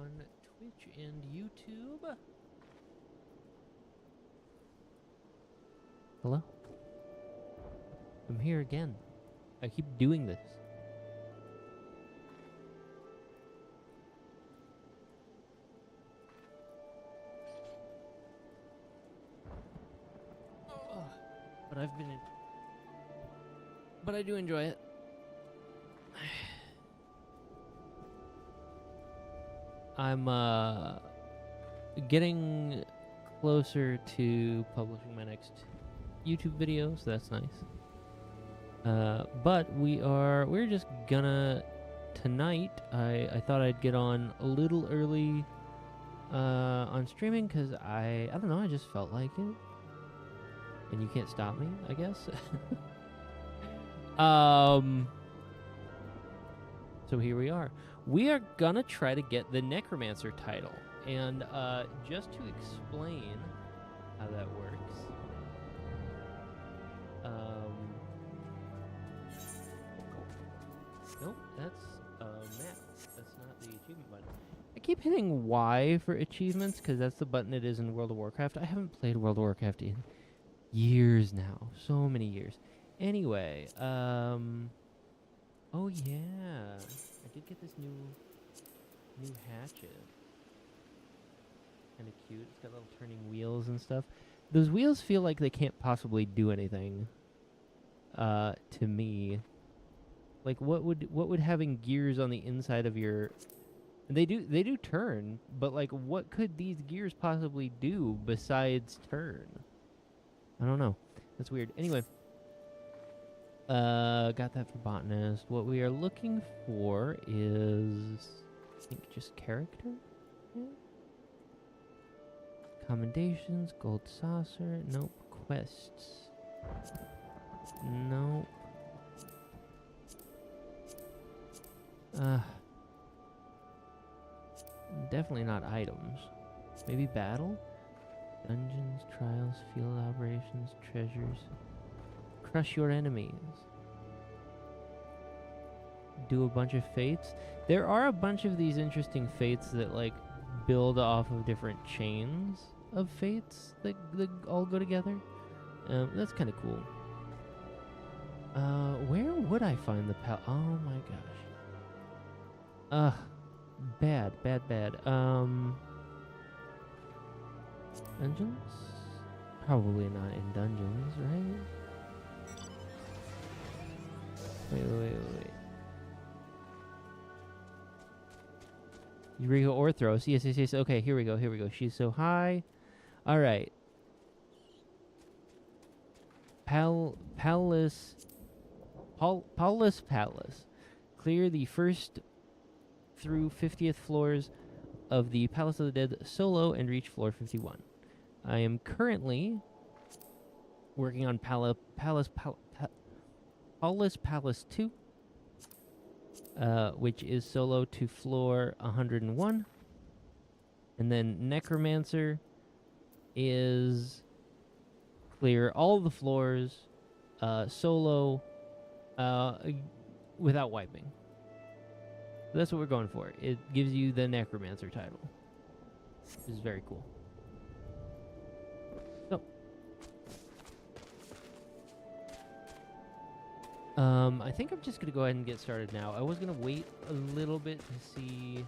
on Twitch and YouTube. Hello? I'm here again. I keep doing this. But but I do enjoy it. I'm getting closer to publishing my next YouTube video, so that's nice. But we're just gonna tonight. I thought I'd get on a little early on streaming because I don't know, I just felt like it. And you can't stop me, I guess. So here we are. We are gonna try to get the Necromancer title. And just to explain how that works. Nope, that's a map. That's not the achievement button. I keep hitting Y for achievements because that's the button it is in World of Warcraft. I haven't played World of Warcraft in years now. So many years. Anyway, oh yeah. I did get this new hatchet. Kind of cute. It's got little turning wheels and stuff. Those wheels feel like they can't possibly do anything to me. Like what would having gears on the inside of your they do turn, but like what could these gears possibly do besides turn? I don't know. That's weird. Anyway, got that for botanist. What we are looking for is, I think, just character. Yeah. Commendations, gold saucer. Nope. Quests. Nope. Definitely not items. Maybe battle? Dungeons, trials, field operations, treasures. Crush your enemies. Do a bunch of fates. There are a bunch of these interesting fates that like build off of different chains of fates that all go together. That's kind of cool. Where would I find the oh my gosh. Bad. Dungeons? Probably not in dungeons, right? Wait. Eureka Orthros. Yes. Okay, here we go. She's so high. All right. Palace. Clear the first through 50th floors of the Palace of the Dead solo and reach floor 51. I am currently working on Palace 2, which is solo to floor 101. And then Necromancer is clear all the floors solo without wiping. So that's what we're going for. It gives you the Necromancer title. This is very cool. So, I think I'm just going to go ahead and get started now. I was going to wait a little bit to see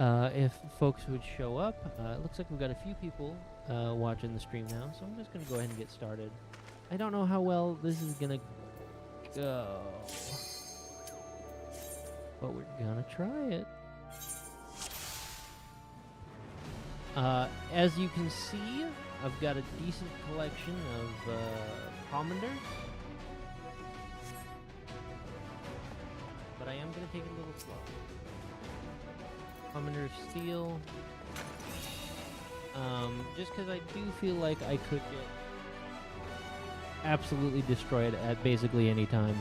if folks would show up. It looks like we've got a few people watching the stream now, so I'm just going to go ahead and get started. I don't know how well this is going to go, but we're going to try it. As you can see, I've got a decent collection of commanders, but I am going to take it a little slow. Commander of Steel, just because I do feel like I could get absolutely destroyed at basically any time.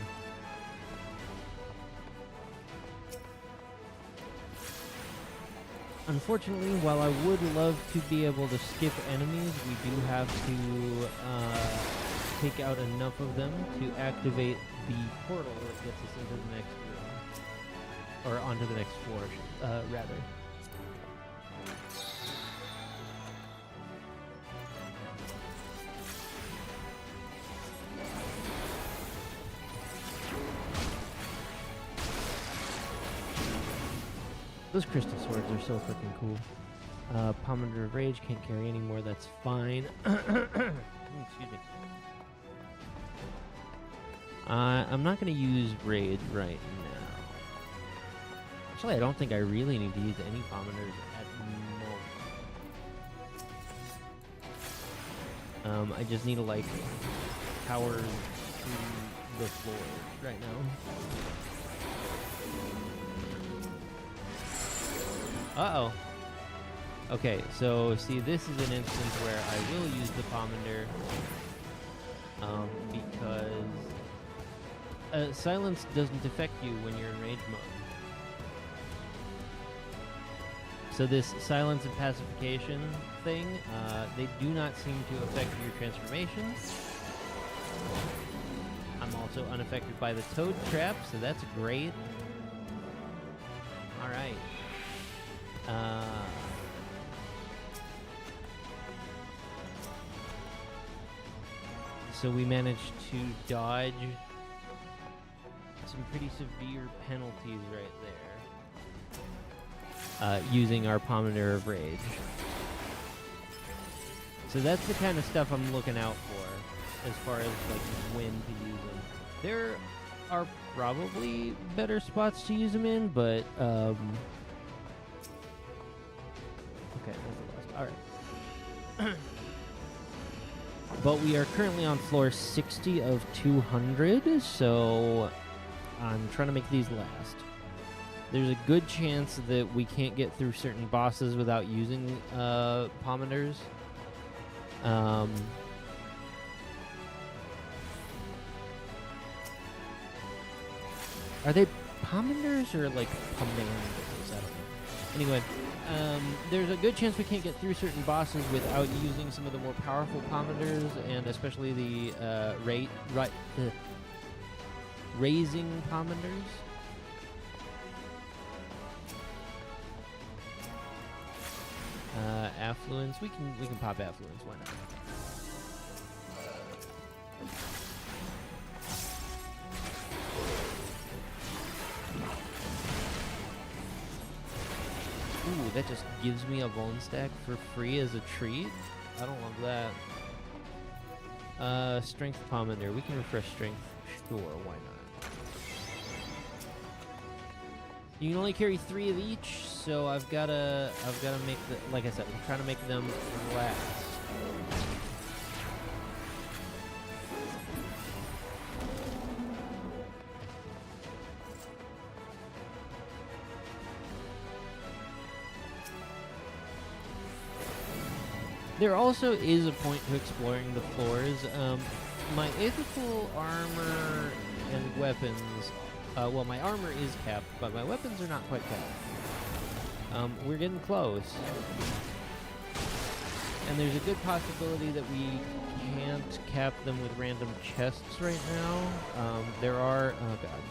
Unfortunately, while I would love to be able to skip enemies, we do have to take out enough of them to activate the portal that gets us into the next room. or onto the next floor, rather. Those crystal swords are so freaking cool. Pomander of Rage can't carry anymore. That's fine. Excuse me. I'm not going to use Rage right now. Actually, I don't think I really need to use any Pomanders at the moment. I just need to, like, power through the floor right now. Uh-oh. Okay, so see, this is an instance where I will use the Pomander because silence doesn't affect you when you're in rage mode. So this silence and pacification thing, they do not seem to affect your transformations. I'm also unaffected by the toad trap, so that's great. All right. So we managed to dodge some pretty severe penalties right there, using our Pomander of Rage. So that's the kind of stuff I'm looking out for as far as like when to use them. There are probably better spots to use them in, but okay, that's the last. All right. But we are currently on floor 60 of 200, so I'm trying to make these last. There's a good chance that we can't get through certain bosses without using Pomanders. Are they Pomanders or like Pomanders? I don't know. Anyway. There's a good chance we can't get through certain bosses without using some of the more powerful Pomanders, and especially the raising Pomanders. Affluence. We can pop affluence. Why not? Ooh, that just gives me a bone stack for free as a treat. I don't love that. Strength Pomander. We can refresh strength. Sure, why not? You can only carry 3 of each, so I've gotta make the, like I said, I'm trying to make them last. There also is a point to exploring the floors. My aethical armor and weapons, well, my armor is capped, but my weapons are not quite capped. We're getting close. And there's a good possibility that we can't cap them with random chests right now. There are, oh god, I'm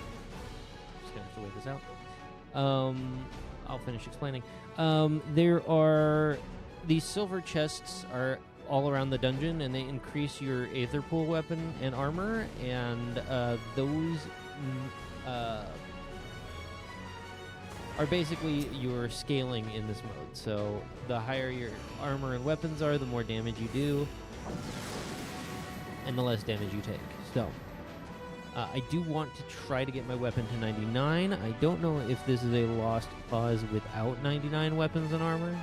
just gonna have to wait this out. I'll finish explaining. There are, these silver chests are all around the dungeon, and they increase your Aether Pool weapon and armor, and those are basically your scaling in this mode. So the higher your armor and weapons are, the more damage you do, and the less damage you take. So I do want to try to get my weapon to 99. I don't know if this is a lost cause without 99 weapons and armor.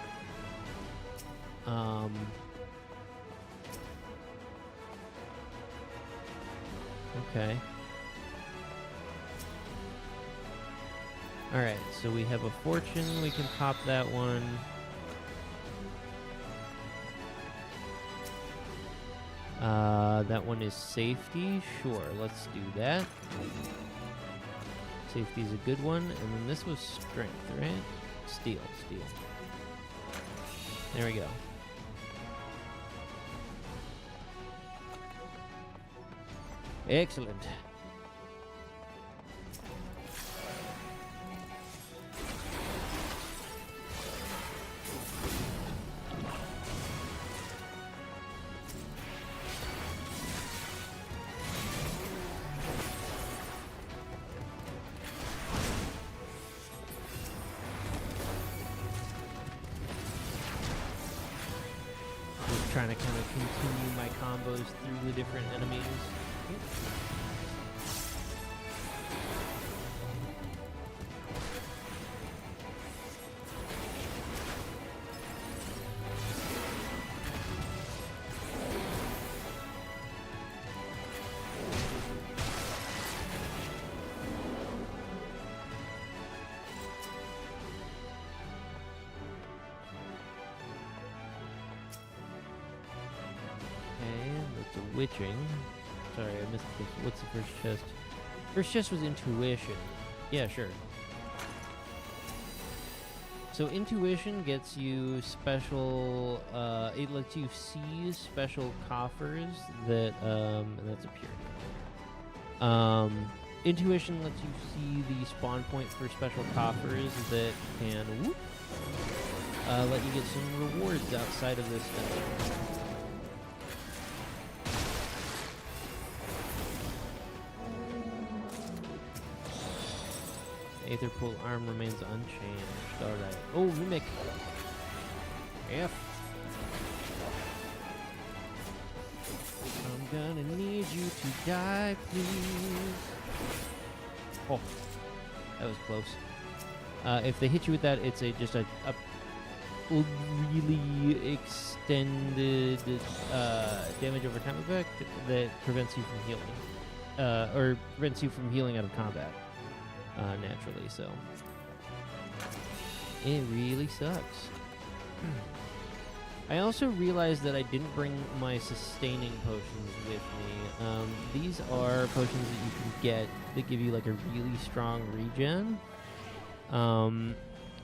Okay. Alright, so we have a fortune. We can pop that one. That one is safety. Sure, let's do that. Safety's a good one. And then this was strength, right? Steel. There we go. Excellent. trying to kind of continue my combos through the different enemies. Witching. Sorry, I missed what's the first chest? First chest was intuition. Yeah, sure. So intuition gets you special, it lets you see special coffers that, and that's a pure. Intuition lets you see the spawn point for special coffers that can, let you get some rewards outside of this dungeon. Aether Pool arm remains unchanged. Alright. Oh, Mimic! F. I'm gonna need you to die, please. Oh, that was close. If they hit you with that, it's just a really extended damage over time effect that prevents you from healing. Or prevents you from healing out of combat. Naturally, so it really sucks. I also realized that I didn't bring my sustaining potions with me. These are potions that you can get that give you like a really strong regen.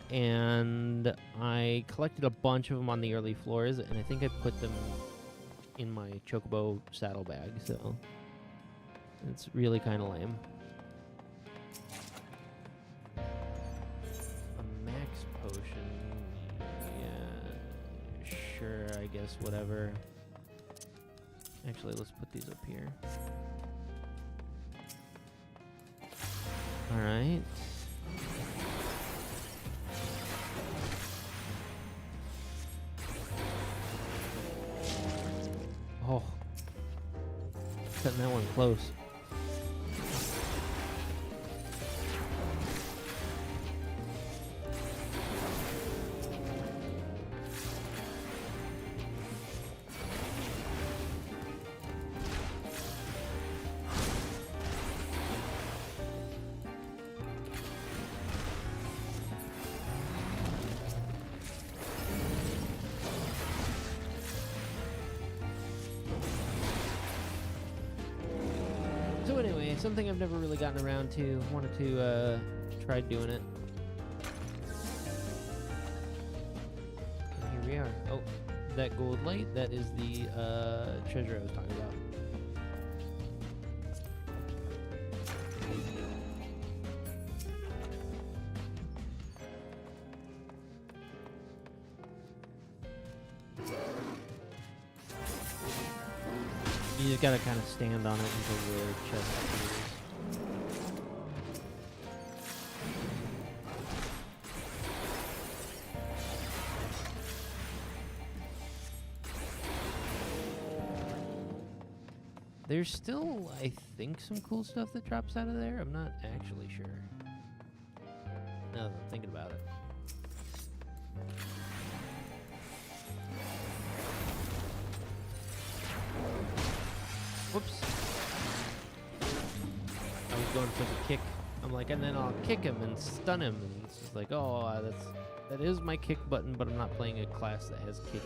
And I collected a bunch of them on the early floors, and I think I put them in my Chocobo saddlebag, so it's really kind of lame. Sure, I guess, whatever. Actually, let's put these up here. Alright. Oh. Cutting that one close. So anyway, something I've never really gotten around to. Wanted to try doing it. And here we are. Oh, that gold light, that is the treasure I was talking about. You just gotta kind of stand on it until the chest appears. There's still, I think, some cool stuff that drops out of there. I'm not actually sure. Now that I'm thinking about it. Whoops. I was going for the kick. I'm like, and then I'll kick him and stun him. And it's just like, oh, that is my kick button, but I'm not playing a class that has kick.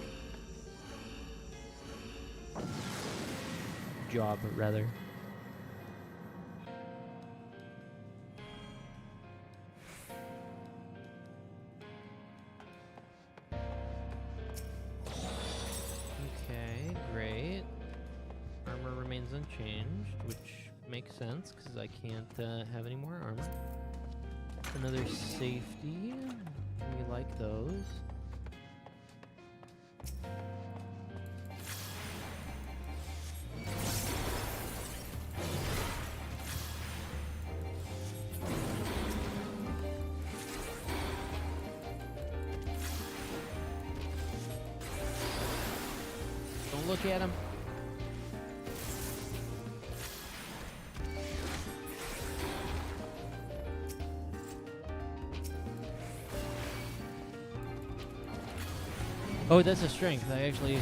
Job, rather. Okay, great. Armor remains unchanged, which makes sense because I can't have any more armor. Another safety. We like those. Don't look at him. Oh, that's a strength. I actually need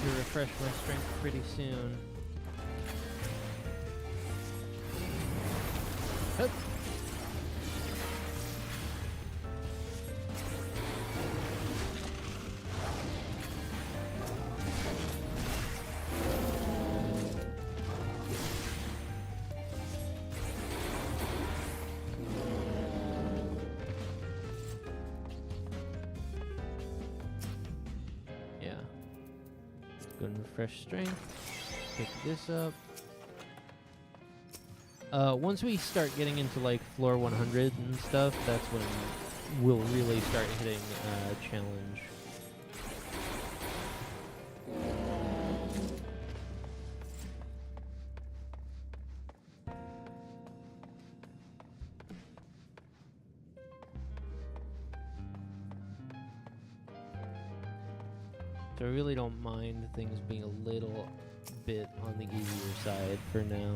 to refresh my strength pretty soon. Hup. Go and refresh strength. Pick this up. Once we start getting into like floor 100 and stuff, that's when we'll really start hitting challenge. So I really don't mind things being a little bit on the easier side for now.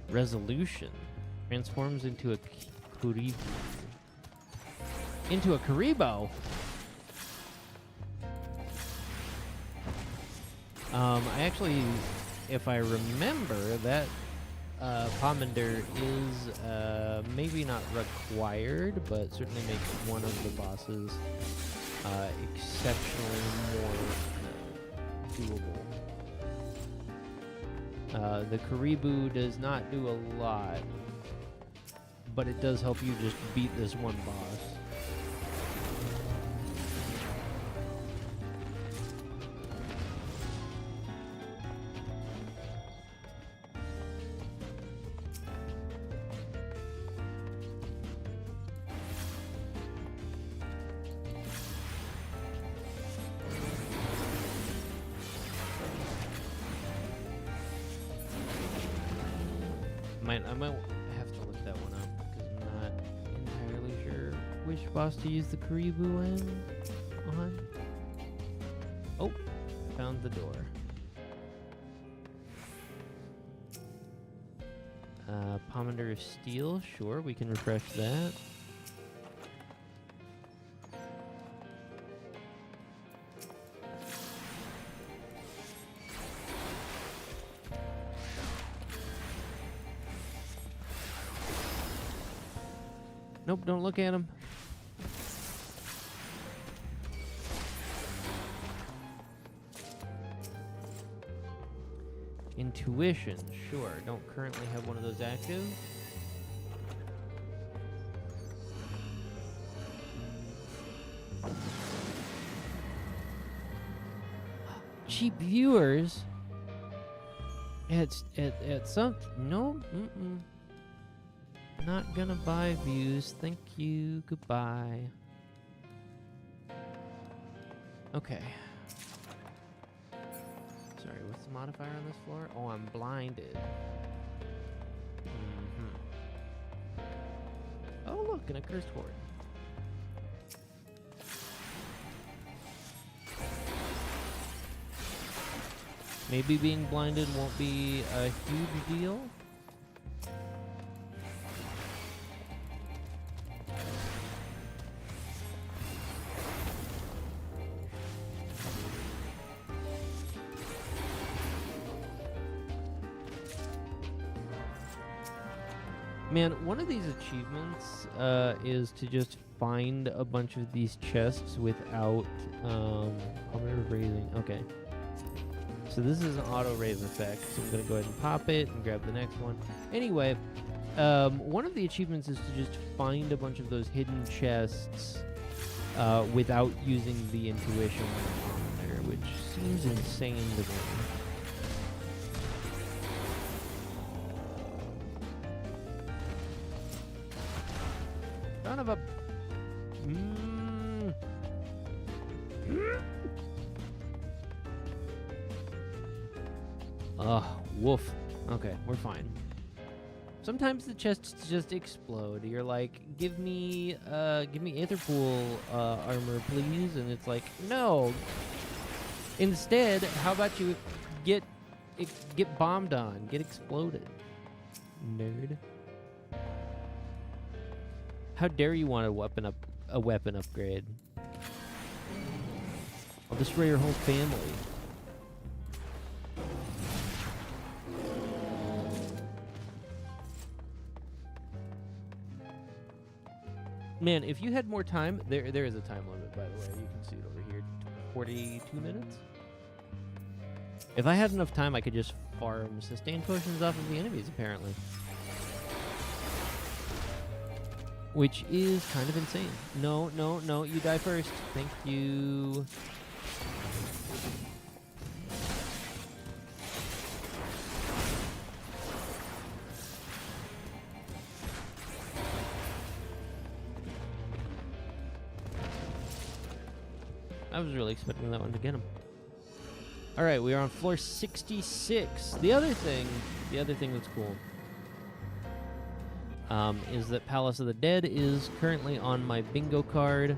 Resolution transforms into a Karibo. Into a Karibo. I actually, if I remember, that Pomander is maybe not required, but certainly makes one of the bosses exceptionally more doable. The Karibo does not do a lot, but it does help you just beat this one boss. I might have to look that one up because I'm not entirely sure which boss to use the Karibo on. Oh, found the door. Pomander of Steel, sure, we can refresh that. Nope, don't look at him. Intuition, sure. Don't currently have one of those active. Cheap viewers. At some no. Not gonna buy views. Thank you. Goodbye. Okay. Sorry, what's the modifier on this floor? Oh, I'm blinded. Oh, look, an accursed horde. Maybe being blinded won't be a huge deal. Man, one of these achievements is to just find a bunch of these chests without raising. Okay. So this is an auto raise effect, so I'm going to go ahead and pop it and grab the next one. Anyway, one of the achievements is to just find a bunch of those hidden chests without using the intuition on there, which seems insane to me. Son of a... Ugh, woof. Okay, we're fine. Sometimes the chests just explode. You're like, give me Aetherpool armor, please, and it's like, no. Instead, how about you get bombed on, get exploded, nerd? How dare you want a weapon upgrade? I'll destroy your whole family. Man, if you had more time, there is a time limit, by the way. You can see it over here, 42 minutes. If I had enough time, I could just farm sustain potions off of the enemies, apparently. Which is kind of insane. No, no, no, you die first. Thank you. I was really expecting that one to get him. All right, we are on floor 66. The other thing that's cool is that Palace of the Dead is currently on my bingo card.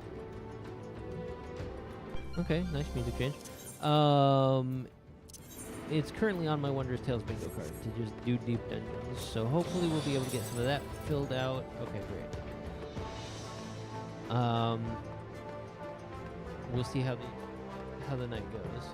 Okay, nice music change. It's currently on my Wondrous Tales bingo card to just do deep dungeons. So hopefully we'll be able to get some of that filled out. Okay, great. We'll see how the night goes.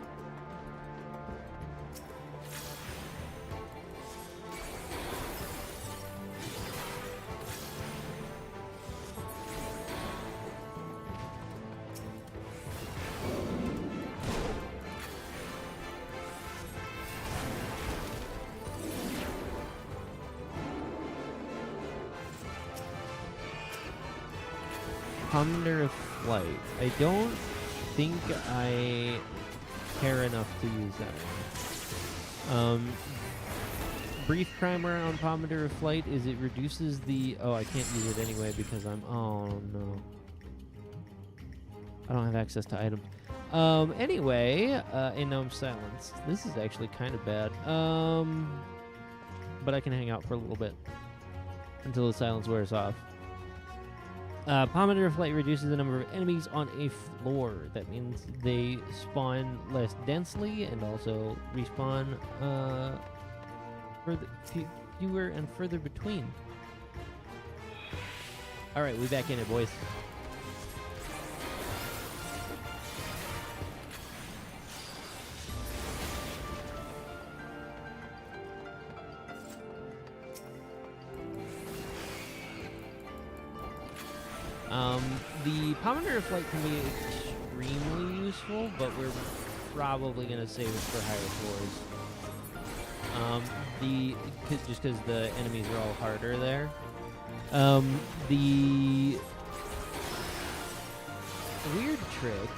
Commander of Flight. I don't think I care enough to use that one. Brief primer on Commander of Flight is it reduces the... Oh, I can't use it anyway because I'm... Oh, no. I don't have access to items. Anyway, and now I'm silenced. This is actually kind of bad. But I can hang out for a little bit until the silence wears off. Commander of Flight reduces the number of enemies on a floor. That means they spawn less densely and also respawn fewer and further between. Alright, we back in it, boys. The Commander of Flight can be extremely useful, but we're probably going to save it for higher floors. Just because the enemies are all harder there. The weird trick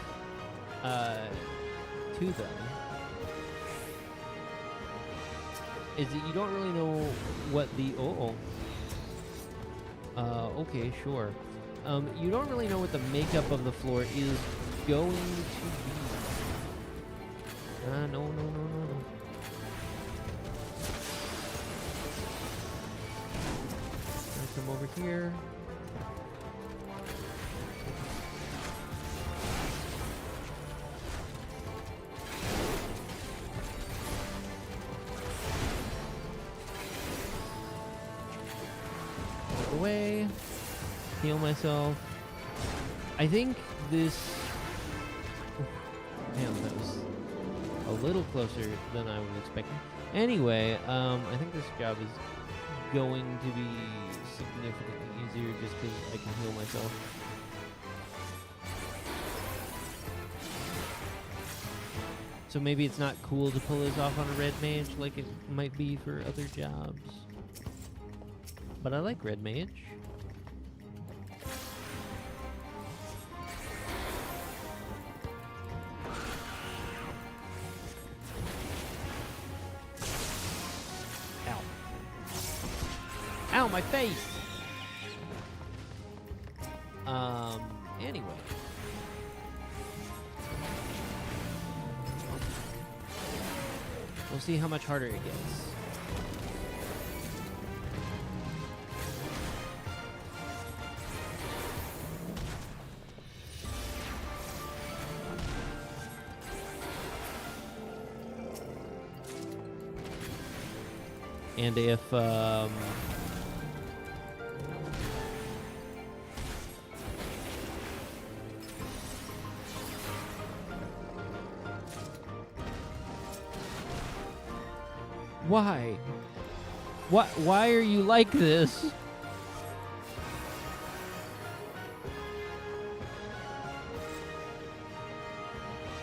to them is that you don't really know what the... okay, sure. You don't really know what the makeup of the floor is going to be. No. Gonna come over here. Out the way. Heal myself. I think this... Damn, that was a little closer than I was expecting. Anyway, I think this job is going to be significantly easier just because I can heal myself. So maybe it's not cool to pull this off on a red mage like it might be for other jobs. But I like red mage. Ow, my face! Anyway. We'll see how much harder it gets. And if, why? Why are you like this?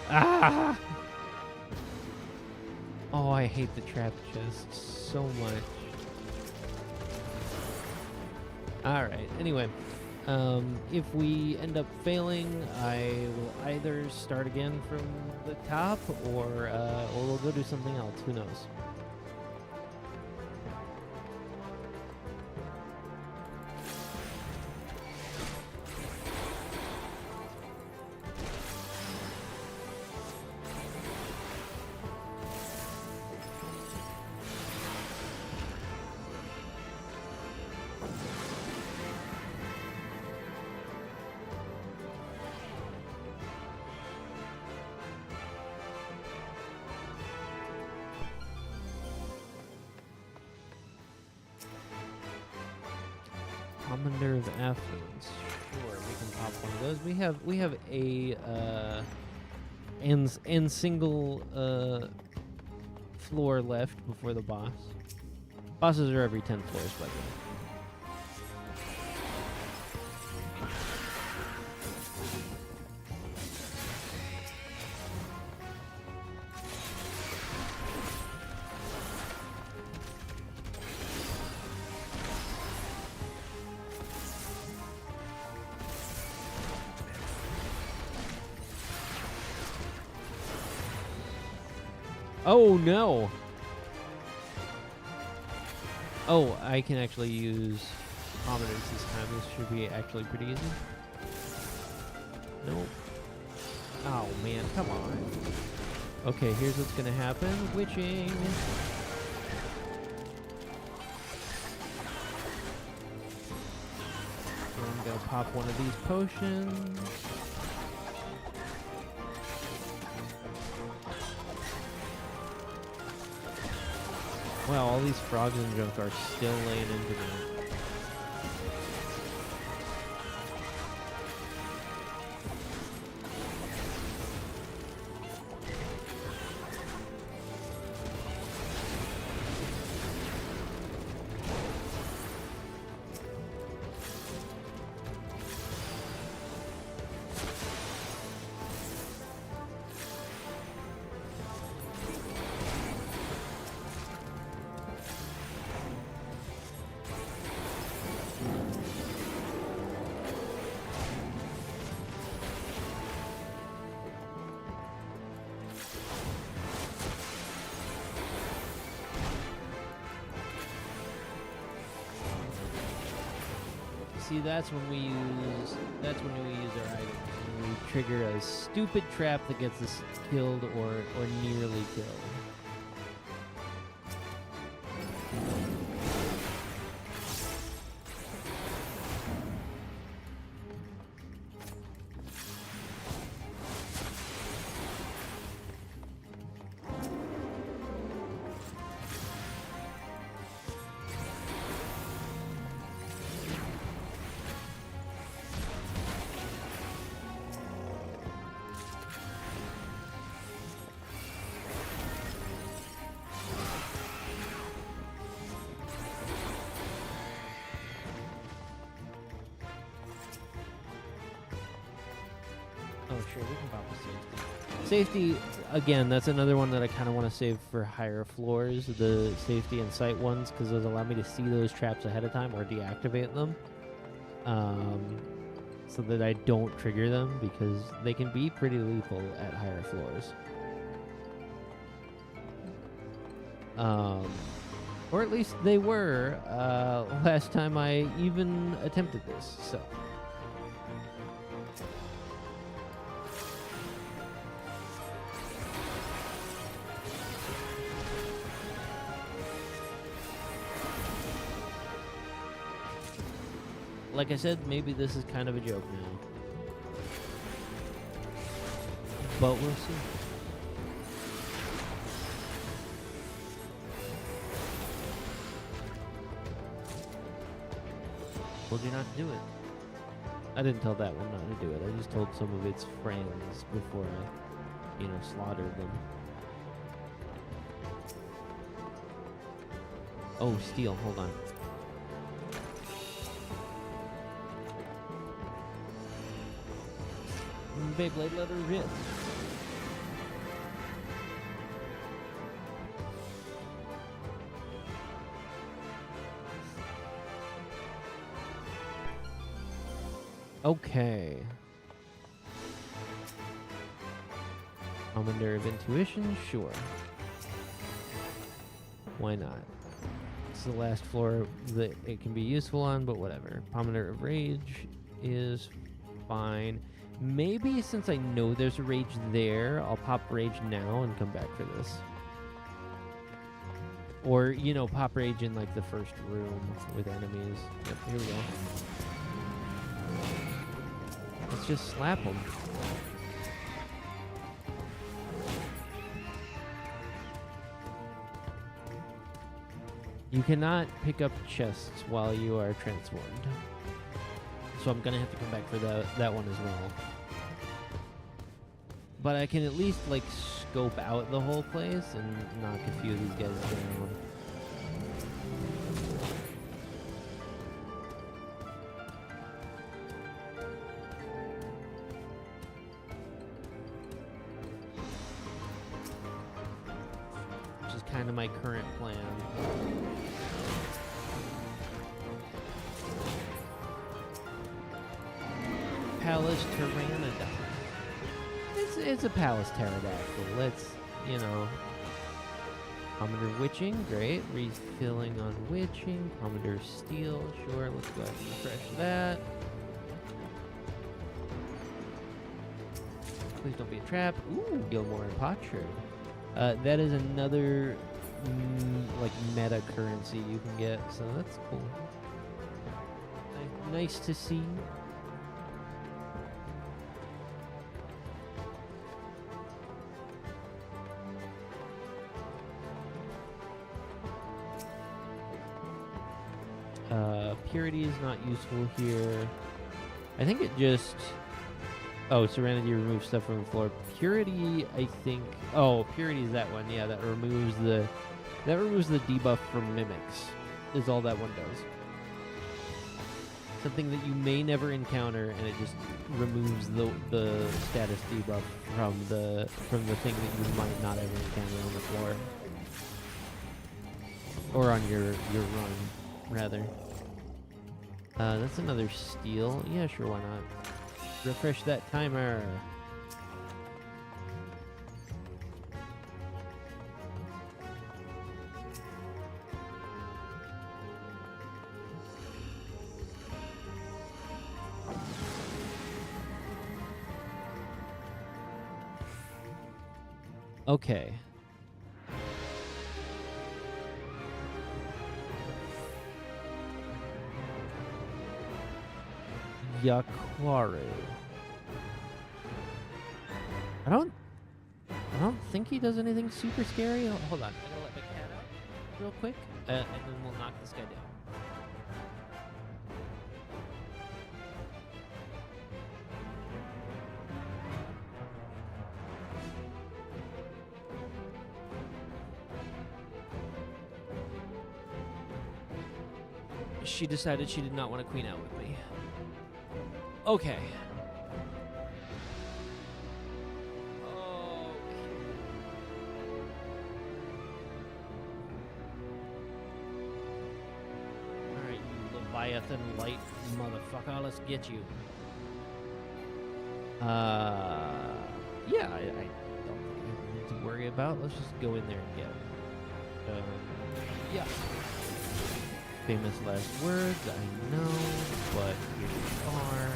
Ah! Oh, I hate the trap chest so much. Alright, anyway. If we end up failing, I will either start again from the top or we'll go do something else. Who knows? Commander of Affluence. Sure, we can pop one of those. We have a and single floor left before the boss. Bosses are every 10 floors, by the way. Oh no! Oh, I can actually use prominence this time. This should be actually pretty easy. Nope. Oh man, come on. Okay, here's what's gonna happen. Witching! I'm gonna pop one of these potions. Wow, all these frogs and junk are still laying into me. See, that's when we use our items. When we trigger a stupid trap that gets us killed or nearly killed. Oh, sure, we can pop a safety. Safety, again, that's another one that I kind of want to save for higher floors, the safety and sight ones, because those allow me to see those traps ahead of time or deactivate them, so that I don't trigger them, because they can be pretty lethal at higher floors. Or at least they were last time I even attempted this, so. Like I said, maybe this is kind of a joke now. But we'll see. Told you not to do it. I didn't tell that one not to do it. I just told some of its friends before I, slaughtered them. Oh, steel. Hold on. Beyblade letter hit. Okay. Commander of Intuition? Sure. Why not? It's the last floor that it can be useful on, but whatever. Commander of Rage is fine. Maybe since I know there's a rage there, I'll pop rage now and come back for this. Or, pop rage in like the first room with enemies. Yep, here we go. Let's just slap them. You cannot pick up chests while you are transformed. So I'm going to have to come back for that one as well. But I can at least, scope out the whole place and knock a few of these guys down. Which is kind of my current plan. Palace Pteranodon. It's a Palace Pterodactyl. Let's, Commander Witching, great. Refilling on Witching. Commander Steel, sure. Let's go ahead and refresh that. Please don't be a trap. Ooh, Gilmore and Potsherd. That is another, meta currency you can get, so that's cool. Nice to see. Purity is not useful here. I think it just... Oh, Serenity removes stuff from the floor. Purity, I think... Oh, Purity is that one. Yeah, that removes the debuff from Mimics, is all that one does. Something that you may never encounter, and it just removes the status debuff from the thing that you might not ever encounter on the floor. Or on your run, rather. That's another steal. Yeah, sure, why not? Refresh that timer. Okay. Yakwaru. I don't think he does anything super scary. Hold on, I'm gonna let my cat out real quick, and then we'll knock this guy down. She decided she did not want to queen out with me. Okay. Alright, you Leviathan light motherfucker, let's get you. Yeah, I don't think I need to worry about. Let's just go in there and get him. Yeah. Famous last words, I know, but here we are.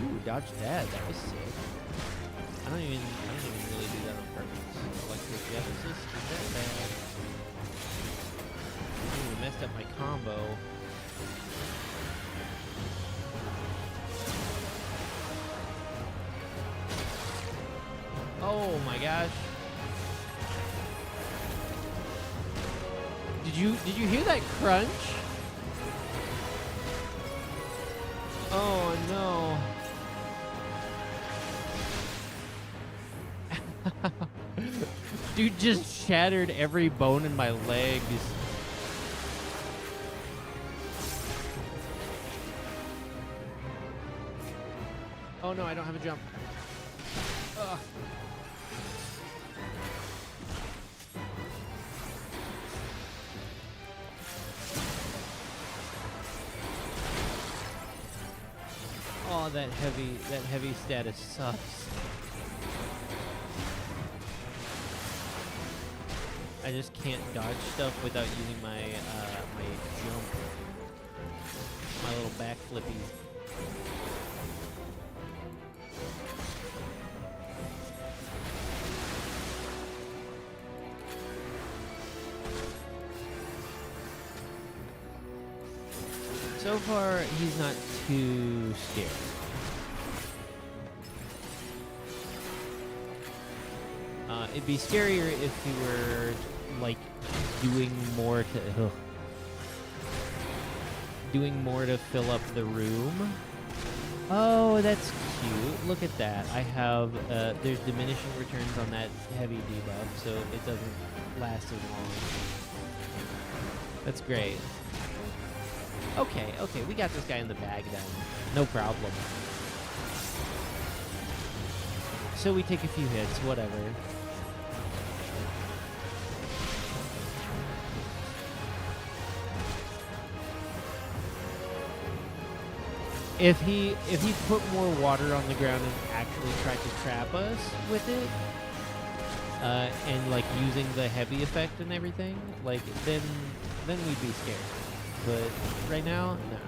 Ooh, dodge that. That was sick. I don't even really do that on purpose. Electrogenesis is that bad. Ooh, messed up my combo. Oh my gosh. Did you hear that crunch? Oh no. Dude just shattered every bone in my legs. Oh no, I don't have a jump. Ugh. Oh, that heavy status sucks. I just can't dodge stuff without using my my jump, my little back flippy. So far, he's not too scared. It'd be scarier if he were, like, doing more to fill up the room. Oh, that's cute. Look at that. I have, there's diminishing returns on that heavy debuff, so it doesn't last as long. That's great. Okay, we got this guy in the bag then. No problem. So we take a few hits, whatever. If he put more water on the ground and actually tried to trap us with it, and like using the heavy effect and everything, like then we'd be scared. But right now, nah.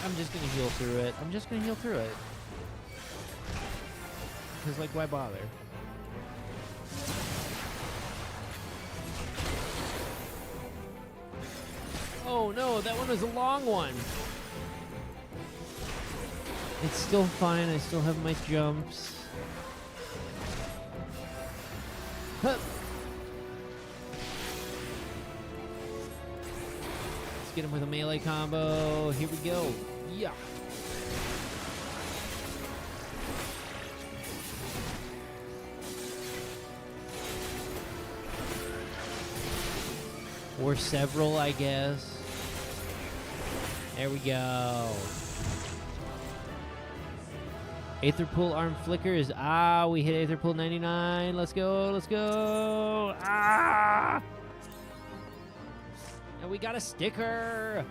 I'm just gonna heal through it. Because, like, why bother? Oh no, that one was a long one. It's still fine, I still have my jumps. Huh. Let's get him with a melee combo. Here we go. Yeah. Or several, I guess. There we go. Aether Pool Arm Flicker is... Ah, we hit Aether Pool 99. Let's go, let's go. Ah! And we got a sticker.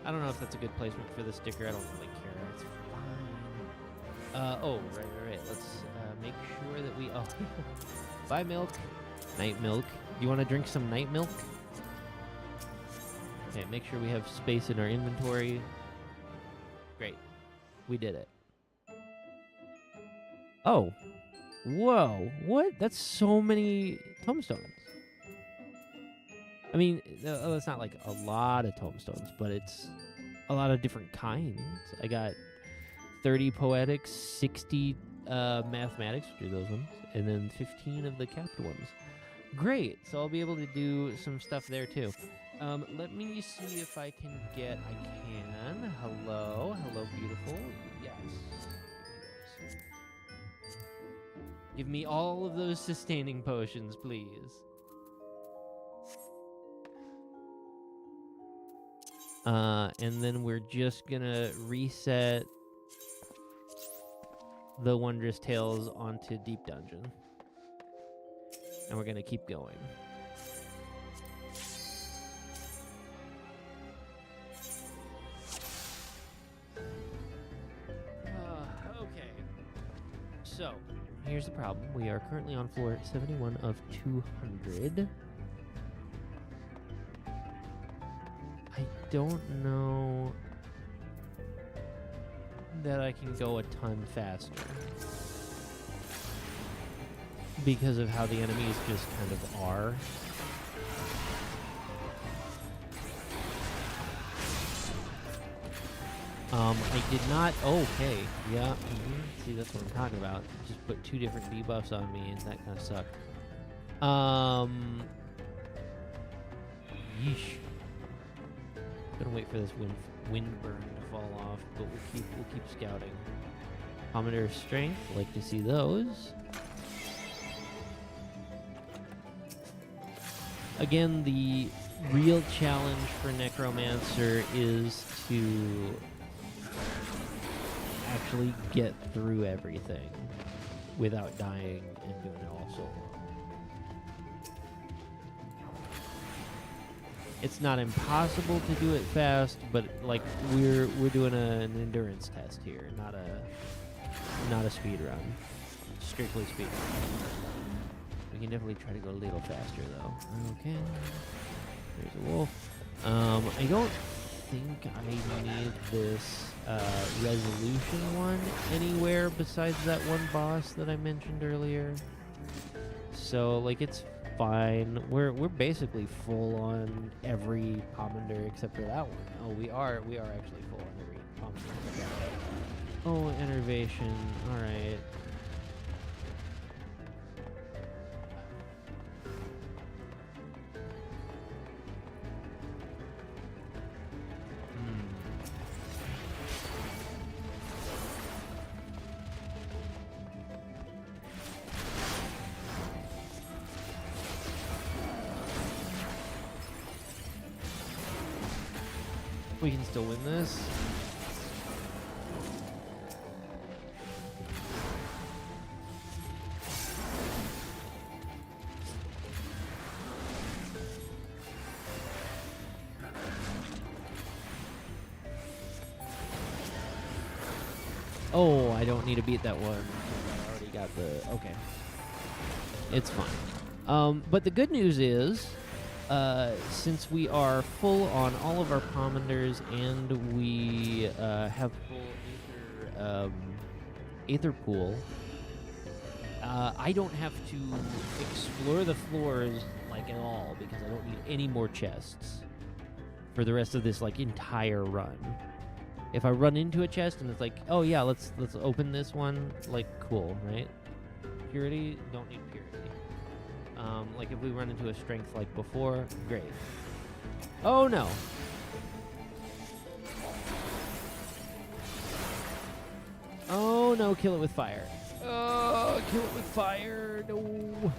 I don't know if that's a good placement for the sticker. I don't really care. It's fine. Oh, right. Let's make sure that we... Oh, buy milk. Night milk. You want to drink some night milk? Okay, make sure we have space in our inventory. Great. We did it. Oh. Whoa. What? That's so many tombstones. I mean, it's not like a lot of tombstones, but it's a lot of different kinds. I got 30 poetics, 60 mathematics, which are those ones, and then 15 of the capped ones. Great. So I'll be able to do some stuff there too. Let me see if I can get... I can. Hello, beautiful. Yes. Give me all of those sustaining potions, please. And then we're just gonna reset the Wondrous Tales onto Deep Dungeon. And we're going to keep going. Okay. So, here's the problem. We are currently on floor 71 of 200. I don't know that I can go a ton faster because of how the enemies just kind of are. I did not. Okay, yeah. See, that's what I'm talking about. Just put 2 different debuffs on me, and that kind of sucked. Yeesh. Gonna wait for this wind burn to fall off, but we'll keep scouting. Commodore Strength, like to see those. Again, the real challenge for Necromancer is to actually get through everything without dying and doing it all solo. It's not impossible to do it fast, but like we're doing an endurance test here, not a speed run. Strictly speed run. We can definitely try to go a little faster though. Okay. There's a wolf. I don't think I need this resolution one anywhere besides that one boss that I mentioned earlier. So like it's fine. We're basically full on every pomander except for that one. Oh, we are actually full on every pomander. Oh, enervation. All right. We can still win this. Oh, I don't need to beat that one. I already got the... Okay. It's fine. But the good news is... since we are full on all of our pomanders and we have full aether pool, I don't have to explore the floors like at all because I don't need any more chests for the rest of this like entire run. If I run into a chest and it's like, oh yeah, let's open this one, like cool, right? Purity, don't need purity. Like if we run into a strength like before, great. Oh no. Oh no, kill it with fire. Oh, kill it with fire. No.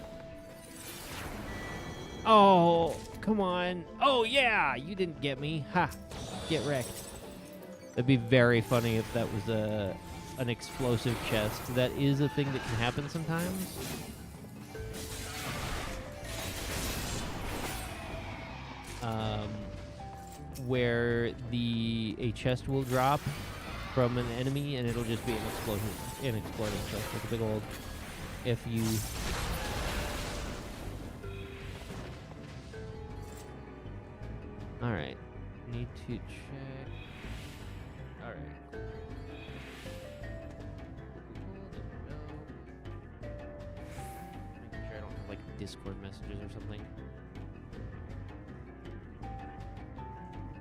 Oh, come on. Oh yeah, you didn't get me. Ha. Get wrecked. That'd be very funny if that was an explosive chest. That is a thing that can happen sometimes. Where a chest will drop from an enemy and it'll just be an exploding chest, like a big old FU. All right, need to check. All right. Making sure I don't have like Discord messages or something.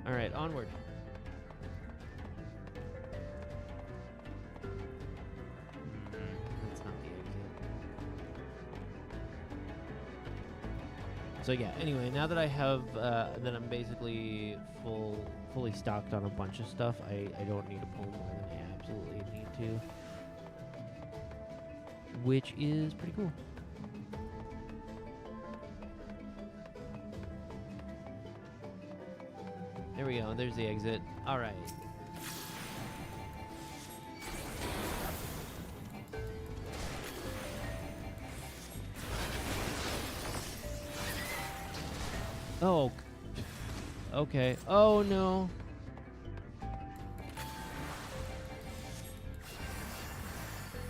All right, onward. That's not the exit. So yeah, anyway, now that I have, that I'm basically fully stocked on a bunch of stuff, I don't need to pull more than I absolutely need to. Which is pretty cool. There we go. There's the exit. All right. Oh, okay. Oh, no.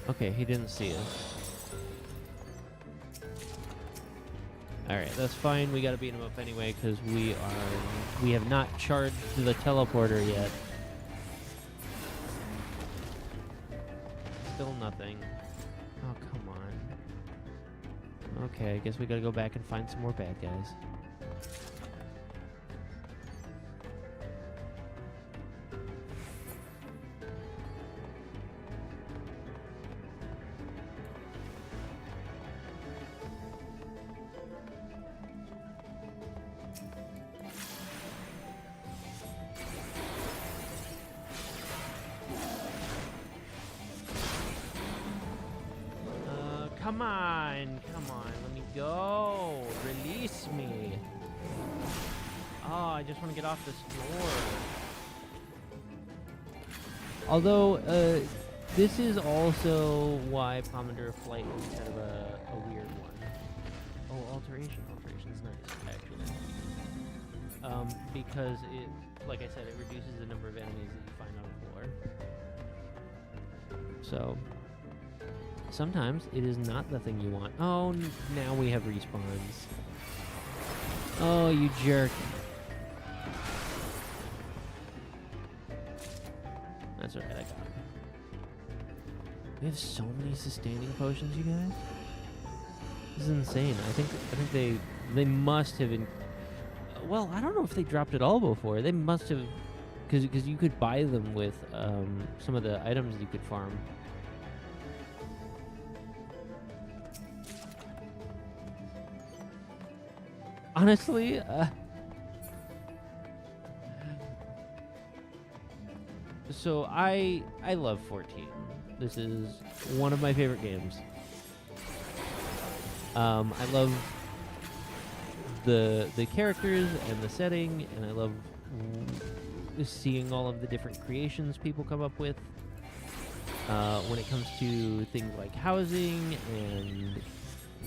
Okay, he didn't see us. Alright, that's fine. We gotta beat him up anyway, because we have not charged the teleporter yet. Still nothing. Oh, come on. Okay, I guess we gotta go back and find some more bad guys. Come on, let me go. Release me. Oh, I just want to get off this floor. Although, this is also why Pomodoro Flight is kind of a weird one. Oh, Alteration. Alteration's nice, actually. Because it, like I said, it reduces the number of enemies that you find on the floor. So... sometimes it is not the thing you want. Oh, now we have respawns. Oh, you jerk. That's alright, I got him. We have so many sustaining potions, you guys. This is insane. I think they must have been... well, I don't know if they dropped it all before. They must have... because you could buy them with some of the items you could farm. Honestly, so I love 14. This is one of my favorite games. I love the characters and the setting, and I love seeing all of the different creations people come up with. When it comes to things like housing and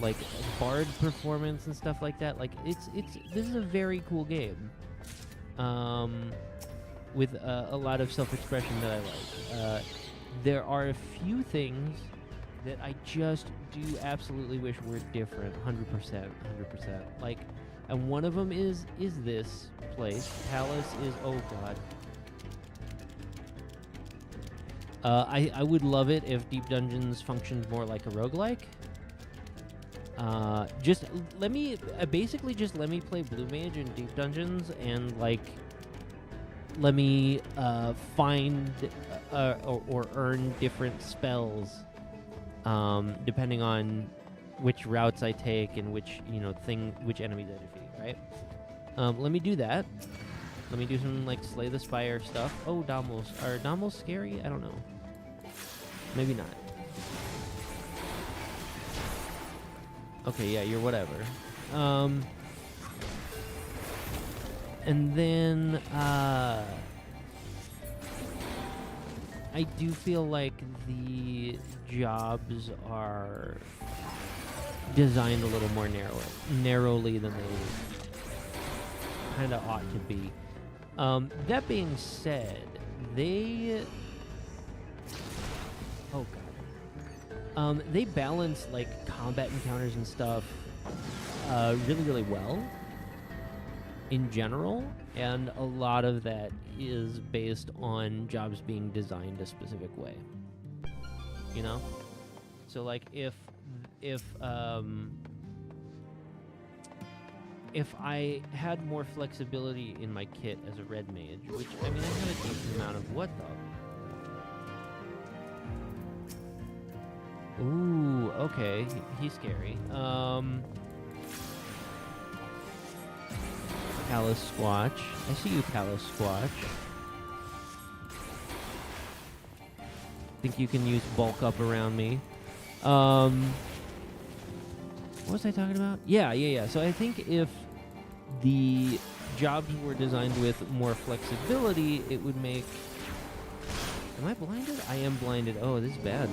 like bard performance and stuff like that, like this is a very cool game, with a lot of self-expression that I like. There are a few things that I just do absolutely wish were different, 100%. Like, and one of them is this place. Palace is, oh god. I would love it if Deep Dungeons functioned more like a roguelike. Just let me play Blue Mage in Deep Dungeons, and like let me find or earn different spells depending on which routes I take and which enemies I defeat, right? Let me do that. Let me do some like Slay the Spire stuff. Oh, Dommels. Are Dommels scary? I don't know. Maybe not. Okay, yeah, you're whatever. And then, I do feel like the jobs are designed a little more narrowly than they kind of ought to be. That being said, they balance like combat encounters and stuff really, really well in general, and a lot of that is based on jobs being designed a specific way. You know? So like if I had more flexibility in my kit as a red mage, which I mean I have a decent amount of what though? Ooh, okay. He's scary. Palace Squatch. I see you, Palace Squatch. Think you can use bulk up around me. What was I talking about? Yeah. So I think if the jobs were designed with more flexibility, it would make... Am I blinded? I am blinded. Oh, this is bad.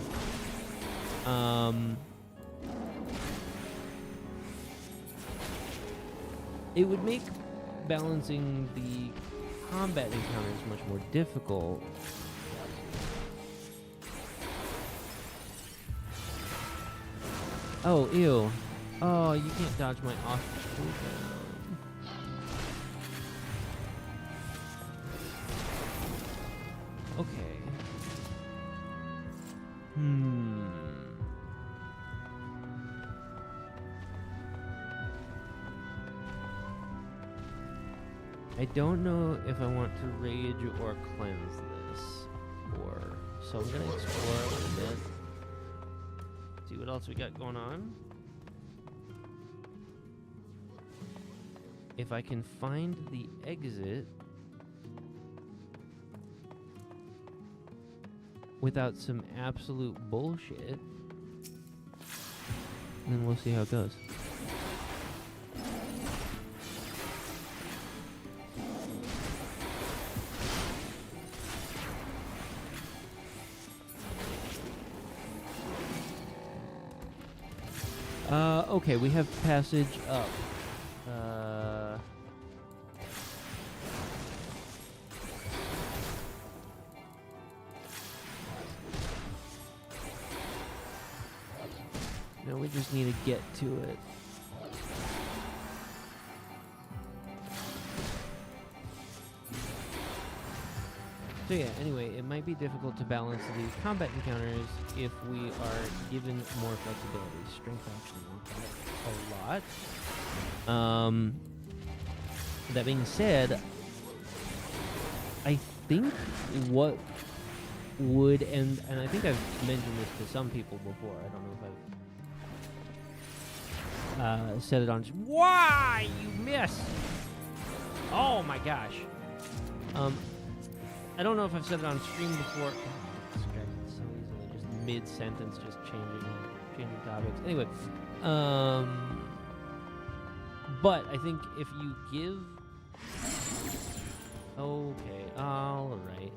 It would make balancing the combat encounters much more difficult. Oh, ew. Oh, you can't dodge my ostrich cooldown. Okay. I don't know if I want to rage or cleanse this, so I'm gonna explore a little bit. See what else we got going on. If I can find the exit without some absolute bullshit, then we'll see how it goes. Okay, we have passage up. No, we just need to get to it. So yeah, anyway, it might be difficult to balance the combat encounters if we are given more flexibility. Strength actually won't help a lot. That being said, I think what would, and I think I've mentioned this to some people before, I don't know if I've said it on... Why? You missed! Oh my gosh. I don't know if I've said it on stream before. Distracted so easily, just mid-sentence, just changing topics. Anyway, but I think if you give... Okay, alright,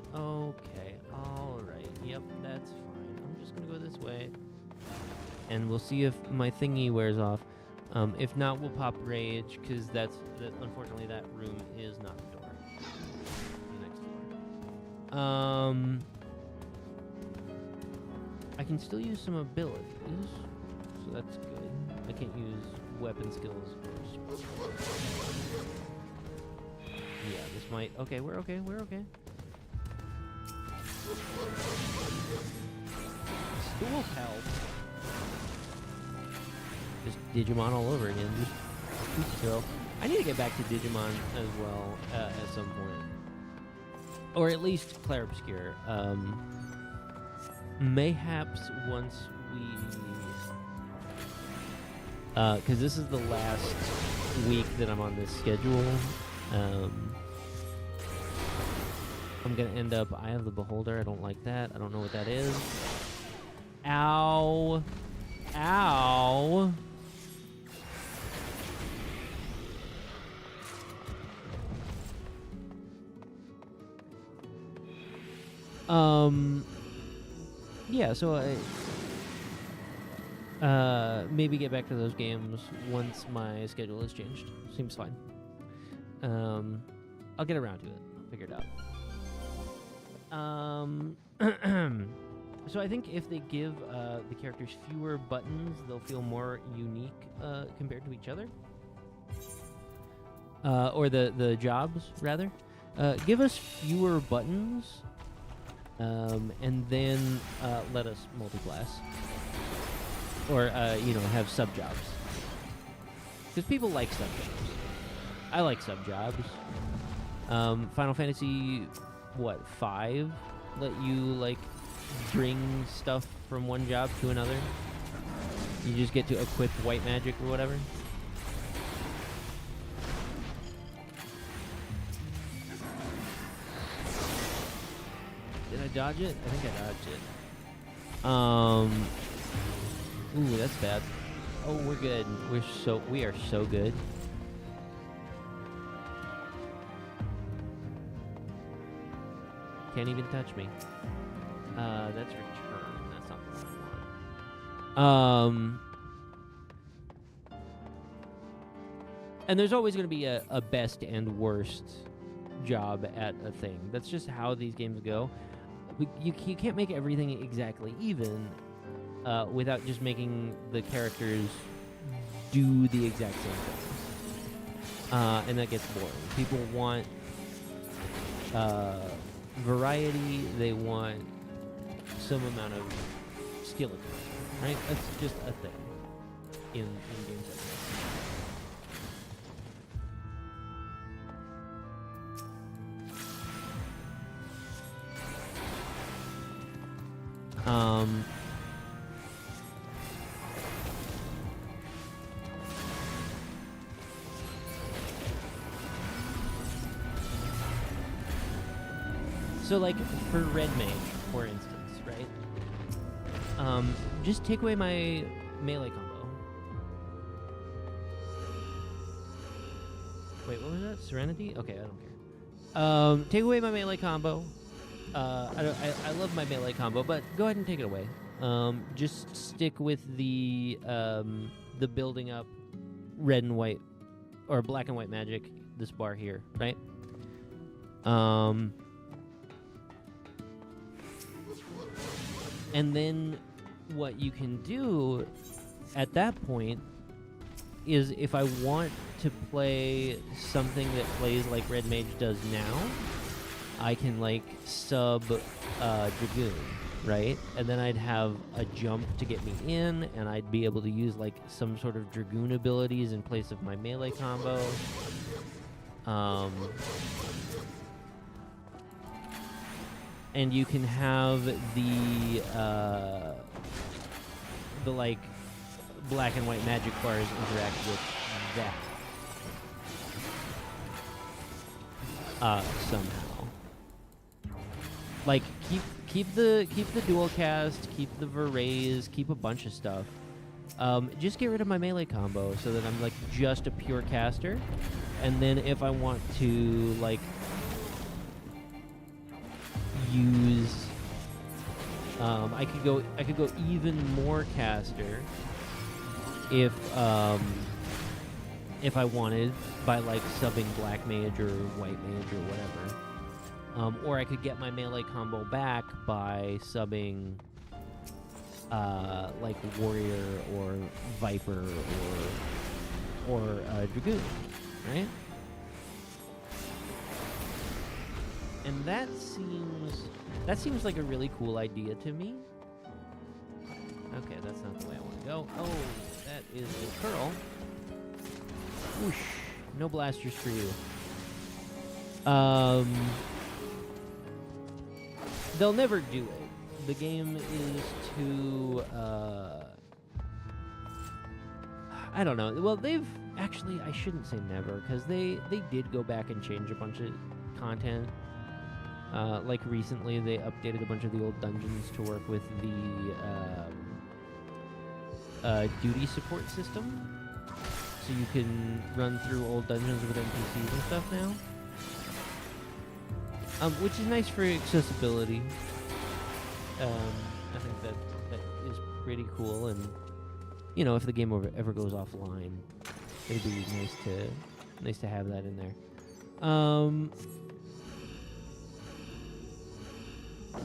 yep, that's fine. I'm just gonna go this way. And we'll see if my thingy wears off. If not, we'll pop rage, because unfortunately that room is not the door. The next door. I can still use some abilities, so that's good. I can't use weapon skills. Yeah, this might... Okay, we're okay. Stool help. Just Digimon all over again. Just chill. I need to get back to Digimon as well at some point. Or at least Clair Obscure. Mayhaps once we... because this is the last week that I'm on this schedule. I'm gonna end up Eye of the Beholder. I don't like that. I don't know what that is. Ow. Ow. Yeah, so I maybe get back to those games once my schedule has changed. Seems fine. I'll get around to it. I'll figure it out. So I think if they give the characters fewer buttons, they'll feel more unique compared to each other. Or the jobs, rather. Give us fewer buttons, and then let us multi-class. Or, have sub-jobs. Because people like sub-jobs. I like sub-jobs. Final Fantasy, 5? Let you, bring stuff from one job to another? You just get to equip white magic or whatever? Did I dodge it? I think I dodged it. Ooh, that's bad. Oh, we're good. We are so good. Can't even touch me. That's return. That's not what I want. And there's always going to be a best and worst job at a thing. That's just how these games go. You can't make everything exactly even without just making the characters do the exact same thing. And that gets boring. People want variety. They want some amount of skill, right? That's just a thing in games like this. So, like, for Red Mage, for instance, right? Just take away my melee combo. Wait, what was that? Serenity? Okay, I don't care. Take away my melee combo. I love my melee combo, but go ahead and take it away. Just stick with the building up red and white, or black and white magic, this bar here, right? And then what you can do at that point is, if I want to play something that plays like Red Mage does now, I can, like, sub Dragoon, right? And then I'd have a jump to get me in, and I'd be able to use, like, some sort of Dragoon abilities in place of my melee combo. And you can have the like black and white magic bars interact with that somehow. Like keep the dual cast, keep the Verays, keep a bunch of stuff. Just get rid of my melee combo so that I'm, like, just a pure caster. And then if I want to, like, use I could go even more caster if I wanted, by, like, subbing black mage or white mage or whatever, or I could get my melee combo back by subbing like warrior or viper or dragoon, right? And that seems like a really cool idea to me. Okay, that's not the way I want to go. Oh, that is the curl. Whoosh. No blasters for you. They'll never do it. The game is too, I don't know. Well, they've actually, I shouldn't say never, because they did go back and change a bunch of content. Like recently, they updated a bunch of the old dungeons to work with the duty support system. So you can run through old dungeons with NPCs and stuff now. Which is nice for accessibility. I think that is pretty cool, and, you know, if the game ever goes offline, it'd be nice to have that in there.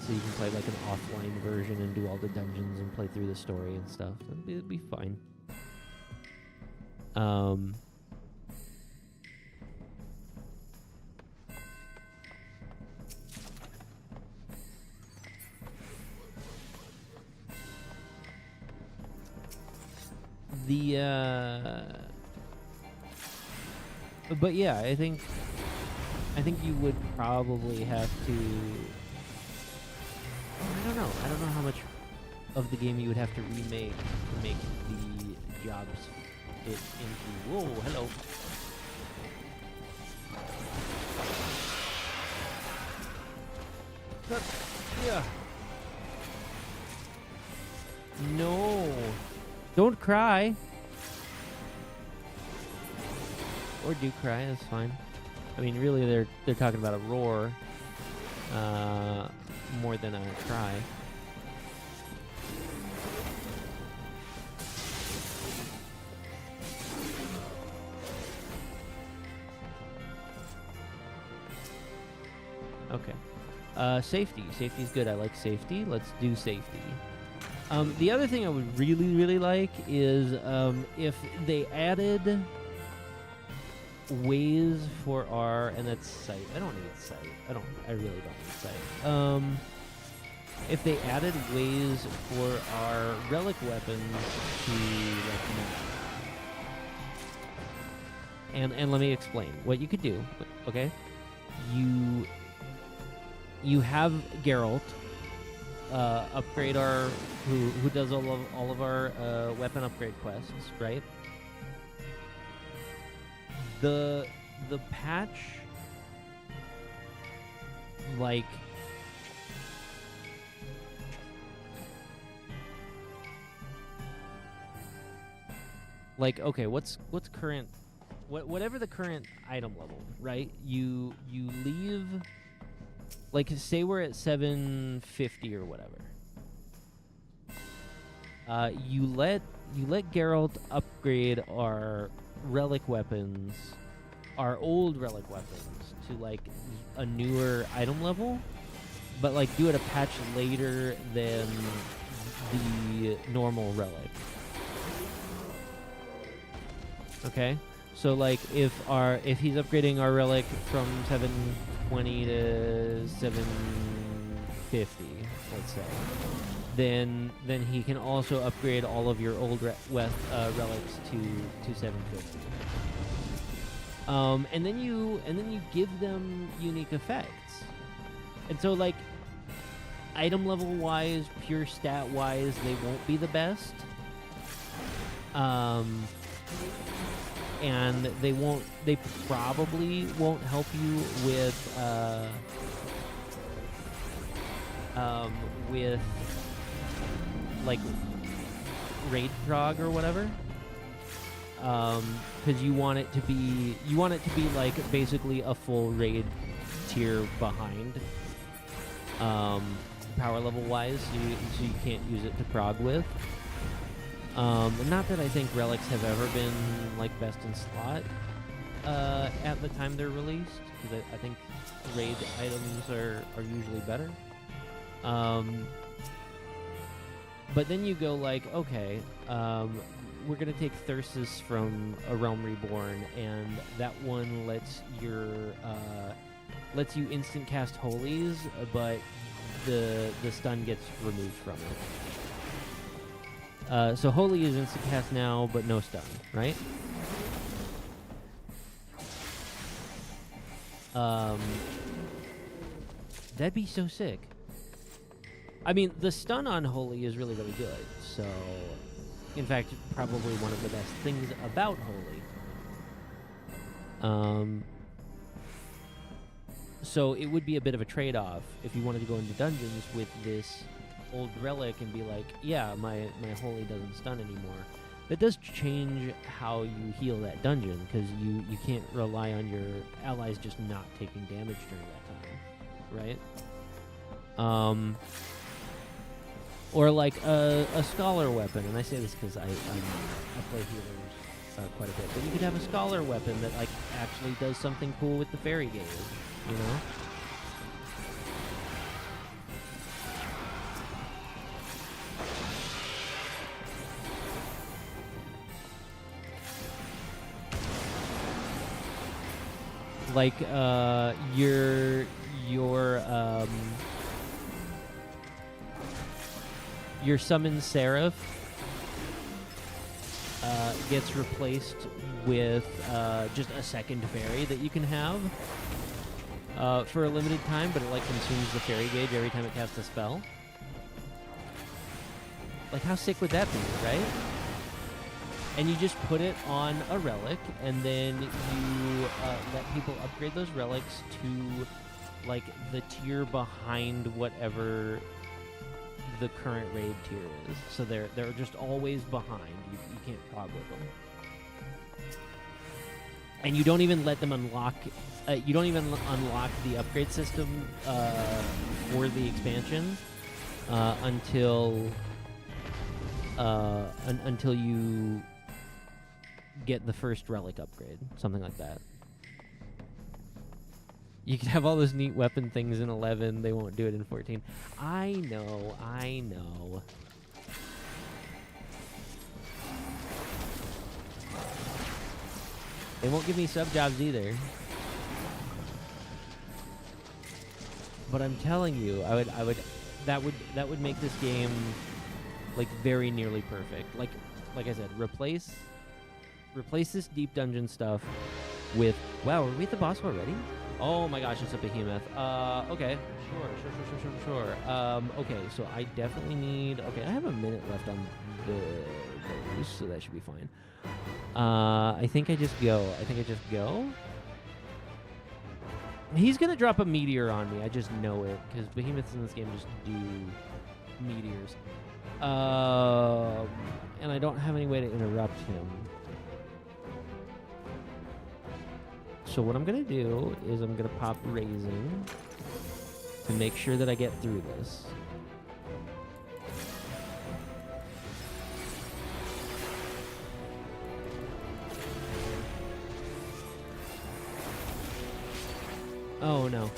So you can play, like, an offline version and do all the dungeons and play through the story and stuff. It'd be fine. But yeah, I think you would probably have to. I don't know how much of the game you would have to remake to make the jobs fit into. Whoa, hello. Yeah. No. Don't cry. Or do cry, that's fine. I mean, really, they're talking about a roar more than a cry. Safety. Safety's good. I like safety. Let's do safety. The other thing I would really, really like is if they added ways for our, and that's sight. I don't need sight. I really don't need sight. If they added ways for our relic weapons to like move. And let me explain what you could do. Okay, you have Geralt upgrade our who does all of our weapon upgrade quests, right? The patch like okay, what's current, whatever the current item level, right? You leave, like, say we're at 750 or whatever. You let Geralt upgrade our relic weapons, our old relic weapons, to like a newer item level, but like do it a patch later than the normal relic. Okay, so like if he's upgrading our relic from 720 to 750, let's say, then he can also upgrade all of your old relics to 750. And then you give them unique effects. And so like item level wise, pure stat wise, they won't be the best. And they probably won't help you with like raid prog or whatever, because you want it to be like basically a full raid tier behind, power level wise, so you can't use it to prog with. Not that I think relics have ever been like best in slot at the time they're released, because I think raid items are usually better. But then you go like, okay, we're gonna take Thyrsus from A Realm Reborn, and that one lets you instant cast holies, but the stun gets removed from it. So holy is instant cast now, but no stun, right? That'd be so sick. I mean, the stun on holy is really, really good. So, in fact, probably one of the best things about holy. So it would be a bit of a trade-off if you wanted to go into dungeons with this old relic and be like, yeah, my holy doesn't stun anymore. That does change how you heal that dungeon, because you can't rely on your allies just not taking damage during that time, right? Or like a scholar weapon, and I say this because I play healers quite a bit, but you could have a scholar weapon that like actually does something cool with the fairy gauge, you know? Like your summon Seraph gets replaced with just a second fairy that you can have for a limited time, but it like consumes the fairy gauge every time it casts a spell. Like, how sick would that be, right? And you just put it on a relic, and then you let people upgrade those relics to like the tier behind whatever the current raid tier is. So they're just always behind. You can't prog with them. And you don't even let them unlock. You don't even unlock the upgrade system for the expansion until you get the first relic upgrade, something like that. You can have all those neat weapon things in 11. They won't do it in 14. I know. They won't give me sub jobs either. But I'm telling you, that would make this game like very nearly perfect. Like I said, replace this deep dungeon stuff with, wow, are we at the boss already? Oh my gosh, it's a behemoth. Okay, sure. Okay, so I definitely need, okay, I have a minute left on those, so that should be fine. I think I just go. He's gonna drop a meteor on me. I just know it, because behemoths in this game just do meteors. And I don't have any way to interrupt him. So what I'm gonna do is I'm gonna pop raising to make sure that I get through this. Oh no.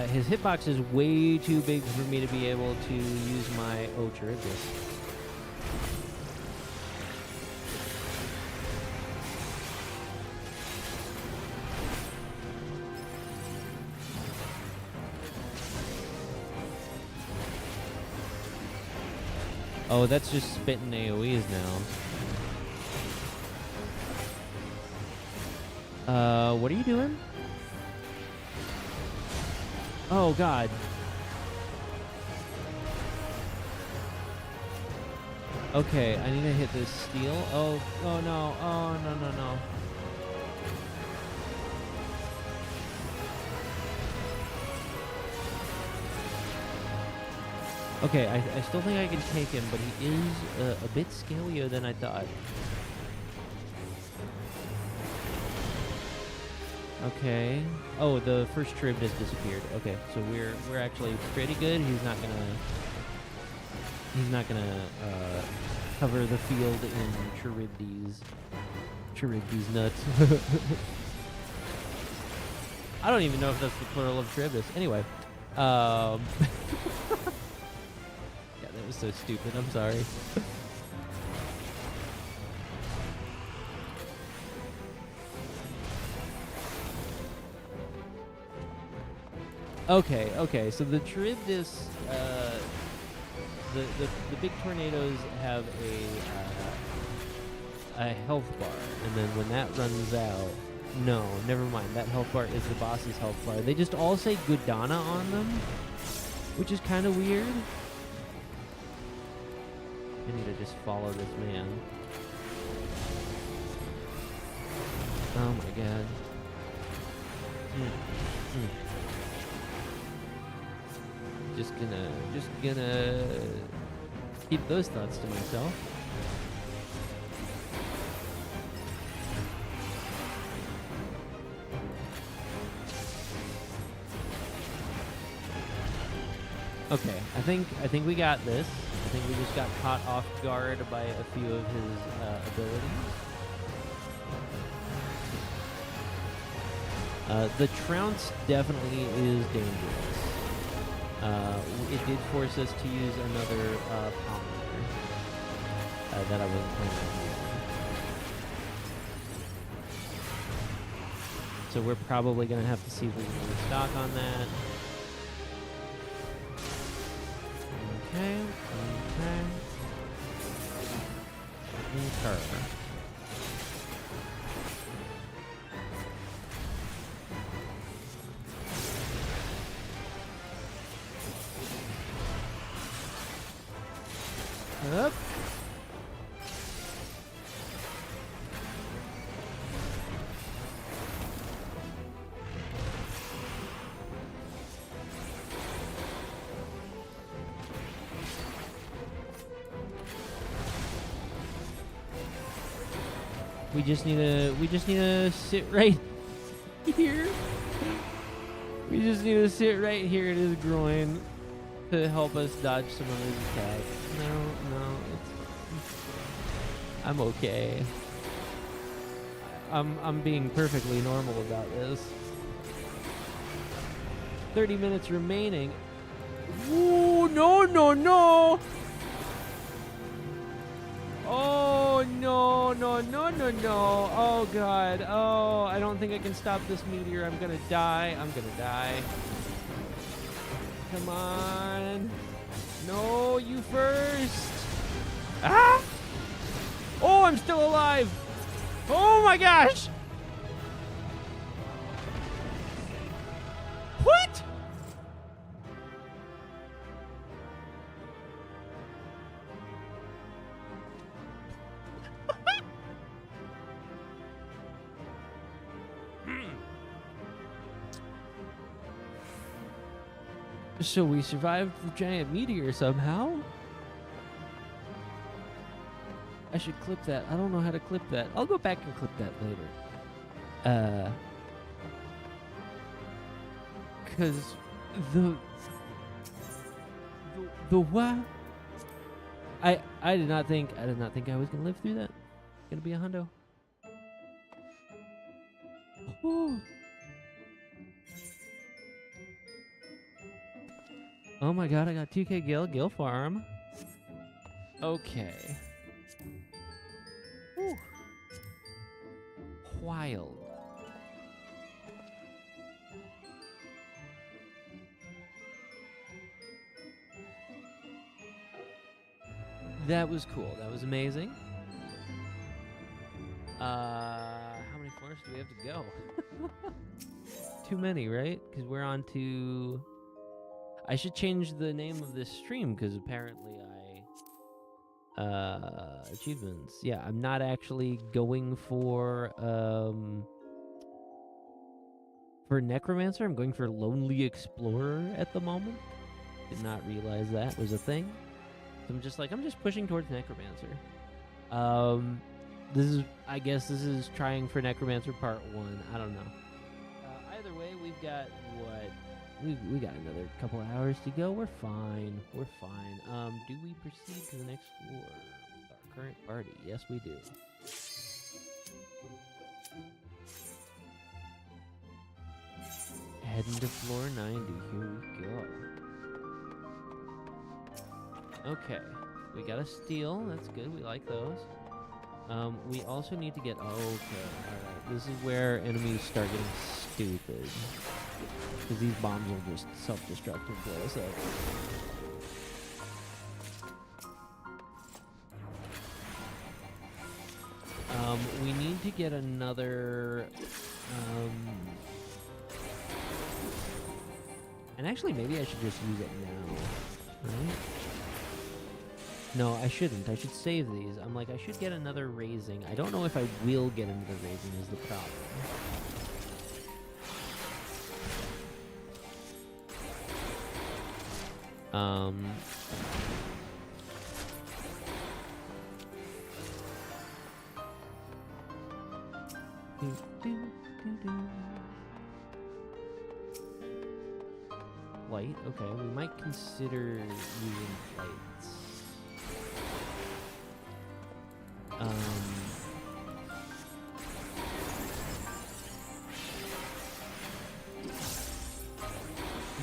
His hitbox is way too big for me to be able to use my Charybdis. Oh, that's just spitting AoEs now. What are you doing? Oh, God. Okay, I need to hit this steel. Oh no. Oh, no. Okay, I still think I can take him, but he is a bit scalier than I thought. Okay. Oh, the first trib just disappeared. Okay, so we're actually pretty good. He's not gonna cover the field in Charybdis nuts. I don't even know if that's the plural of Charybdis. Anyway, yeah, that was so stupid. I'm sorry. Okay, so the Charybdis, the big tornadoes have a health bar, and then when that runs out, no, never mind, that health bar is the boss's health bar. They just all say Gudana on them, which is kind of weird. I need to just follow this man. Oh my god. Just gonna keep those thoughts to myself. Okay, I think we got this. I think we just got caught off guard by a few of his abilities. The trounce definitely is dangerous. It did force us to use another polymer that I wasn't planning on using. So we're probably going to have to see if we can restock on that. Okay. Up. We just need to sit right here. We just need to sit right here at his groin to help us dodge some of his attacks. No, I'm okay. I'm being perfectly normal about this. 30 minutes remaining. Ooh, no, no, no! Oh, no, no, no, no, no. Oh, God. Oh, I don't think I can stop this meteor. I'm gonna die. I'm gonna die. Come on. No, you first. Ah! Oh, I'm still alive. Oh, my gosh. What? So we survived the giant meteor somehow? I should clip that. I don't know how to clip that. I'll go back and clip that later. Cause the what? I did not think I was gonna live through that. Gonna be a hundo. Ooh. Oh my god, I got 2K Gil Farm. Okay. Whew. Wild. That was cool. That was amazing. How many floors do we have to go? Too many, right? Because we're on to... I should change the name of this stream because apparently achievements. Yeah, I'm not actually going for Necromancer. I'm going for Lonely Explorer at the moment. Did not realize that was a thing. So I'm just pushing towards Necromancer. I guess this is trying for Necromancer Part 1. I don't know. Either way, we've got what? We got another couple of hours to go. We're fine. We're fine. Do we proceed to the next floor with our current party? Yes, we do. Heading to floor 90. Here we go. Okay. We got a steal. That's good. We like those. We also need to get... okay. Alright. This is where enemies start getting stupid. Because these bombs will just self-destruct and blow us up. We need to get another... and actually, maybe I should just use it now. Right? No, I shouldn't. I should save these. I'm like, I should get another raising. I don't know if I will get another raising is the problem. Light, okay, we might consider using lights.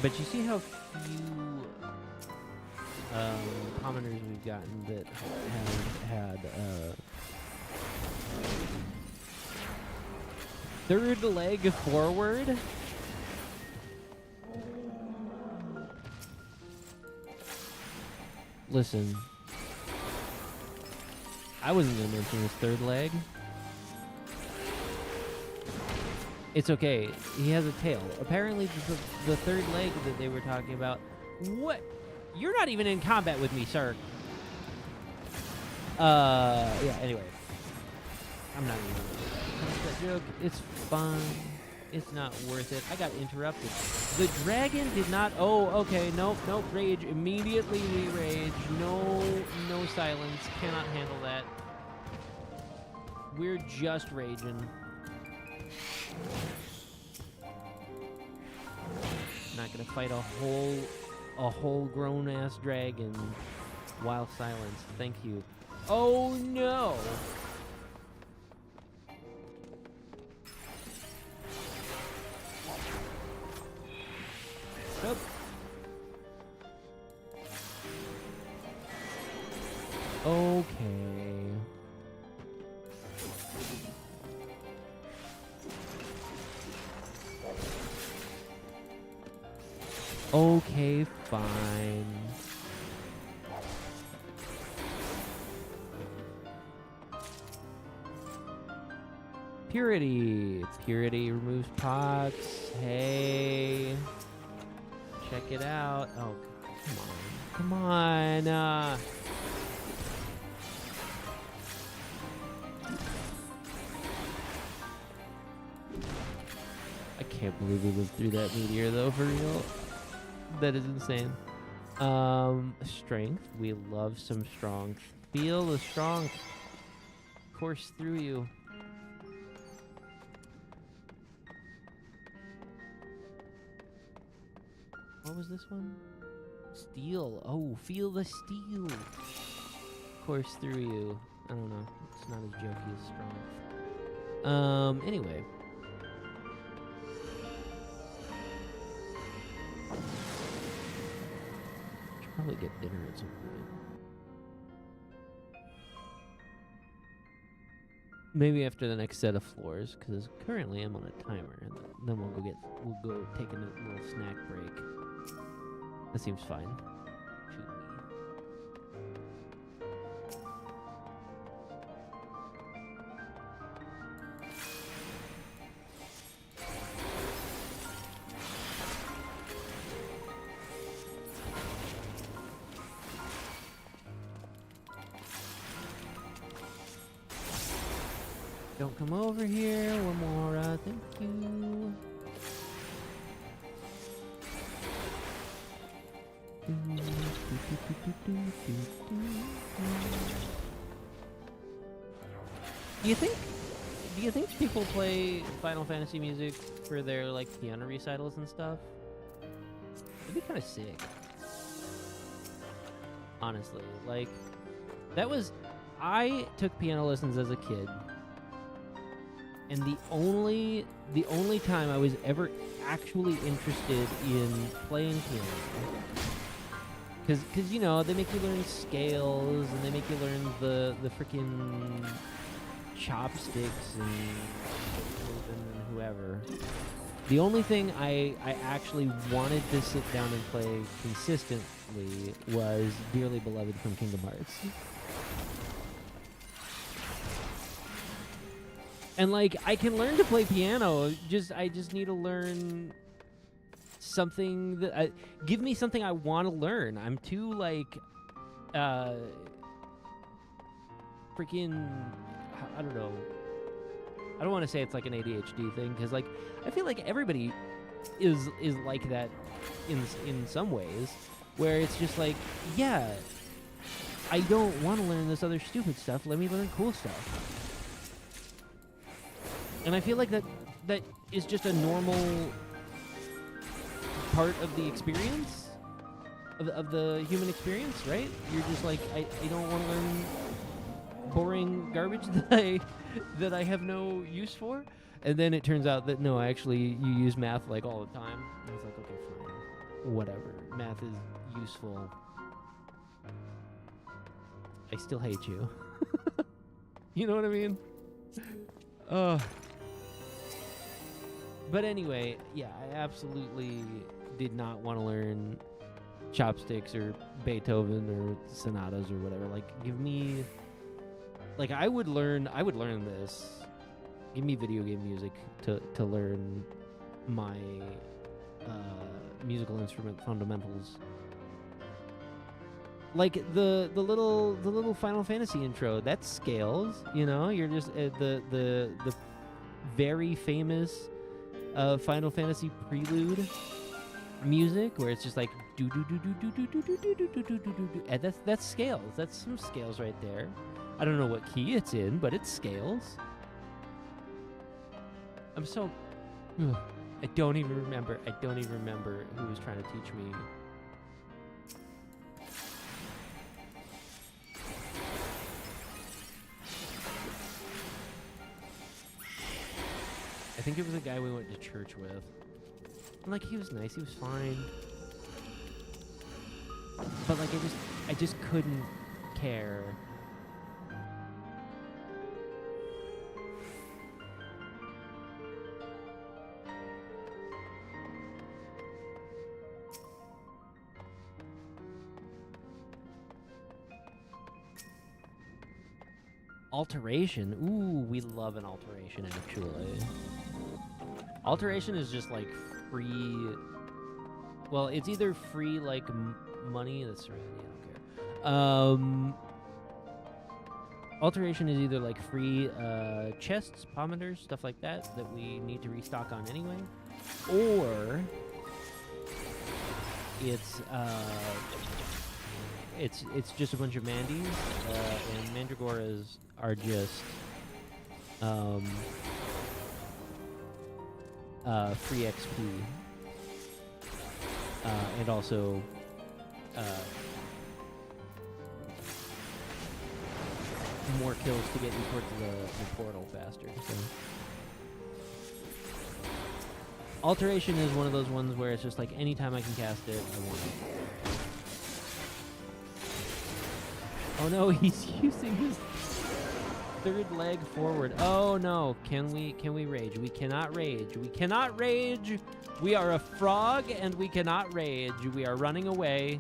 But you see how few commoners we've gotten that have had third leg forward? Listen, I wasn't going to mention his third leg. It's okay. He has a tail. Apparently, the third leg that they were talking about... What? You're not even in combat with me, sir. Yeah, anyway. I'm not even going to make that joke. It's fine. It's not worth it. I got interrupted. The dragon did not... Oh, okay. Nope, nope. Rage. Immediately we rage. No silence. Cannot handle that. We're just raging. Not gonna fight a whole grown-ass dragon while silence. Thank you. Oh, no! Nope. Okay. Okay, fine. Purity. Purity removes pots. Hey. Check it out. Oh, come on. Come on. I can't believe we lived through that meteor, though, for real. That is insane. Strength. We love some strength. Feel the strength course through you. What was this one? Steel. Oh, feel the steel course through you. I don't know. It's not as jokey as strong. Anyway. Should probably get dinner at some point. Maybe after the next set of floors, because currently I'm on a timer, and then we'll go take a little snack break. That seems fine to me. Don't come over here. One more, thank you. Do you think people play Final Fantasy music for their like piano recitals and stuff? It'd be kind of sick. Honestly, like I took piano lessons as a kid. And the only time I was ever actually interested in playing piano, because you know they make you learn scales and they make you learn the freaking chopsticks and whoever. The only thing I actually wanted to sit down and play consistently was Dearly Beloved from Kingdom Hearts. And like I can learn to play piano, I just need to learn something that give me something I want to learn. I'm too like freaking I don't know. I don't want to say it's like an ADHD thing because like I feel like everybody is like that in some ways where it's just like, yeah, I don't want to learn this other stupid stuff. Let me learn cool stuff. And I feel like that is just a normal part of the experience, of the human experience, right? You're just like, I don't want to learn boring garbage that I have no use for. And then it turns out that, no, actually, you use math, like, all the time. And it's like, okay, fine. Whatever. Math is useful. I still hate you. You know what I mean? But anyway, yeah, I absolutely did not want to learn chopsticks or Beethoven or sonatas or whatever. Like, give me, like, I would learn this. Give me video game music to learn my musical instrument fundamentals. Like the little Final Fantasy intro, that's scales. You know, you're just the very famous Final Fantasy prelude music where it's just like do do do do do do do do do do do do do, and that's scales. That's some scales right there. I don't know what key it's in, but it's scales. I'm so I don't even remember who was trying to teach me. I think it was a guy we went to church with. Like, he was nice, he was fine. But, like, I just couldn't care. Alteration? Ooh, we love an alteration, actually. Alteration is just, like, free... Well, it's either free, like, money... That's right, I don't care. Alteration is either, like, free chests, pommanders, stuff like that, that we need to restock on anyway. Or... It's just a bunch of mandies, and mandragoras are just free XP, and also more kills to get you towards the portal faster. So. Alteration is one of those ones where it's just like anytime I can cast it, I want it. Oh no, he's using his third leg forward. Oh no, can we rage? We cannot rage. We cannot rage. We are a frog and we cannot rage. We are running away.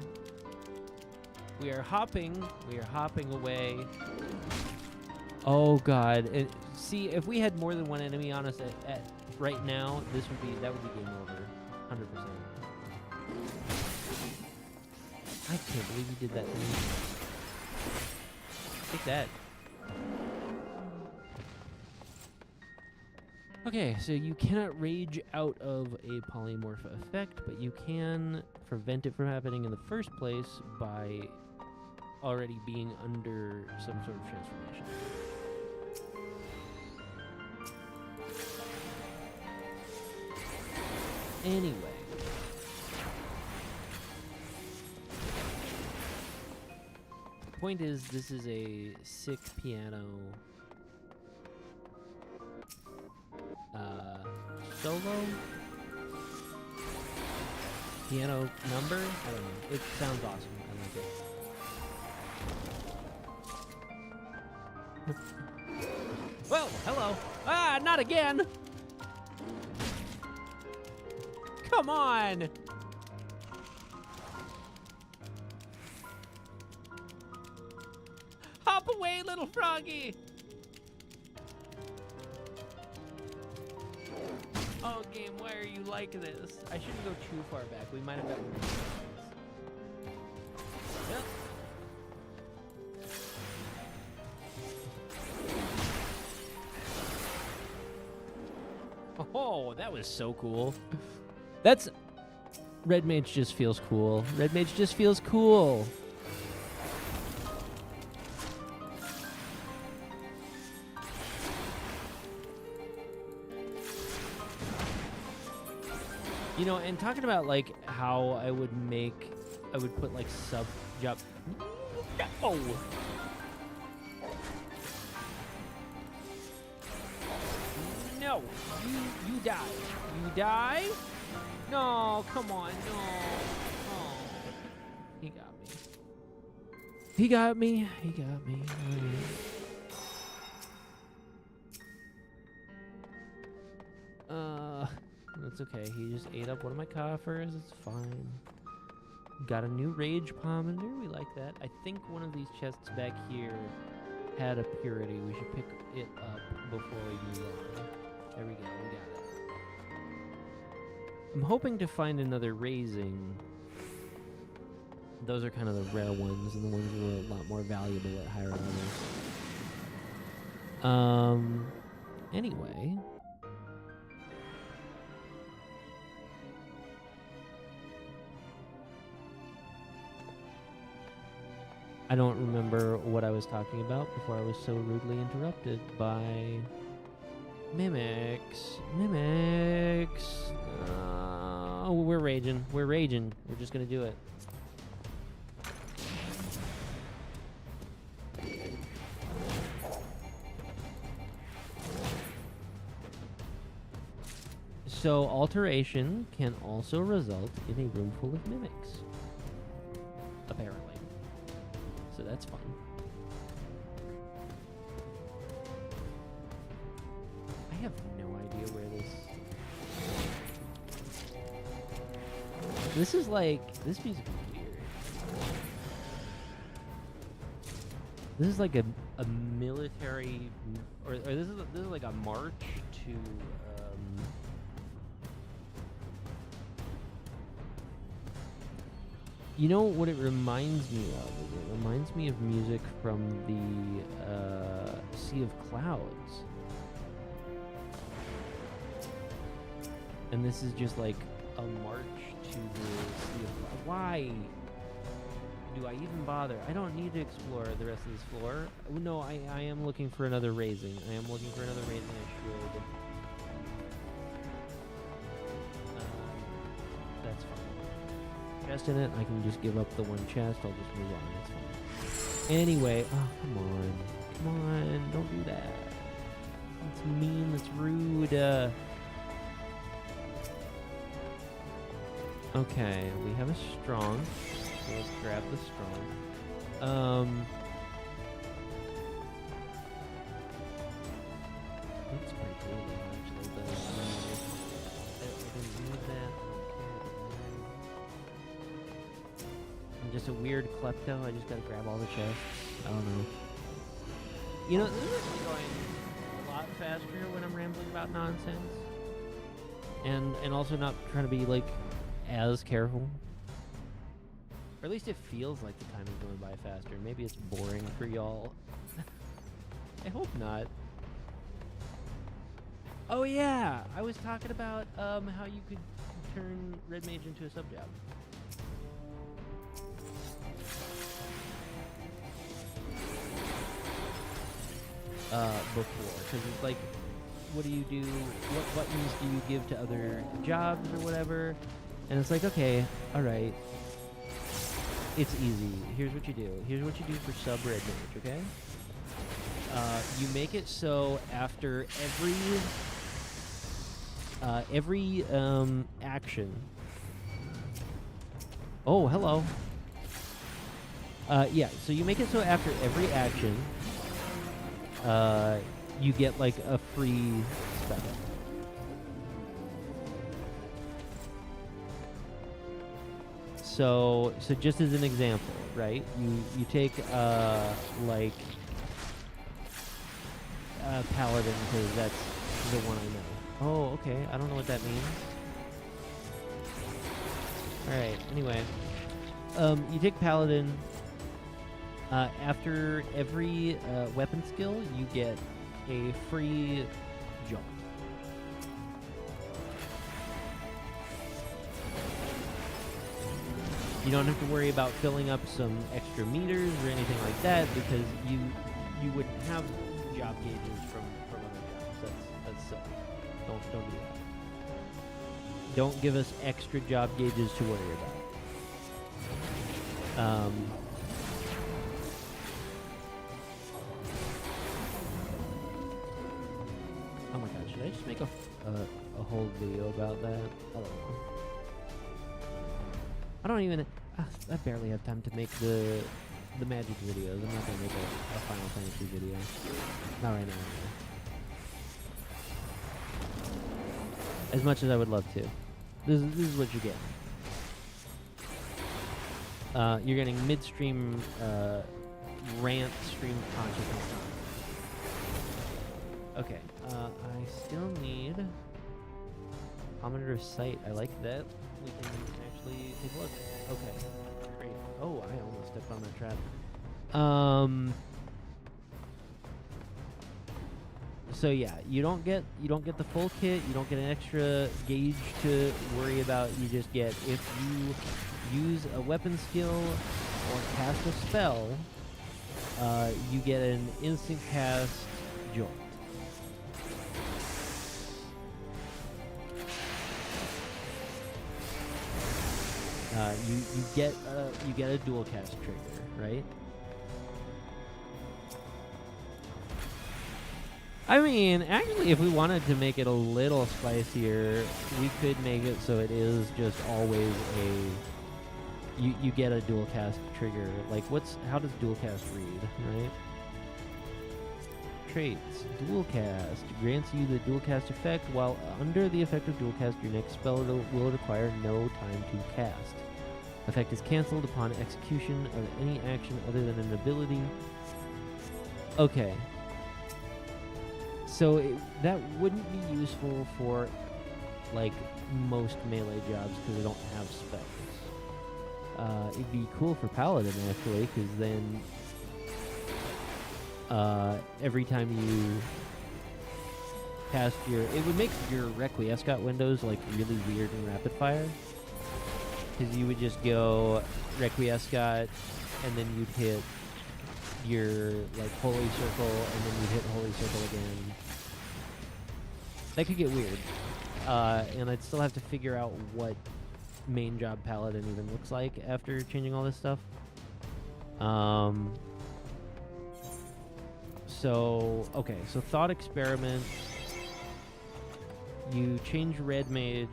We are hopping. We are hopping away. Oh god. See, if we had more than one enemy on us at right now, that would be game over. 100%. I can't believe you did that to me. Take that. Okay, so you cannot rage out of a polymorph effect, but you can prevent it from happening in the first place by already being under some sort of transformation. Anyway. Point is, this is a sick piano solo? Piano number? I don't know. It sounds awesome. I like it. Well, hello. Ah, not again! Come on! Hop away, little froggy! Oh, game, why are you like this? I shouldn't go too far back. We might have gotten rid of this. Yep. Oh, that was so cool. That's... Red Mage just feels cool. Red Mage just feels cool. You know, and talking about, like, how I would put, like, sub-job... No! No! You die. You die? No, come on, no. Oh. He got me. He got me. He got me. That's okay. He just ate up one of my coffers. It's fine. Got a new rage pomander. We like that. I think one of these chests back here had a purity. We should pick it up before we move on. There we go. We got it. I'm hoping to find another raising. Those are kind of the rare ones, and the ones that are a lot more valuable at higher levels. Anyway. I don't remember what I was talking about before I was so rudely interrupted by mimics. Mimics. Oh, we're raging. We're raging. We're just gonna do it. So alteration can also result in a room full of mimics. Apparently. So that's fun. I have no idea where this... This is like... This music is weird. This is like a military... Or this is like a march to... You know what it reminds me of? It reminds me of music from the Sea of Clouds. And this is just like a march to the Sea of Clouds. Why do I even bother? I don't need to explore the rest of this floor. No, I am looking for another raising. I am looking for another raising. I should. That's fine. Chest in it, I can just give up the one chest. I'll just move on. It's fine. Anyway, oh, come on, don't do that. That's mean. That's rude. Okay, we have a strong. So let's grab the strong. That's pretty cool, actually. I didn't need that. I'm just a weird klepto. I just gotta grab all the chests. I don't know. You know, this is going a lot faster when I'm rambling about nonsense. And also not trying to be, like, as careful. Or at least it feels like the time is going by faster. Maybe it's boring for y'all. I hope not. Oh yeah! I was talking about how you could turn Red Mage into a sub-job. Before, because it's like, what do you do? What buttons do you give to other jobs or whatever? And it's like, okay, all right, it's easy. Here's what you do. Here's what you do for sub Red Mage, okay? You make it so after every action. Oh, hello. Yeah. So you make it so after every action. You get like a free spell. So just as an example, right? You take like Paladin, because that's the one I know. Oh, okay. I don't know what that means. All right. Anyway, you take Paladin. After every weapon skill, you get a free jaunt. You don't have to worry about filling up some extra meters or anything like that, because you wouldn't have job gauges from other jobs. That's silly. Don't do that. Don't give us extra job gauges to worry about. Oh my god, should I just make a whole video about that? I don't know. I don't even... I barely have time to make the magic videos. I'm not going to make a Final Fantasy video. Not right now, anyway. As much as I would love to. This is what you get. You're getting midstream rant stream consciousness. Okay, I still need Commander of Sight. I like that. We can actually take a look. Okay, great. Oh, I almost stepped on that trap. So yeah, you don't get the full kit. You don't get an extra gauge to worry about. You just get, if you use a weapon skill or cast a spell, you get an instant cast jaunt. You get a dual cast trigger, right? I mean, actually, if we wanted to make it a little spicier, we could make it so it is just always a... You get a dual cast trigger. Like, how does dual cast read, right? Traits. Dual cast grants you the dual cast effect. While under the effect of dual cast, your next spell will require no time to cast. Effect is cancelled upon execution of any action other than an ability. Okay. So that wouldn't be useful for, like, most melee jobs because they don't have spells. It'd be cool for Paladin, actually, because then every time you cast it would make your Requiescat windows, like, really weird and rapid fire. Because you would just go Requiescat, and then you'd hit your, like, Holy Circle, and then you'd hit Holy Circle again. That could get weird. And I'd still have to figure out what main job Paladin even looks like after changing all this stuff. Okay, so Thought Experiment. You change Red Mage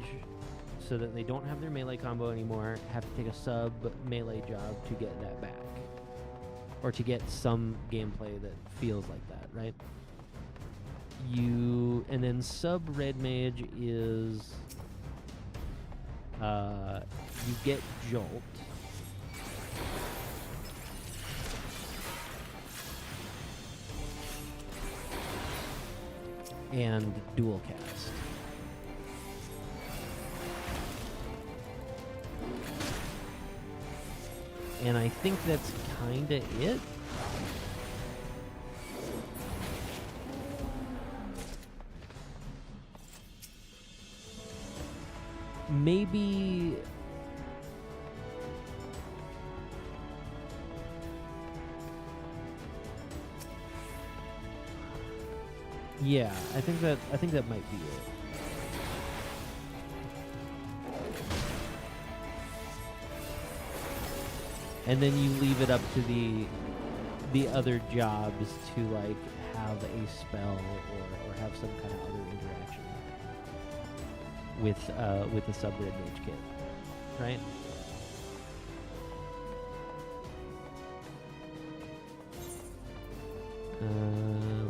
so that they don't have their melee combo anymore, have to take a sub melee job to get that back. Or to get some gameplay that feels like that, right? And then sub Red Mage is, you get Jolt. And dual cast. And I think that's kinda it. Maybe... Yeah, I think that might be it. And then you leave it up to the other jobs to, like, have a spell or have some kind of other interaction with the sub Red Mage kit, right?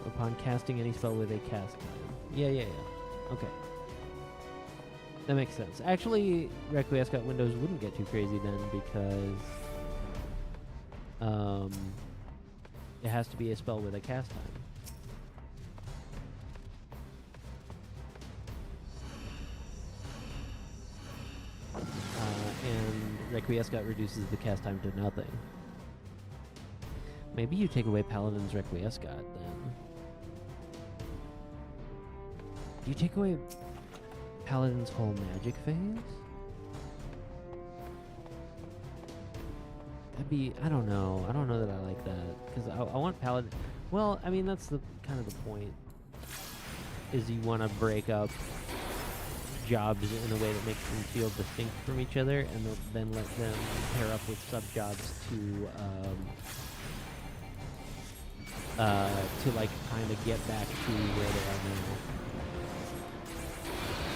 Upon casting any spell with a cast time. Yeah. Okay. That makes sense. Actually, Requiescat windows wouldn't get too crazy then because it has to be a spell with a cast time. And Requiescat reduces the cast time to nothing. Maybe you take away Paladin's Requiescat then. Do you take away Paladin's whole magic phase? That'd be... I don't know. I don't know that I like that. Because I want Paladin... Well, I mean, that's the kind of the point. Is you want to break up jobs in a way that makes them feel distinct from each other, and then let them pair up with sub-jobs to like kind of get back to where they are now.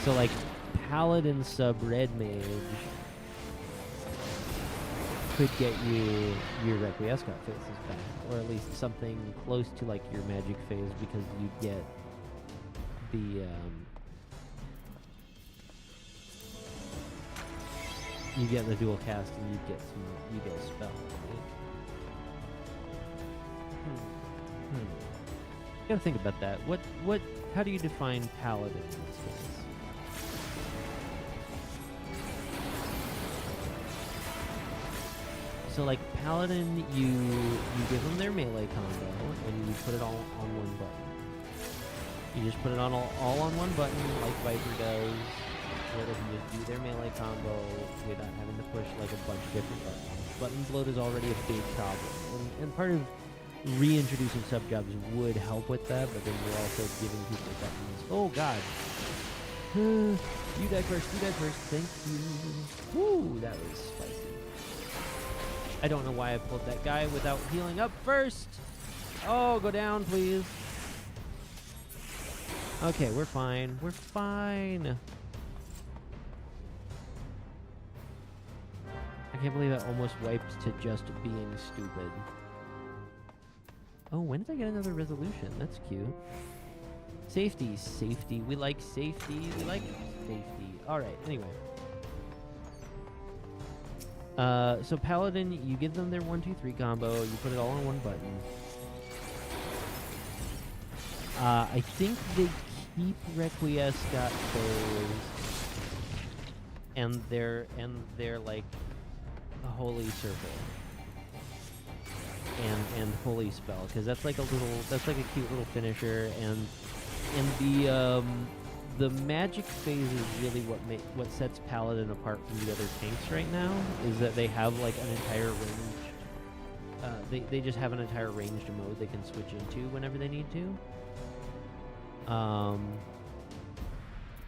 So like Paladin sub Red Mage could get you your Requiescat phases back, or at least something close to like your magic phase, because you get the dual cast and you get a spell. Right? Gotta think about that. How do you define Paladin in this case? So like Paladin, you give them their melee combo and you put it all on one button. You just put it on all on one button like Viper does, where they can just do their melee combo without having to push like a bunch of different buttons. Button bloat is already a big problem, and part of reintroducing sub-jobs would help with that, but then you're also giving people buttons. Oh god. You die first, thank you. Woo, that was spicy. I don't know why I pulled that guy without healing up first. Oh, go down, please. Okay, we're fine. We're fine. I can't believe I almost wiped to just being stupid. Oh, when did I get another resolution? That's cute. Safety, safety. We like safety. We like safety. Alright, anyway. So Paladin, you give them their 1-2-3 combo, you put it all on one button. I think they keep Requiescat foes and they're like a holy circle. And holy spell, because that's like a cute little finisher, and the magic phase is really what sets Paladin apart from the other tanks right now, is that they have like an entire range. They just have an entire ranged mode they can switch into whenever they need to.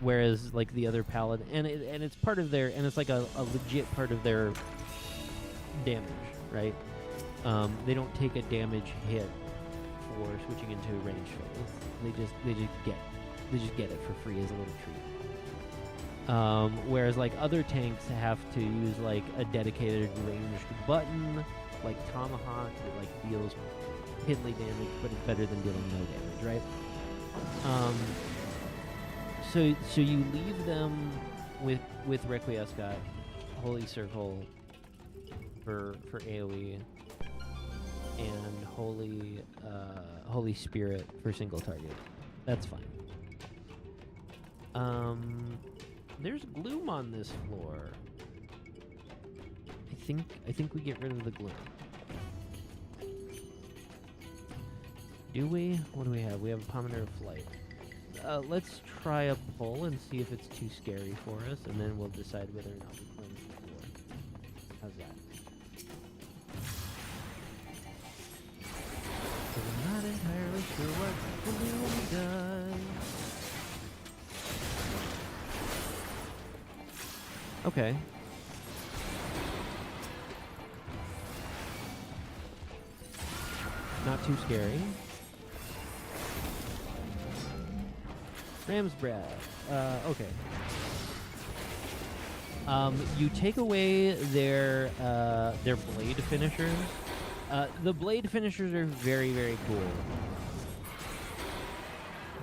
Whereas like the other Paladin, and it's part of their, and it's like a legit part of their damage, right? They don't take a damage hit for switching into a ranged phase. They just get it for free as a little treat. Whereas like other tanks have to use like a dedicated ranged button, like Tomahawk, that like deals piddly damage, but it's better than dealing no damage, right? So you leave them with Requiescat, Holy Circle for AoE, and Holy Spirit for single target. That's fine. There's gloom on this floor. I think we get rid of the gloom. Do we? What do we have? We have a Pomander of Flight. Let's try a pull and see if it's too scary for us, and then we'll decide whether or not we cleanse the floor. How's that? So I'm not entirely sure what gloom does. Okay. Not too scary. Ram's Breath. Okay. You take away their blade finishers. The blade finishers are very, very cool.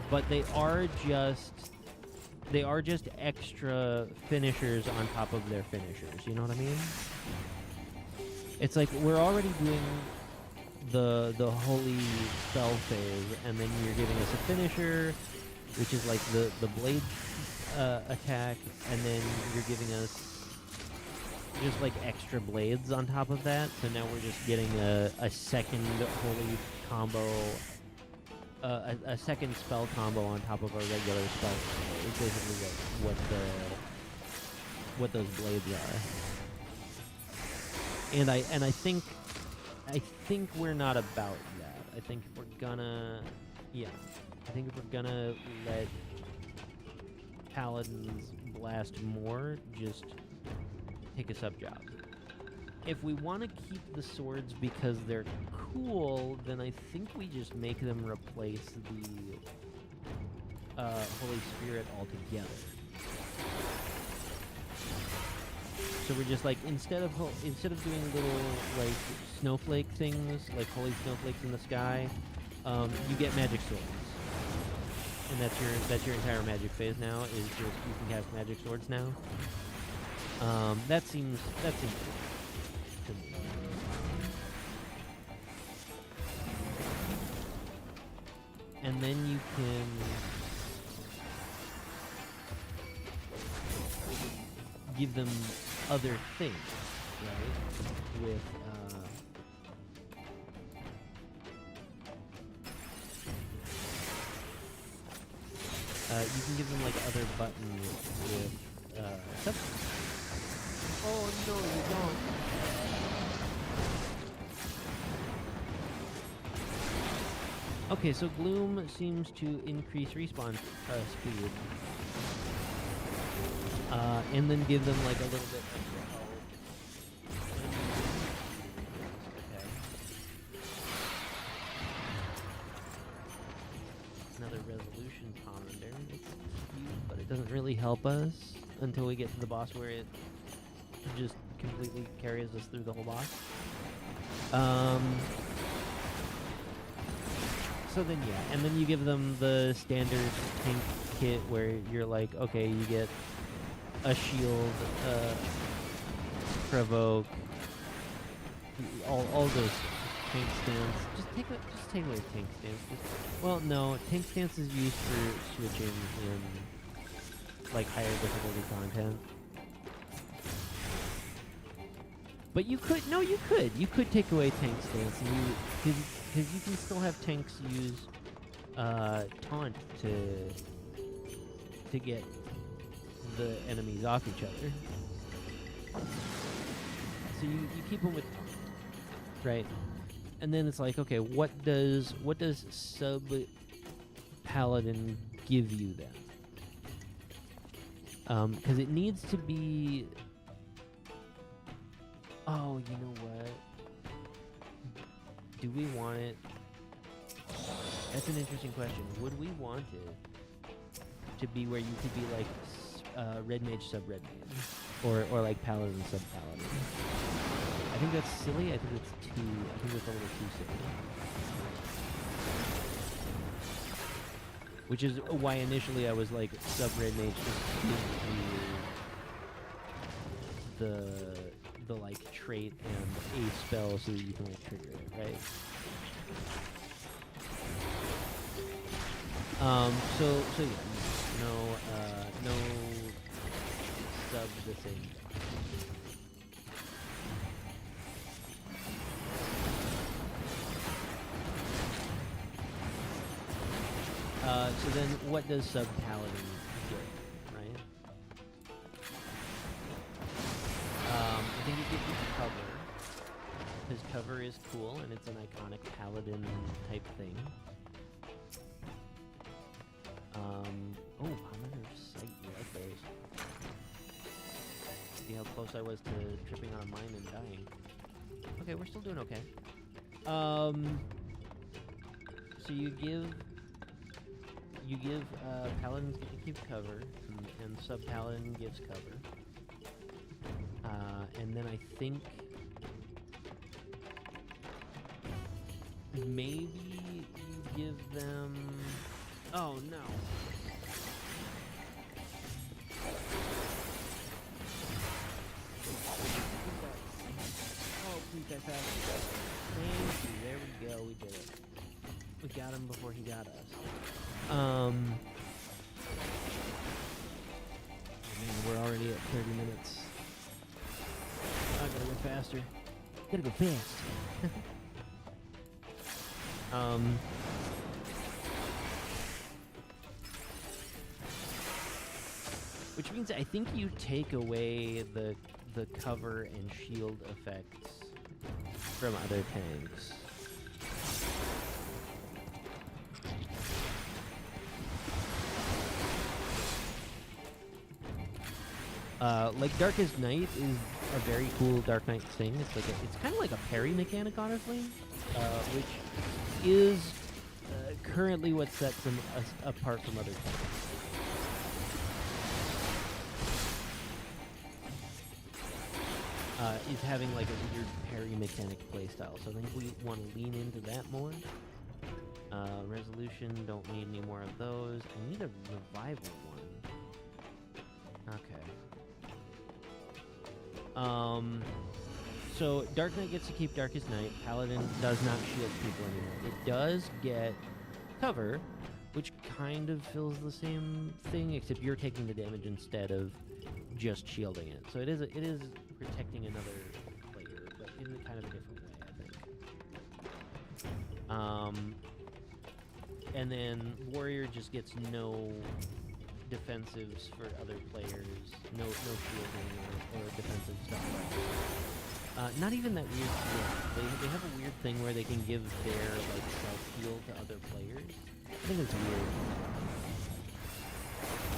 But they are just extra finishers on top of their finishers. You know what I mean? It's like we're already doing the holy spell phase, and then you're giving us a finisher, which is like the blade attack, and then you're giving us just like extra blades on top of that. So now we're just getting a second holy combo, a second spell combo on top of our regular spell combo. It's basically what those blades are. And I think we're not about that. I think we're gonna let Paladins blast more, just take a sub job. If we want to keep the swords because they're cool, then I think we just make them replace the Holy Spirit altogether. So we're just like, instead of doing little like snowflake things, like holy snowflakes in the sky, you get magic swords, and that's your entire magic phase now. Is just you can cast magic swords now. That seems cool to me. And then you can give them other things, right? With you can give them like other buttons with stuff. Oh no, you don't. Okay, so Gloom seems to increase respawn speed. And then give them like a little bit extra health. Okay. Another resolution Evolution Ponder. It's cute, but it doesn't really help us until we get to the boss where it just completely carries us through the whole boss. So then, yeah, and then you give them the standard tank kit where you're like, okay, you get a shield, provoke, all those tank stance. Just take away tank stance. Well, no, tank stance is used for switching in like higher difficulty content. But you could take away tank stance, and because you can still have tanks use taunt to get the enemies off each other. So you keep them with taunt, right? And then it's like, okay, what does sub paladin give you then? Because it needs to be. Oh, you know what? Do we want it? That's an interesting question. Would we want it to be where you could be like red mage sub red mage, or like paladin sub paladin? I think that's silly. I think that's a little too silly. Which is why initially I was like sub red mage just gives you the like trait and a spell so that you can like trigger it, right? So yeah, no sub the same. So then what does sub paladin get, right? I think it gives you cover, because cover is cool and it's an iconic paladin type thing. Oh, Pomona Sight, you like those. See how close I was to tripping on a mine and dying. Okay, we're still doing okay. So you give paladins get to keep cover, and sub paladin gives cover. And then I think maybe you give them. Oh no. Oh, please die fast. Thank you. There we go. We did it. We got him before he got us. I mean, we're already at 30 minutes. I gotta go faster. Gotta go fast. Which means I think you take away the cover and shield effects from other tanks. Like Darkest Night is a very cool Dark Knight thing. It's kind of like a parry mechanic, honestly, which is currently what sets them apart from other tanks. Is having like a weird parry mechanic playstyle. So I think we want to lean into that more. Resolution, don't need any more of those. I need a revival one. Okay. So Dark Knight gets to keep Darkest Night. Paladin does not shield people anymore. It does get cover, which kind of feels the same thing, except you're taking the damage instead of just shielding it. So it is protecting another player, but in kind of a different way, I think. And then Warrior just gets no defensives for other players, no shielding or defensive stuff. Not even that weird skill. They have a weird thing where they can give their like self-heal to other players. I think it's weird.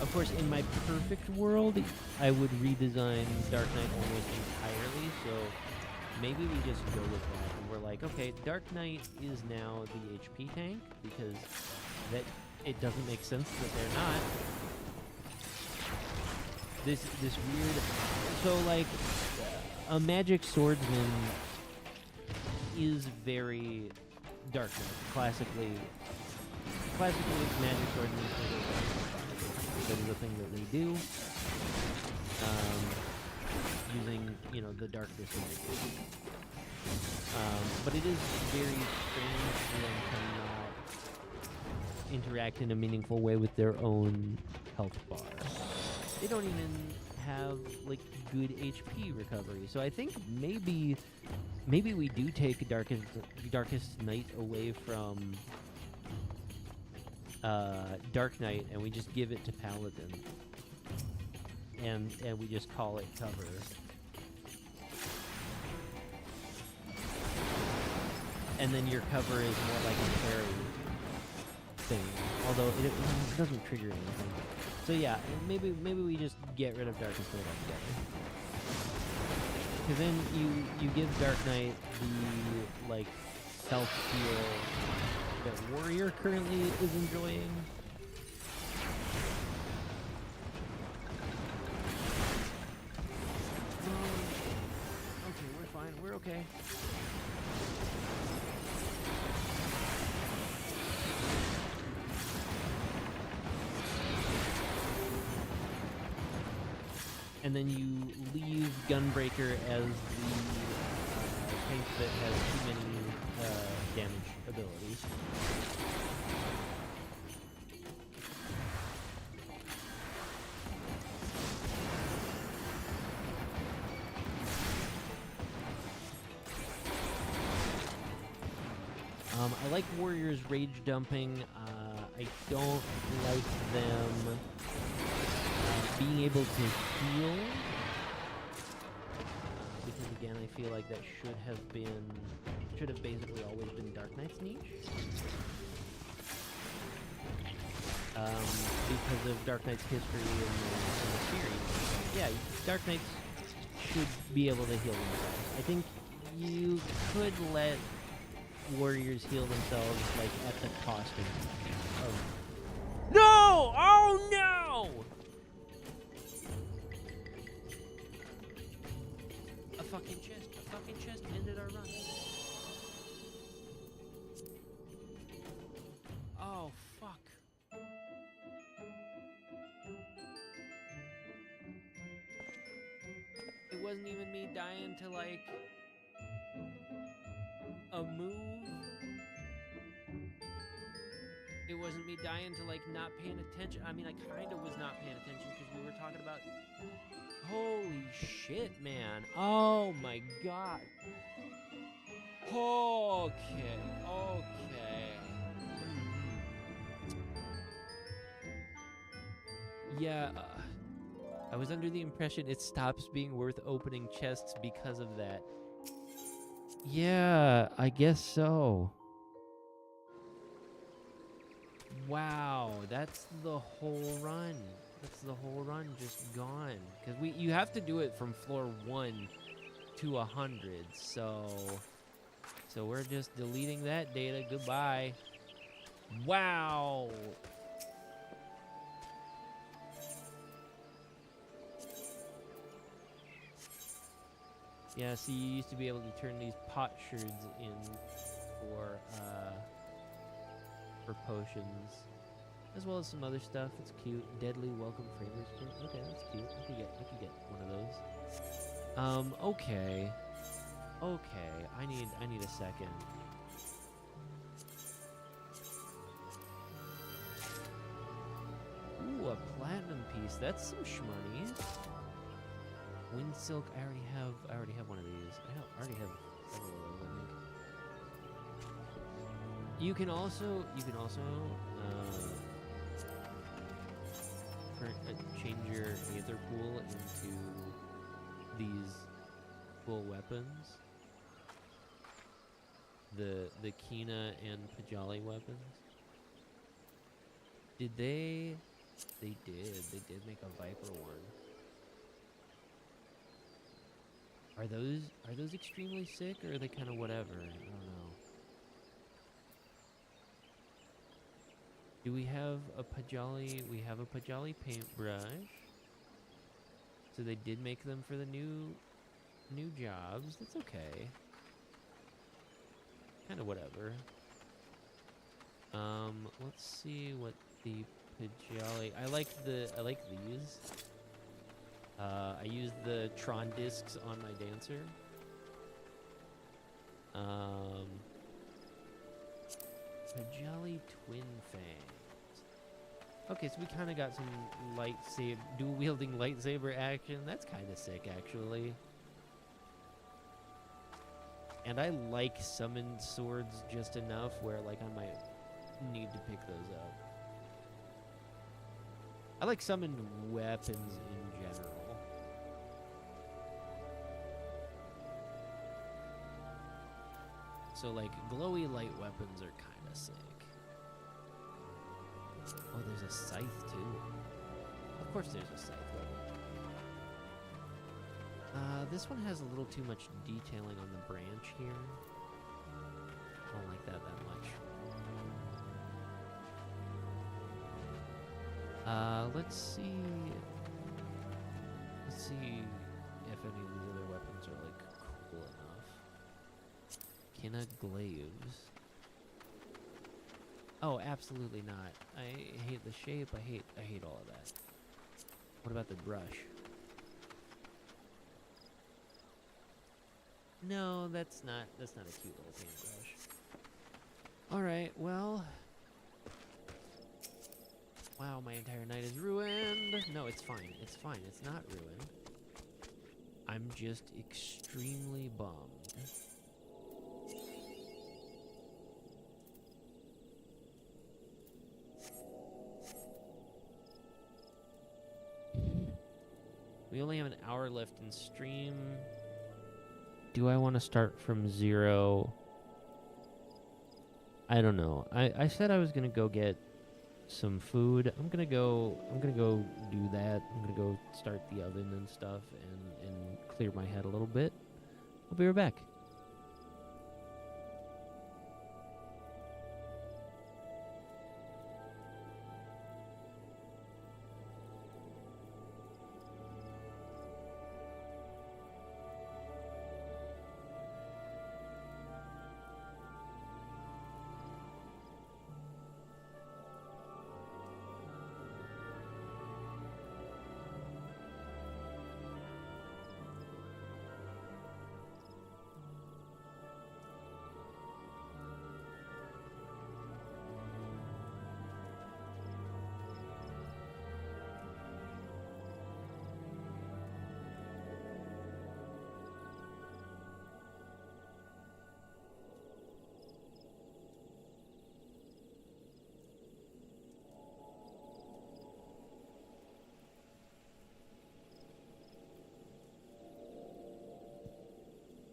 Of course, in my perfect world, I would redesign Dark Knight almost entirely, so maybe we just go with that, and we're like, okay, Dark Knight is now the HP tank, because that it doesn't make sense that they're not. This weird. So like, a magic swordsman is very Dark Knight. Classically, magic swordsmen is the thing that they do. Using, you know, the darkness of it. But it is very strange for them to not interact in a meaningful way with their own health bar. They don't even have, like, good HP recovery. So I think maybe we do take Darkest Night away from Dark Knight and we just give it to Paladin. And we just call it cover. And then your cover is more like a parry thing, although it doesn't trigger anything. So yeah, maybe we just get rid of Darkest Night altogether. Because then you give Dark Knight the like self-heal that Warrior currently is enjoying. Okay, we're fine. We're okay. And then you leave Gunbreaker as the tank that has too many damage abilities. I like Warriors rage dumping. I don't like them being able to heal. Because again, I feel like that should have basically always been Dark Knight's niche. Because of Dark Knight's history in the series. Yeah, Dark Knights should be able to heal themselves. I think you could let Warriors heal themselves, like, at the cost of... No! Oh, no! A fucking chest ended our run. Oh, fuck. It wasn't even me dying to, like, a move. It wasn't me dying to, like, not paying attention. I mean, I kind of was not paying attention because we were talking about... Holy shit, man. Oh, my God. Okay. Yeah, I was under the impression it stops being worth opening chests because of that. Yeah, I guess so. Wow, that's the whole run. That's the whole run just gone. Because you have to do it from floor 1 to 100. So we're just deleting that data. Goodbye. Wow. Yeah, see, you used to be able to turn these potsherds in for potions, as well as some other stuff. It's cute. Deadly welcome flavors. Okay, that's cute. I could get one of those. Okay. I need a second. Ooh, a platinum piece. That's some shmoney. Wind silk. I already have one of these. I already have several of those, I think. You can also change your Aether pool into these cool weapons. The Kina and Pajali weapons. Did they? They did make a Viper one. Are those extremely sick, or are they kind of whatever? I don't know. Do we have a Pajali? We have a Pajali paintbrush. So they did make them for the new jobs. That's okay. Kind of whatever. Let's see what the Pajali. I like these. I used the Tron discs on my dancer. Pajali Twin Fangs. Okay, so we kind of got some dual wielding lightsaber action. That's kind of sick, actually. And I like summoned swords just enough where, like, I might need to pick those up. I like summoned weapons in general. So, like, glowy light weapons are kind of sick. Oh, there's a scythe, too. Of course there's a scythe weapon. This one has a little too much detailing on the branch here. I don't like that much. Let's see if any of these other weapons are, like, cool enough. Kinna glaives. Oh, absolutely not. I hate the shape. I hate all of that. What about the brush? No, that's not a cute little paintbrush. All right, well. Wow, my entire night is ruined. No, it's fine. It's fine. It's not ruined. I'm just extremely bummed. We only have an hour left in stream. Do I want to start from 0? I don't know. I said I was gonna go get some food. I'm gonna go do that. I'm gonna go start the oven and stuff and clear my head a little bit. I'll be right back.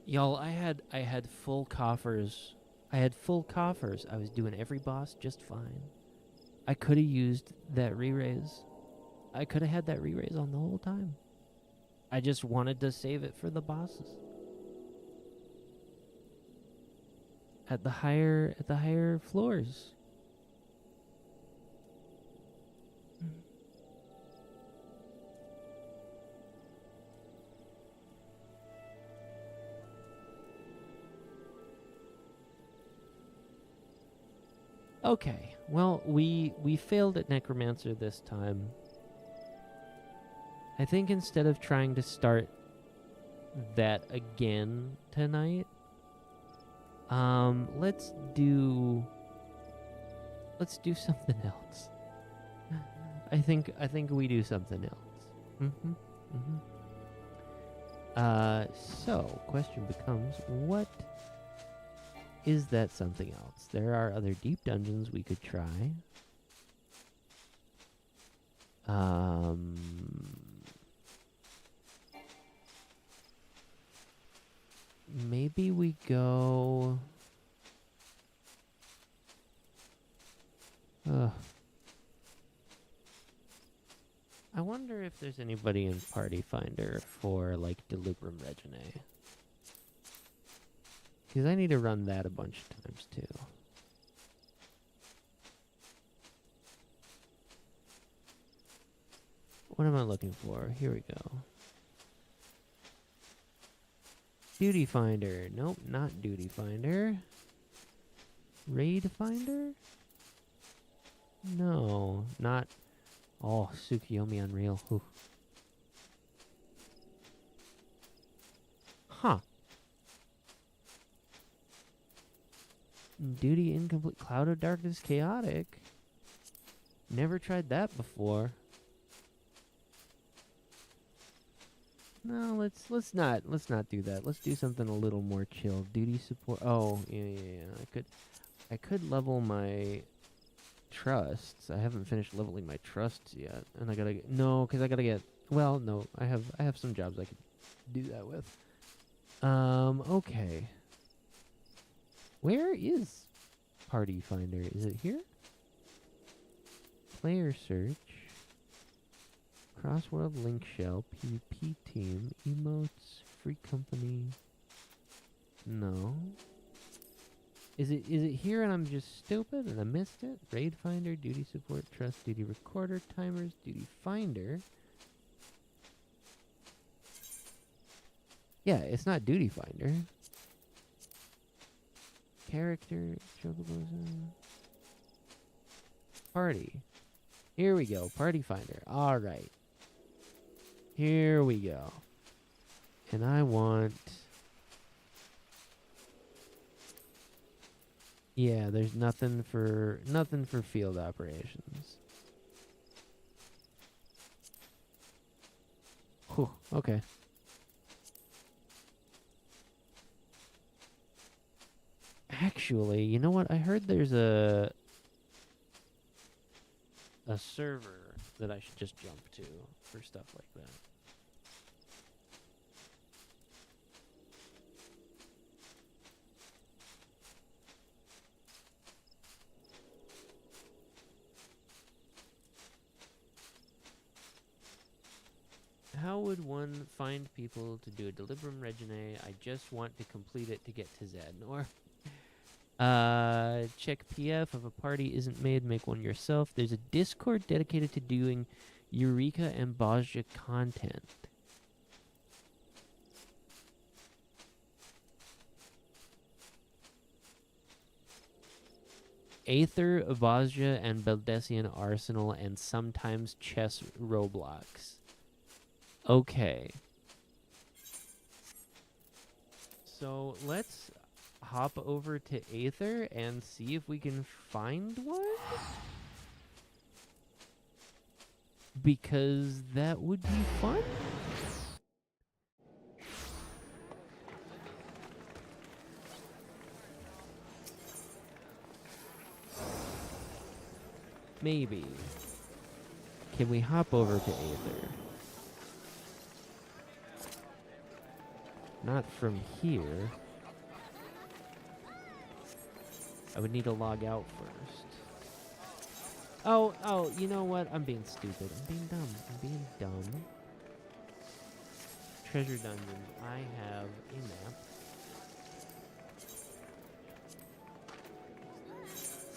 Y'all, I had full coffers. I had full coffers. I was doing every boss just fine. I could have used that re-raise. I could have had that re-raise on the whole time. I just wanted to save it for the bosses. At the higher floors. Okay, well, we failed at Necromancer this time. I think instead of trying to start that again tonight, let's do something else. I think we do something else. So question becomes, what is that something else? There are other deep dungeons we could try. Maybe we go... I wonder if there's anybody in Party Finder for, like, Delubrum Reginae. Because I need to run that a bunch of times, too. What am I looking for? Here we go. Duty Finder. Nope, not Duty Finder. Raid Finder? No, not... Oh, Tsukiyomi Unreal. Ooh. Huh. Duty Incomplete. Cloud of Darkness Chaotic. Never tried that before. No, let's not do that. Let's do something a little more chill. Duty support. Oh, yeah. I could level my trusts. I haven't finished leveling my trusts yet, and I gotta get, no, because I gotta get. Well, no, I have some jobs I could do that with. Okay. Where is Party Finder? Is it here? Player search. Crossworld link shell. PvP team. Emotes. Free company. No. Is it here and I'm just stupid and I missed it? Raid Finder, Duty Support, Trust, Duty Recorder, Timers, Duty Finder. Yeah, it's not Duty Finder. Character, Party. Here we go, Party Finder. Alright. Here we go. And I want... Yeah, there's nothing for field operations. Whew, okay. Actually, you know what? I heard there's a server that I should just jump to for stuff like that. How would one find people to do a Delibrum Regine? I just want to complete it to get to Zadnor. Check PF. If a party isn't made, make one yourself. There's a Discord dedicated to doing Eureka and Bozja content. Aether, Bozja, and Beldesian Arsenal, and sometimes chess Roblox. Okay. So let's hop over to Aether and see if we can find one. Because that would be fun. Maybe. Can we hop over to Aether? Not from here. I would need to log out first. Oh, you know what? I'm being stupid. I'm being dumb. Treasure Dungeon. I have a map.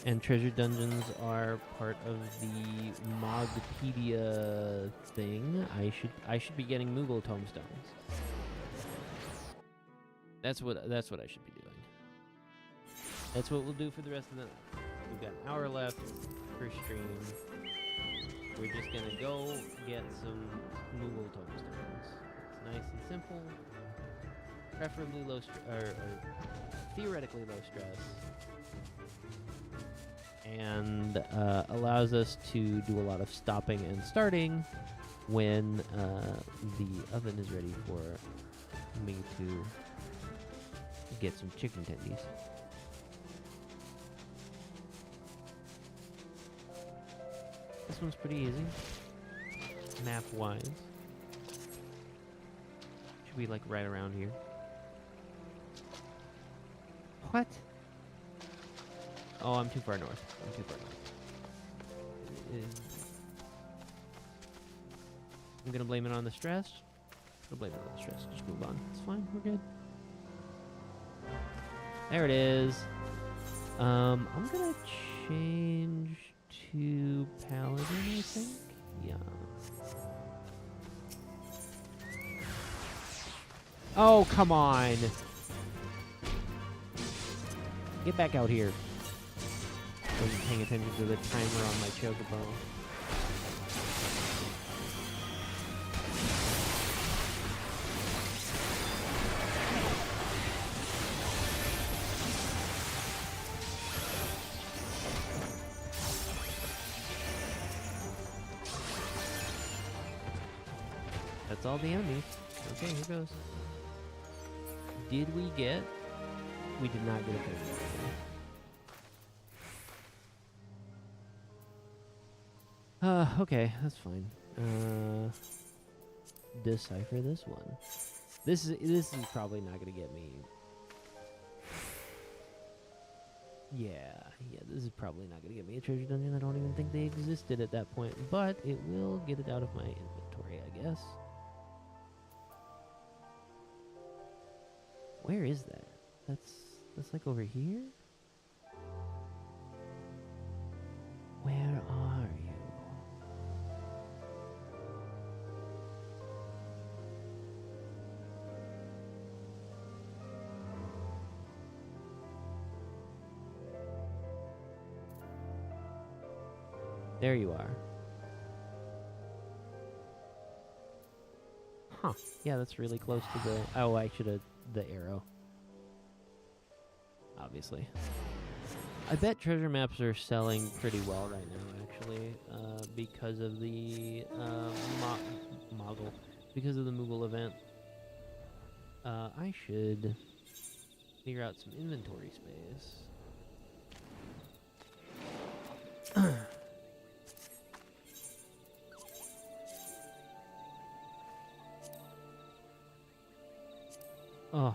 And treasure dungeons are part of the Mogpedia thing. I should be getting Moogle tomestones. That's what I should be doing. That's what we'll do for the rest of the night. We've got an hour left per stream. We're just gonna go get some Moogle tomestones. It's nice and simple. Preferably low or theoretically low stress. And allows us to do a lot of stopping and starting when the oven is ready for me to get some chicken tendies. This one's pretty easy, map-wise. Should be like right around here. What? Oh, I'm too far north. I'm gonna blame it on the stress. Just move on. It's fine. We're good. There it is. I'm gonna change to Paladin, I think. Yeah. Oh, come on. Get back out here. I wasn't paying attention to the timer on my chocobo. That's all the enemies. Okay, here goes. Did we get? We did not get a treasure. Okay, that's fine. Decipher this one. This is probably not gonna get me. Yeah, this is probably not gonna get me a treasure dungeon. I don't even think they existed at that point, but it will get it out of my inventory, I guess. Where is that? That's like over here? Where are you? There you are. Huh. Yeah, that's really close to the... Oh, I should have... the arrow. Obviously. I bet treasure maps are selling pretty well right now, actually, because of the Moggle. Because of the Moogle event. I should figure out some inventory space. Oh.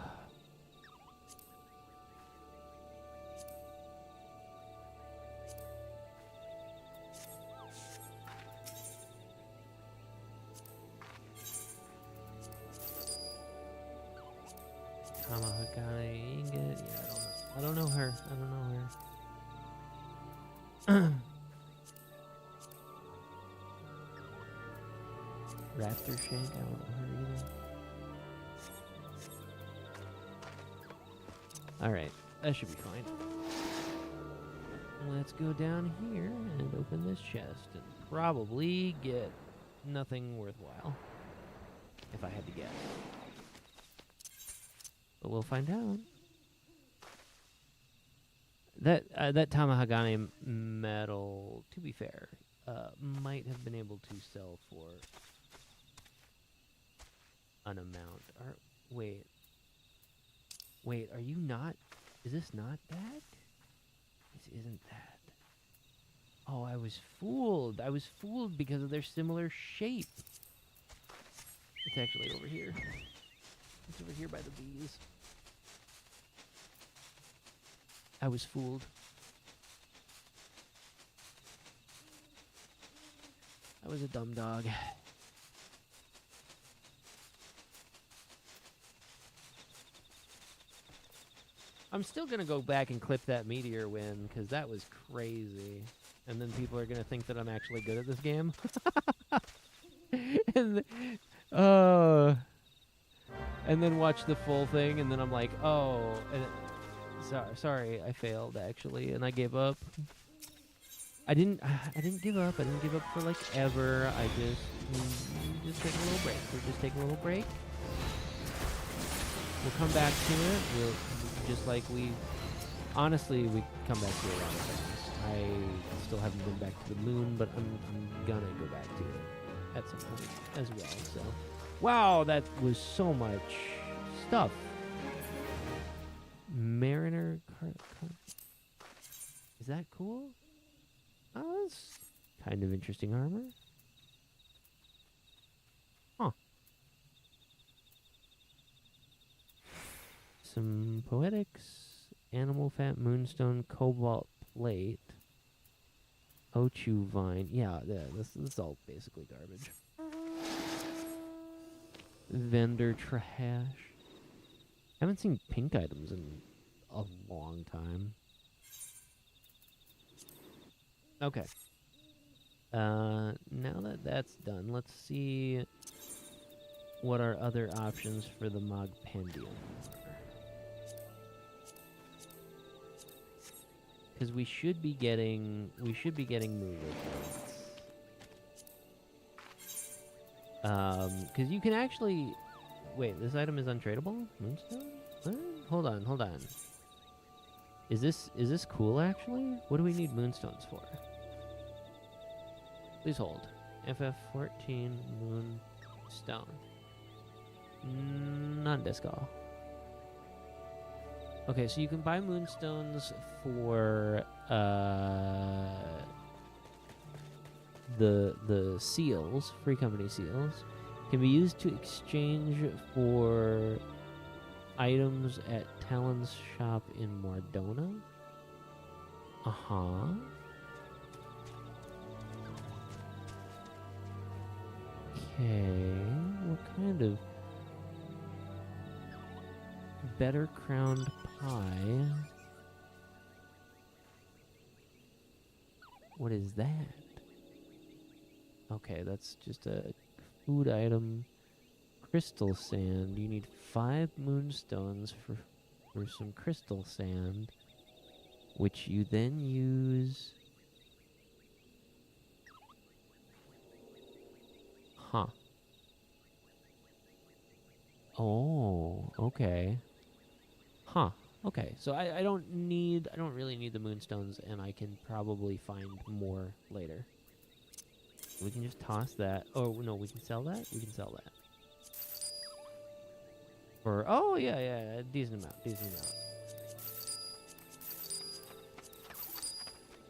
Tamahagane ingot. Yeah, I don't know her. Raptor Shank. I don't know her either. Alright, that should be fine. Let's go down here and open this chest and probably get nothing worthwhile. If I had to guess. But we'll find out. That Tamahagane metal, to be fair, might have been able to sell for an amount. Wait, are you not? Is this not that? This isn't that. Oh, I was fooled. I was fooled because of their similar shape. It's actually over here. It's over here by the bees. I was fooled. I was a dumb dog. I'm still going to go back and clip that meteor win, because that was crazy. And then people are going to think that I'm actually good at this game. And then watch the full thing, and then I'm like, oh, sorry, I failed, actually, and I gave up. I didn't give up. I didn't give up for, like, ever. I just taking a little break. We're just taking a little break. We'll come back to it. We'll... Just like honestly, we come back to it around things. I still haven't been back to the moon, but I'm gonna go back to it at some point as well. So, wow, that was so much stuff. Mariner is that cool? Oh, that's kind of interesting armor. Huh. Some poetics, animal fat, moonstone, cobalt plate, Ochu vine. Yeah, this is all basically garbage. Vendor trash. Haven't seen pink items in a long time. Okay. Now that that's done, let's see what our other options for the Mogpendium are. Because we should be getting movement. Because you can actually wait. This item is untradeable. Moonstone? What? Hold on. Is this cool actually? What do we need moonstones for? Please hold. FF14 moonstone. Non-discal. Okay, so you can buy moonstones for the seals, free company seals. Can be used to exchange for items at Talon's shop in Mardona. Uh-huh. Okay, what kind of better crowned pie? What is that? Okay, that's just a food item. Crystal sand. You need 5 moonstones for some crystal sand, which you then use. Huh. Oh, okay. Huh. Okay, so I don't really need the moonstones, and I can probably find more later. We can just toss that. Oh no, we can sell that. We can sell that. For yeah, a decent amount.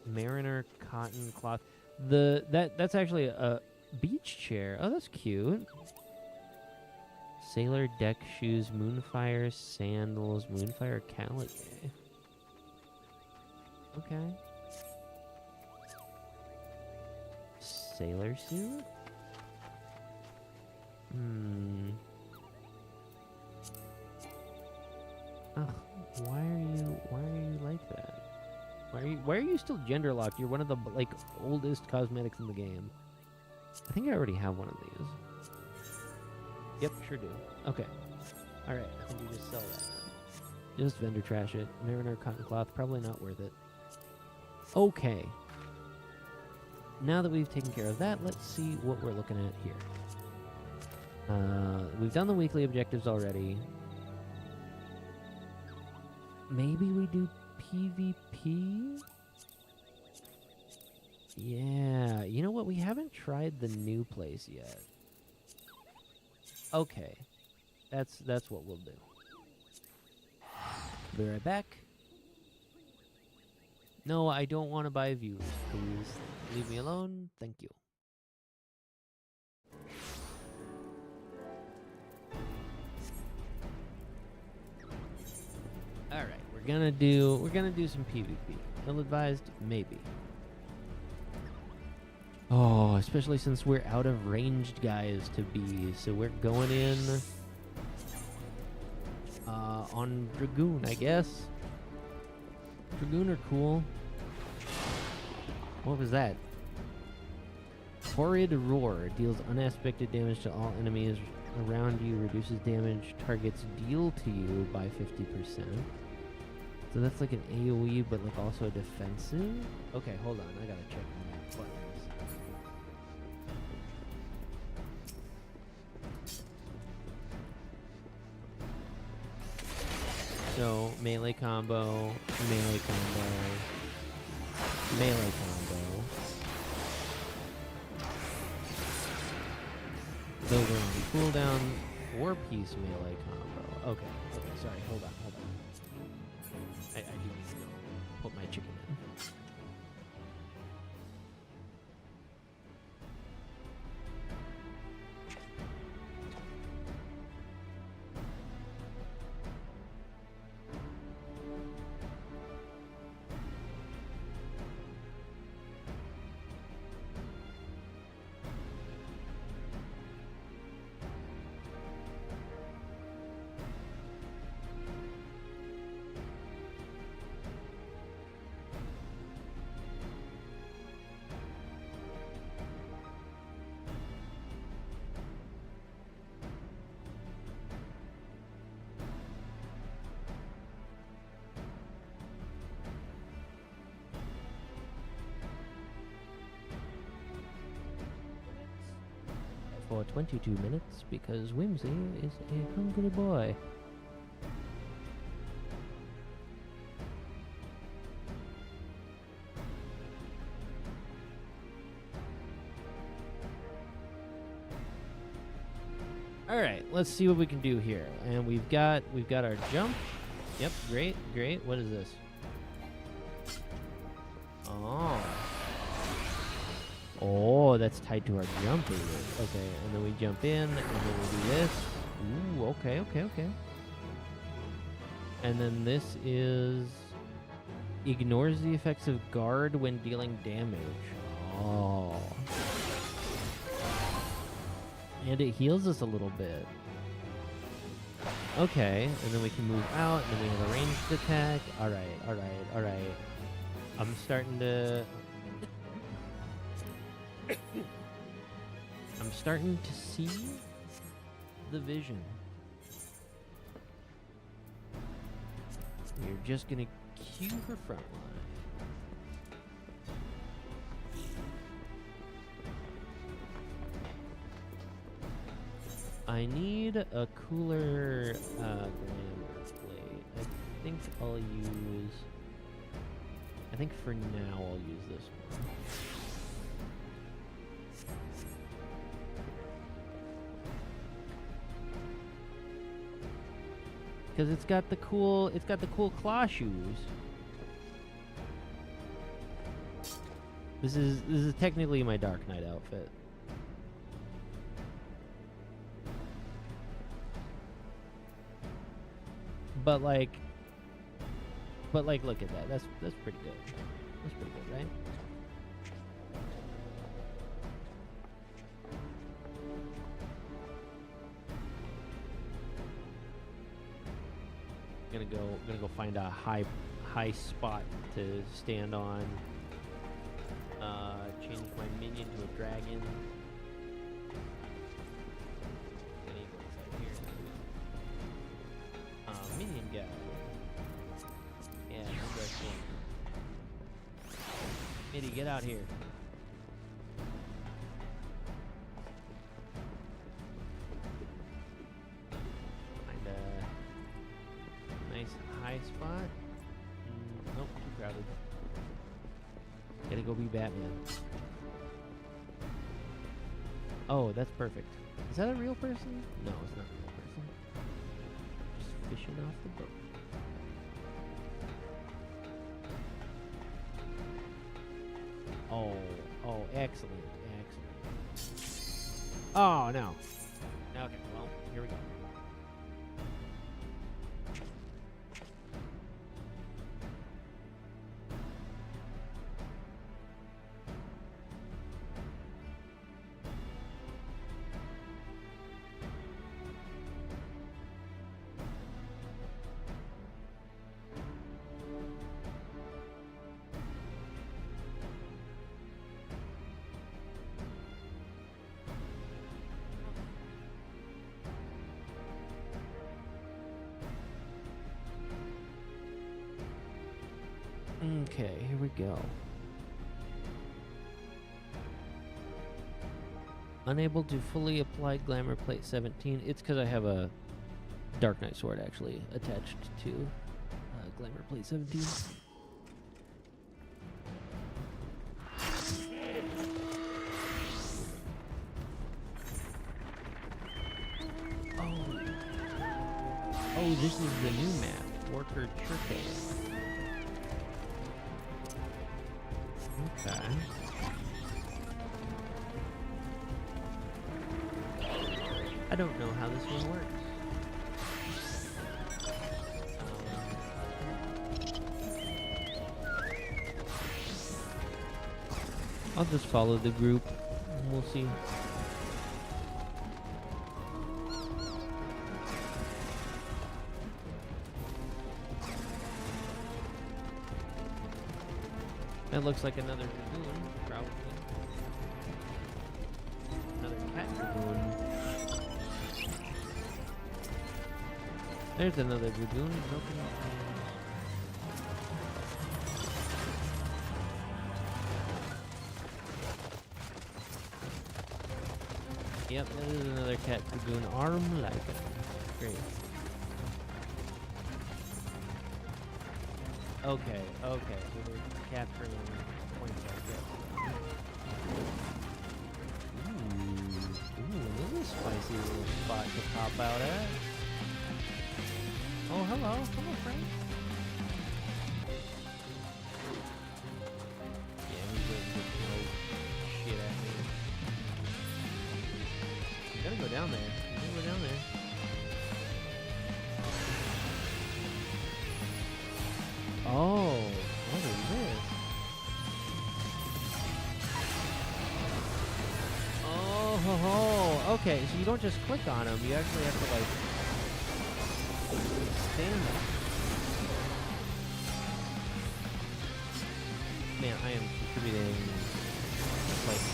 Mariner cotton cloth. That's actually a beach chair. Oh, that's cute. Sailor deck shoes, moonfire sandals, moonfire calico. Okay. Sailor suit? Ugh, why are you like that? Why are you still gender locked? You're one of the oldest cosmetics in the game. I think I already have one of these. Yep, sure do. Okay. Alright, I think we just sell that now. Just vendor trash it. Mariner cotton cloth, probably not worth it. Okay. Now that we've taken care of that, let's see what we're looking at here. We've done the weekly objectives already. Maybe we do PvP? Yeah, you know what? We haven't tried the new place yet. Okay, that's what we'll do. Be right back. No, I don't want to buy views. Please leave me alone. Thank you. All right, we're gonna do some PvP. Ill-advised, maybe. Oh, especially since we're out of ranged guys to be, so we're going in on Dragoon, I guess. Dragoon are cool. What was that? Horrid Roar deals unaspected damage to all enemies around you, reduces damage targets deal to you by 50%. So that's like an AoE, but like also a defensive? Okay, hold on, I gotta check my buttons. So, melee combo, melee combo, melee combo. Those are on cooldown, 4-piece melee combo. Okay, sorry, hold on. I do need to go put my chicken in. now 22 minutes because Whimsy is a hungry boy. All right, let's see what we can do here. And we've got our jump. Yep, great, great. What is this? Oh, that's tied to our jump, is it? Okay, and then we jump in, and then we do this. Ooh, okay, okay, okay. And then this is ignores the effects of guard when dealing damage. Oh. And it heals us a little bit. Okay, and then we can move out, and then we have a ranged attack. Alright, alright, alright. I'm starting to see the vision. You're just gonna queue for frontline. I need a cooler glamour plate. I think for now I'll use this one. Because it's got the cool claw shoes. This is technically my Dark Knight outfit. But like, look at that. That's pretty good. That's pretty good, right? Gonna go find a high spot to stand on. Change my minion to a dragon. Gonna go inside here. Minion guy. Yeah, no question. Mitty, get out here. Find a nice high spot. Nope, too crowded. Gotta go be Batman. Oh, that's perfect. Is that a real person? No, it's not a real person. Just fishing off the boat. Oh, excellent, excellent. Oh, no. Okay, well, here we go. Okay, here we go. Unable to fully apply Glamour Plate 17. It's because I have a Dark Knight sword actually attached to Glamour Plate 17. Oh, this is the new map, Worker Church. Okay. I don't know how this one works. I'll just follow the group and we'll see. That looks like another dragoon, probably. Another cat dragoon. There's another dragoon broken up. Yep, that is another cat dragoon arm like it. Great. Okay, okay, so we're capturing points like this. Ooh, this is a spicy little spot to pop out at. Oh, hello, friend. Yeah, he's ready to throw shit at me. You gotta go down there. You gotta go down there. Oh, what is this? Oh, ho, ho. Okay, so you don't just click on them, you actually have to, like, stand up. Man, I am contributing, like,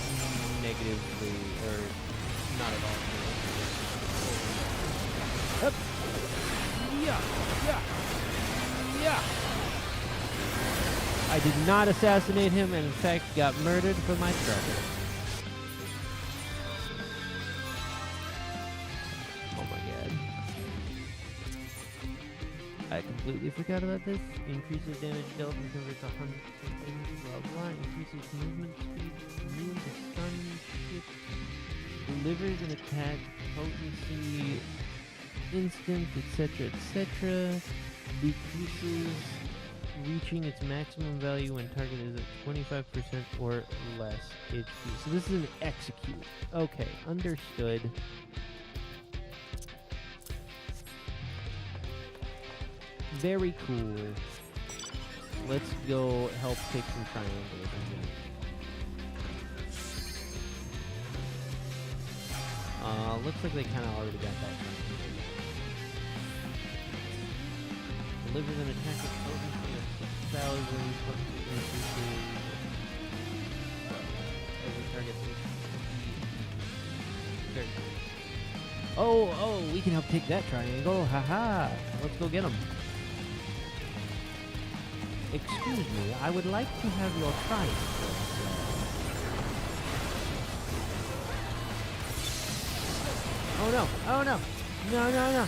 negatively, or not at all. Up. Yeah, yeah, yeah. I did not assassinate him, and in fact got murdered for my trouble. Oh my god. I completely forgot about this. Increases damage dealt and converts 100 something, blah blah. Increases movement speed, immune to stun shit. Delivers an attack, potency, instant, etc., etc. Decreases reaching its maximum value when target is at 25% or less HP. So this is an execute. Okay, understood. Very cool. Let's go help take some triangles. Looks like they kind of already got that done. Delivers an attack with potency of 6,000 increases every target. Oh, we can help take that triangle. Haha. Let's go get him. Excuse me, I would like to have your triangle. Oh no, oh no. No, no, no.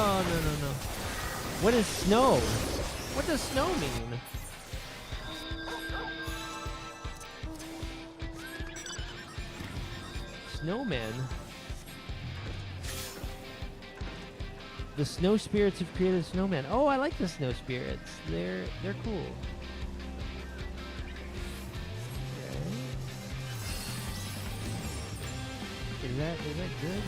Oh, no, no, no. What is snow? What does snow mean? Snowmen. The snow spirits have created a snowman. Oh, I like the snow spirits. They're cool. Okay. Is that good?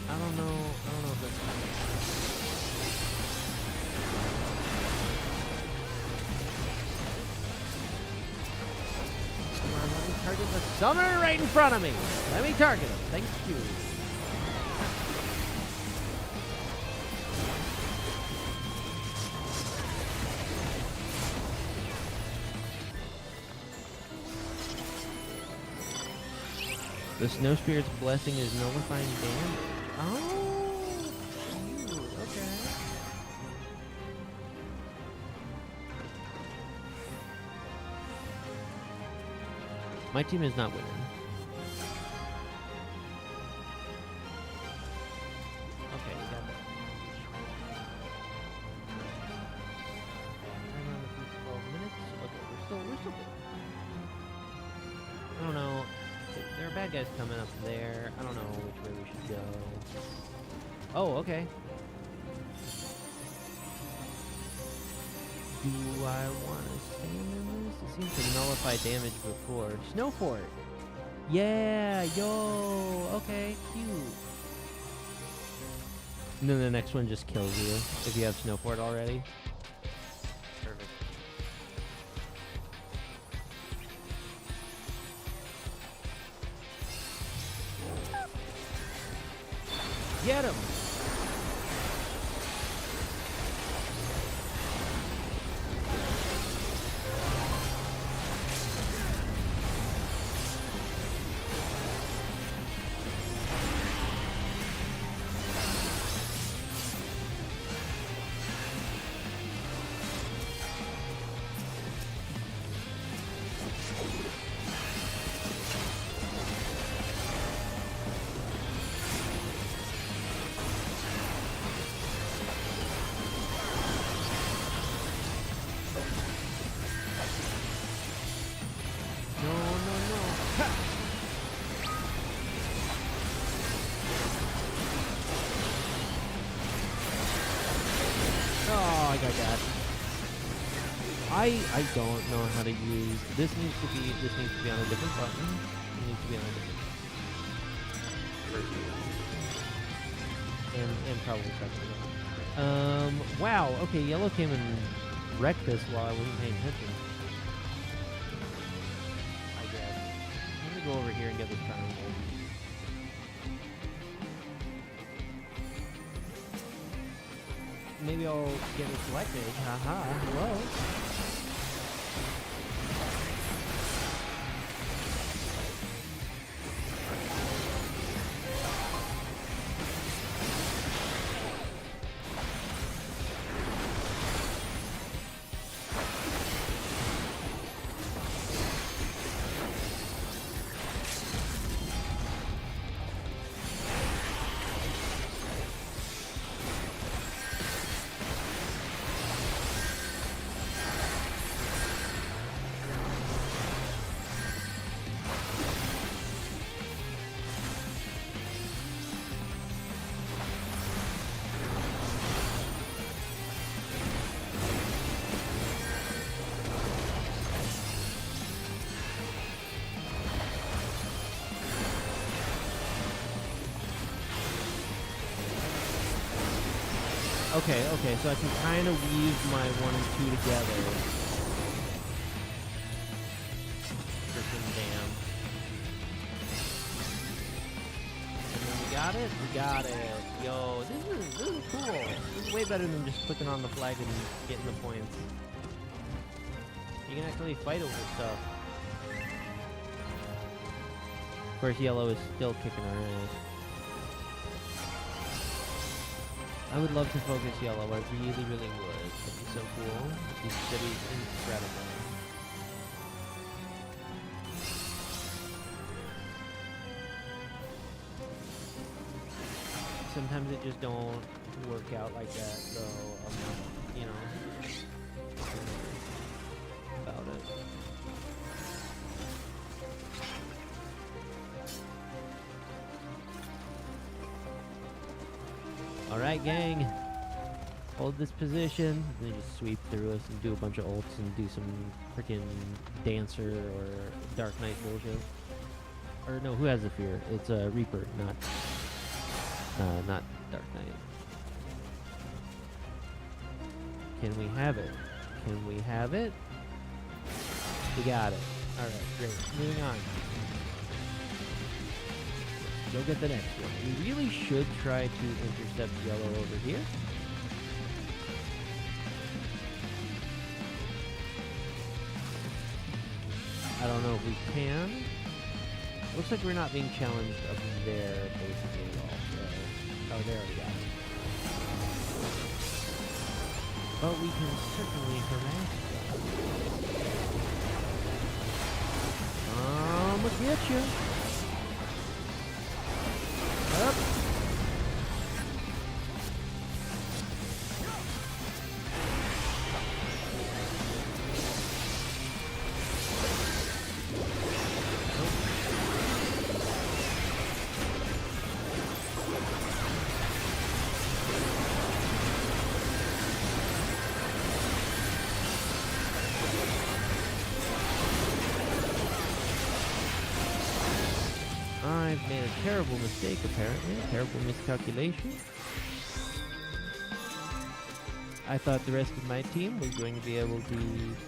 I don't know if that's Come on, let me target the summoner right in front of me. Let me target him. Thank you. The snow spirit's blessing is nullifying damage. Oh, okay. My team is not winning. Okay, we got that. Time on the 12 minutes. Okay, we're still good. I don't know. There are bad guys coming up there. I don't know which way we should go. Oh, okay. Do I want to stand in this? This seemed to nullify damage before. Snow Fort! Yeah! Yo! Okay, cute. And then the next one just kills you if you have Snow Fort already. Perfect. Get him! I don't know how to use this. Needs to be on a different button. It needs to be on a different version. And probably second. Wow. Okay, yellow came and wrecked this while I wasn't paying attention. I guess. Let me go over here and get this triangle. Maybe I'll get it selected. Haha. Hello. Okay, so I can kind of weave my 1 and 2 together. Freaking damn. And then we got it? We got it. Yo, this is cool. This is way better than just clicking on the flag and getting the points. You can actually fight over stuff. Of course, yellow is still kicking our ass. I would love to focus yellow. I really, really would. That'd be so cool. That'd be incredible. Sometimes it just don't work out like that, so I'm not, you know, about it. Alright, gang. Hold this position. Then just sweep through us and do a bunch of ults and do some freaking Dancer or Dark Knight bullshit. Or no, who has the fear? It's a Reaper, not Dark Knight. Can we have it? Can we have it? We got it. Alright, great. Moving on. Go get the next one. We really should try to intercept yellow over here. I don't know if we can. Looks like we're not being challenged up there, basically, at all. So, oh, they already got it. But we can certainly harass them. I'll get you. Up. made a terrible mistake, apparently. Terrible miscalculation. I thought the rest of my team was going to be able to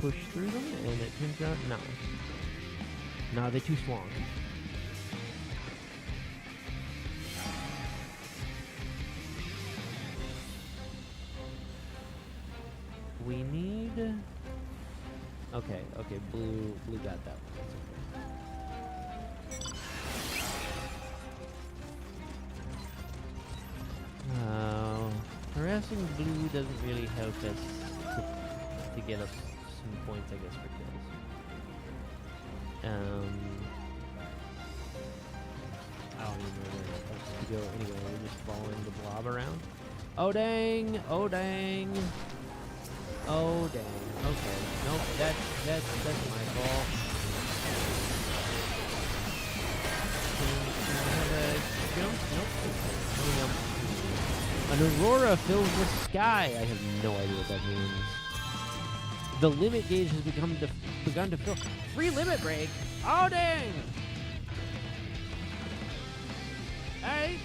push through them, and it turns out no. No, they're too strong. We need... Okay, blue got that one. That's okay. Harassing blue doesn't really help us to get us some points, I guess, for kills. I don't even know where we're supposed to go anyway. We're just following the blob around. Oh dang! Oh dang! Oh dang! Okay, nope. That's my fault. Can I have a jump? Nope. An aurora fills the sky. I have no idea what that means. The limit gauge has begun to fill. Free limit break. Oh dang! Hey.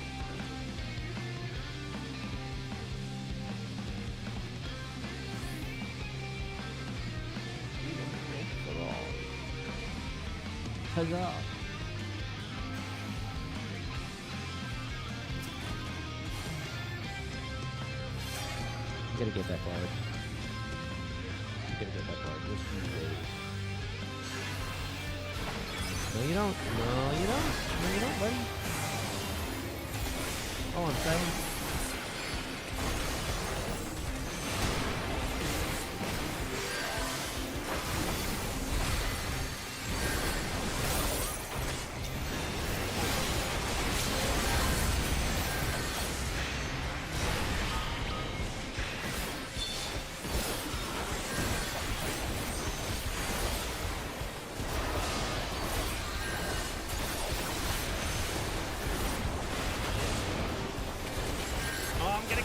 Huzzah! I'm gonna get that card. I'm gonna get that card. Just you wait. No, you don't. No, you don't. No, you don't, buddy. Oh, I'm silent.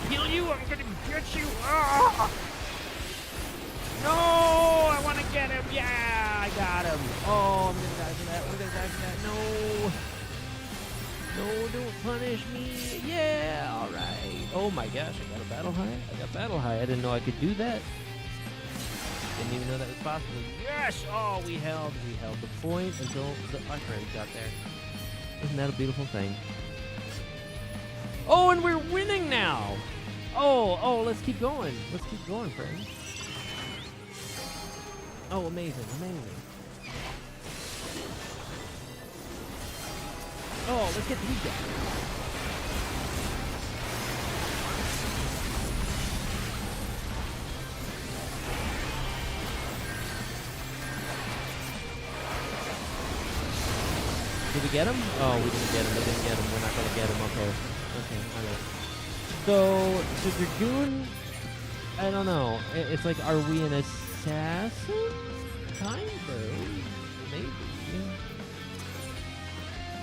Kill you! I'm gonna get you! Oh! No! I want to get him! Yeah! I got him! Oh, I'm gonna die for that! I'm gonna die for that! No! No, don't punish me! Yeah! Alright! Oh my gosh, I got a battle high? I got battle high. I didn't know I could do that. Didn't even know that was possible. Yes! Oh, we held the point until our friends got there. Isn't that a beautiful thing? Oh, and we're winning now! Oh, let's keep going. Let's keep going, friends. Oh, amazing. Oh, let's get these guys. Did we get him? Oh, we didn't get him. We didn't get him. We're not going to get him. Okay, all right. So Dragoon, I don't know. It's like, are we an assassin? Kind of. Maybe.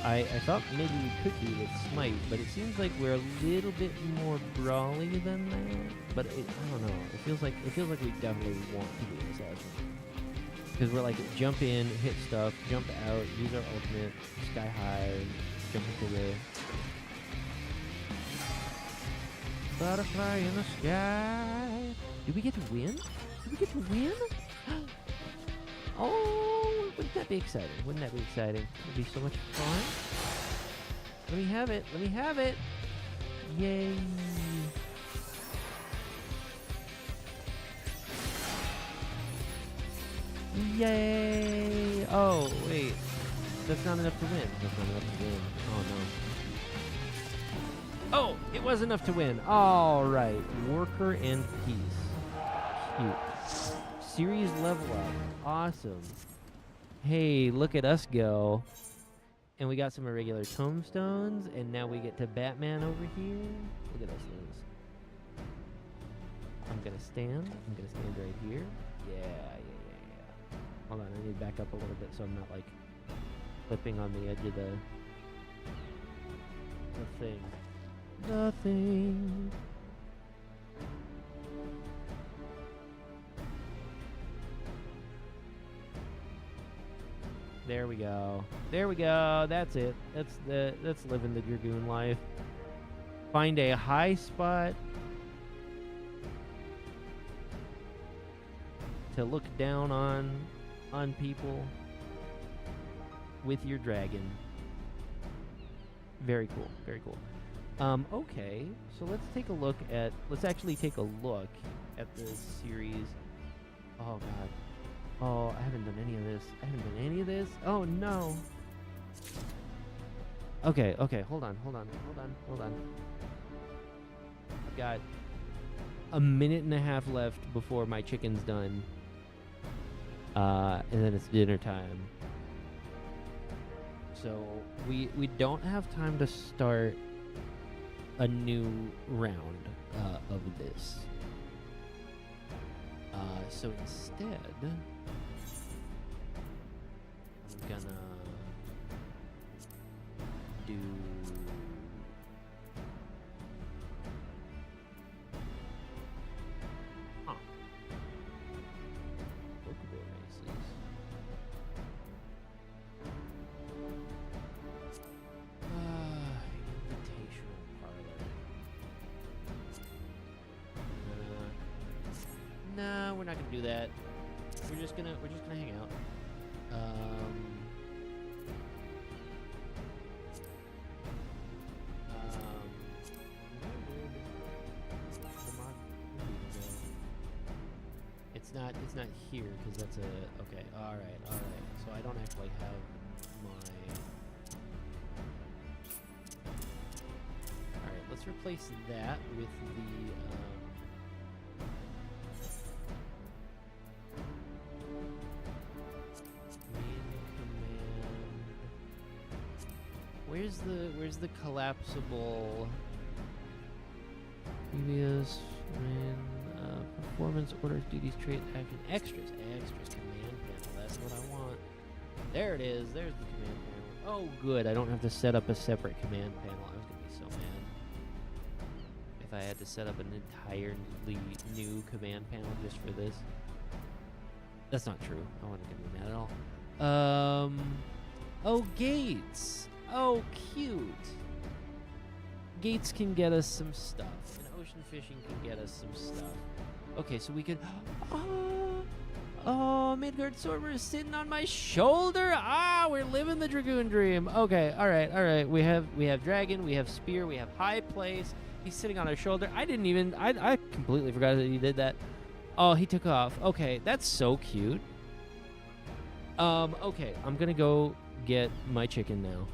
I thought maybe we could do with Smite, but it seems like we're a little bit more brawly than that. But I don't know. It feels like we definitely want to be an assassin. Because we're like, jump in, hit stuff, jump out, use our ultimate, sky high, jump into the... Butterfly in the sky. Did we get to win? Oh, wouldn't that be exciting? It'd be so much fun. Let me have it. Yay. Yay. Oh, wait. That's not enough to win. Oh, no. Oh, it was enough to win. All right. Worker and Peace. Cute. Series level up. Awesome. Hey, look at us go. And we got some irregular tombstones, and now we get to Batman over here. Look at us things. I'm gonna stand right here. Yeah. Hold on, I need to back up a little bit so I'm not like flipping on the edge of the thing. Nothing. There we go. There we go. That's it. That's living the Dragoon life. Find a high spot to look down on people with your dragon. Very cool. Very cool. Okay, so let's actually take a look at this series. Oh god. Oh, I haven't done any of this. Oh no. Okay, hold on. I've got a minute and a half left before my chicken's done. And then it's dinner time. So we don't have time to start a new round of this. So instead, I'm gonna do Pokeball races. Invitational parlor. Nah, we're not gonna do that. We're just gonna hang out. It's not here because that's a okay. All right. So I don't actually have my. All right, let's replace that with the. Where's the collapsible previous performance orders duties trait action extras command panel. That's what I want. There it is. There's the command panel. Oh good, I don't have to set up a separate command panel. I was gonna be so mad if I had to set up an entirely new command panel just for this. That's not true. I wasn't gonna be mad at all. Oh, gates. Oh, cute. Gates can get us some stuff, and ocean fishing can get us some stuff. Okay, so we could. Oh, Midgard Sorber is sitting on my shoulder. We're living the Dragoon dream. Okay, all right. We have dragon, we have spear, we have high place. He's sitting on our shoulder. I completely forgot that he did that. Oh, he took off. Okay, that's so cute. Okay, I'm gonna go get my chicken now.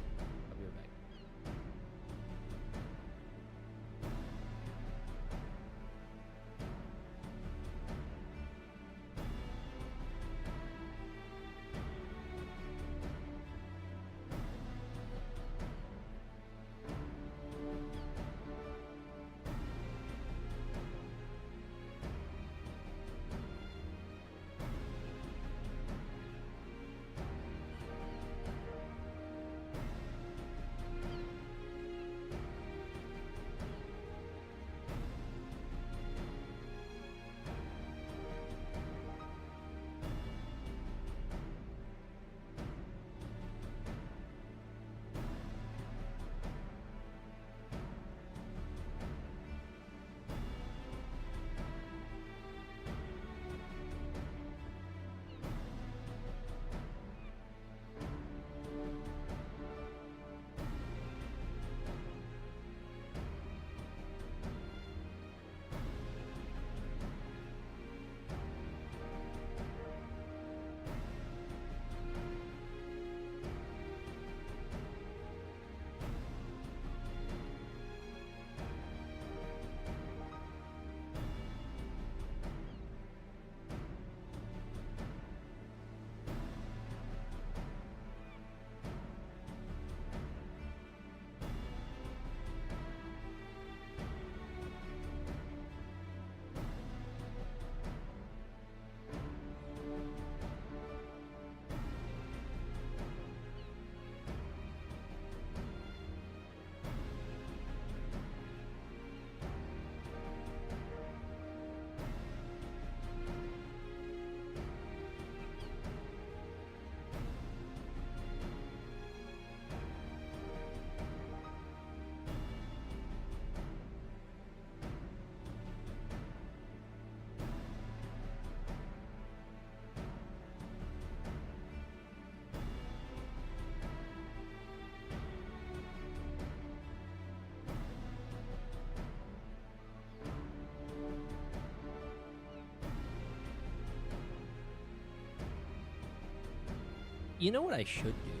You know what I should do,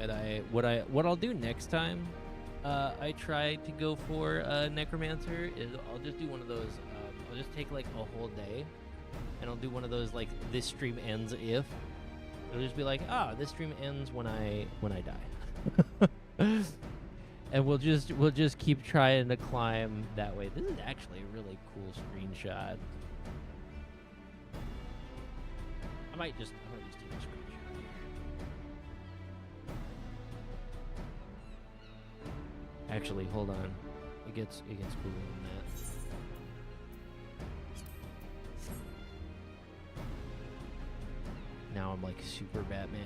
and what I'll do next time I try to go for Necromancer is I'll just do one of those. I'll just take like a whole day, and I'll do one of those like this stream ends if. It'll just be like, this stream ends when I die, and we'll just keep trying to climb that way. This is actually a really cool screenshot. I might just take a screenshot here. Actually, hold on. It gets cooler than that. Now I'm like super Batman.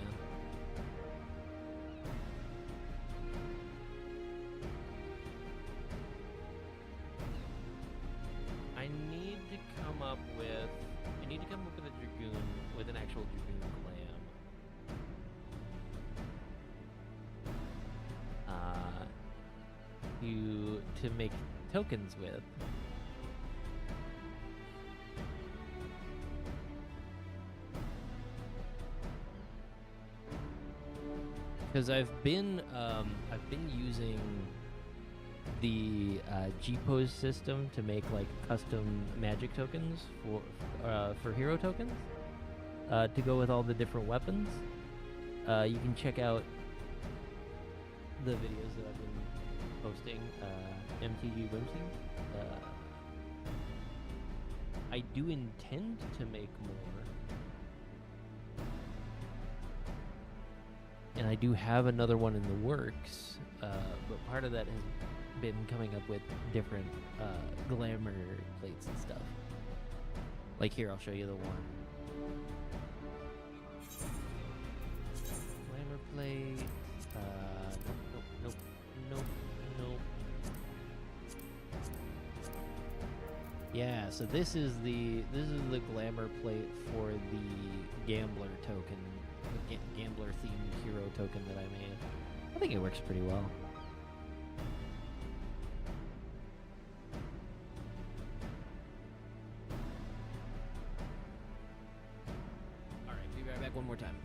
I need to come up with a Dragoon with an actual Dragoon glam. To make tokens with. Because I've been using the G-Pose system to make like custom magic tokens for hero tokens to go with all the different weapons. You can check out the videos that I've been posting, MTG Whimsy. I do intend to make more. And I do have another one in the works, but part of that has been coming up with different glamour plates and stuff. Like here, I'll show you the one. Glamour plate. Nope. Yeah, so this is the glamour plate for the gambler token. Gambler themed hero token that I made. I think it works pretty well. Alright, be right back one more time.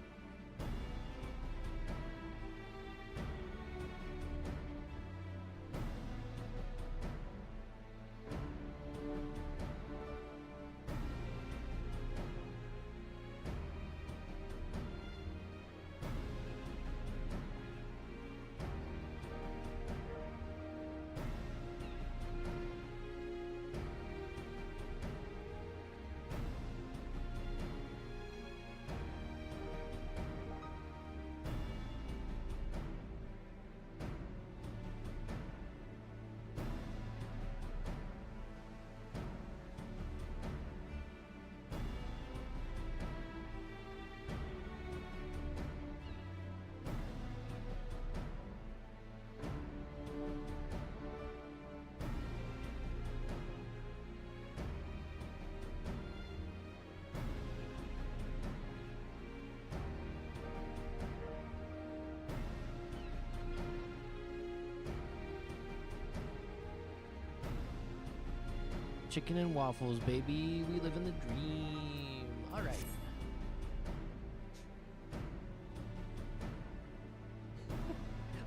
Chicken and waffles, baby. We live in the dream. All right.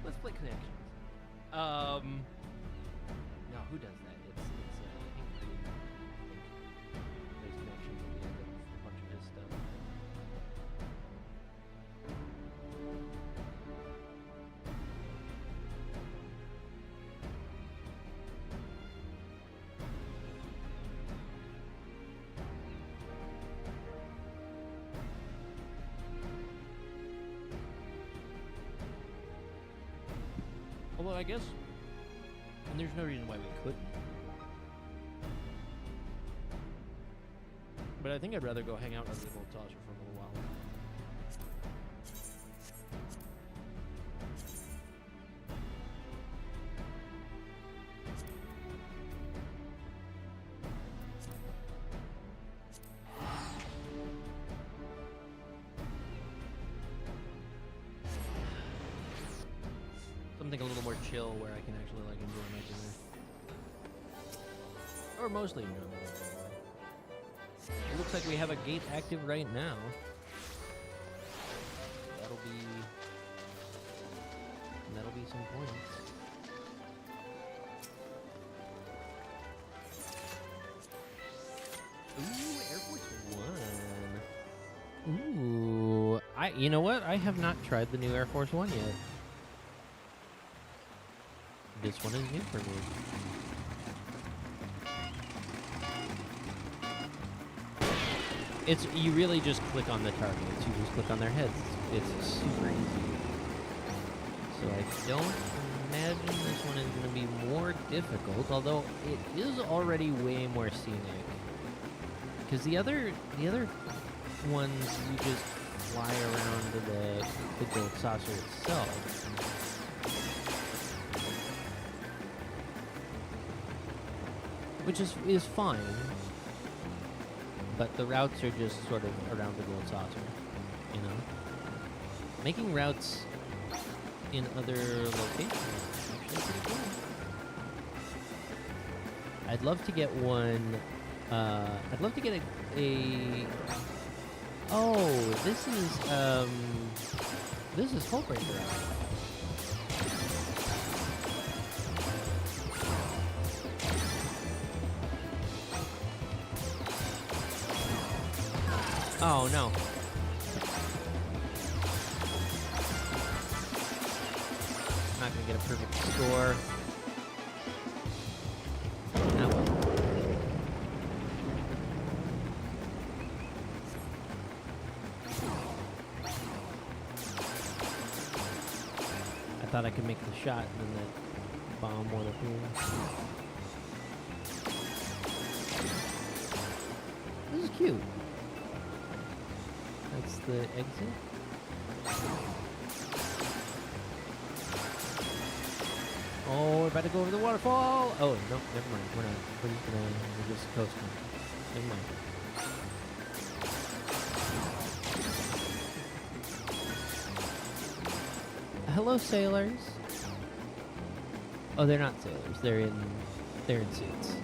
Let's play connections. No, who does that? It's I think Green. Plays connections at the end of a bunch of his stuff. Although I guess, and there's no reason why we couldn't. But I think I'd rather go hang out with Old Tasha for a little while. Something a little more chill where I can actually like enjoy my dinner. Or mostly enjoy my dinner. It looks like we have a gate active right now. That'll be be some points. Ooh, Air Force One. Ooh, you know what? I have not tried the new Air Force One yet. This one is new for me. You really just click on the targets. You just click on their heads. It's super easy. So I don't imagine this one is going to be more difficult, although it is already way more scenic. Because the other ones, you just fly around to the gold saucer itself. Which is fine. But the routes are just sort of around the gold saucer, you know? Making routes in other locations is actually pretty cool. I'd love to get one, I'd love to get a oh, this is Hullbreaker Route. Oh, no. Not gonna get a perfect score. Oh, well. I thought I could make the shot and then that bomb went up here. This is cute. That's the exit. Oh, we're about to go over the waterfall. Oh, no, never mind. We're not. We're just coasting. Never mind. Hello, sailors. Oh, they're not sailors. They're in suits.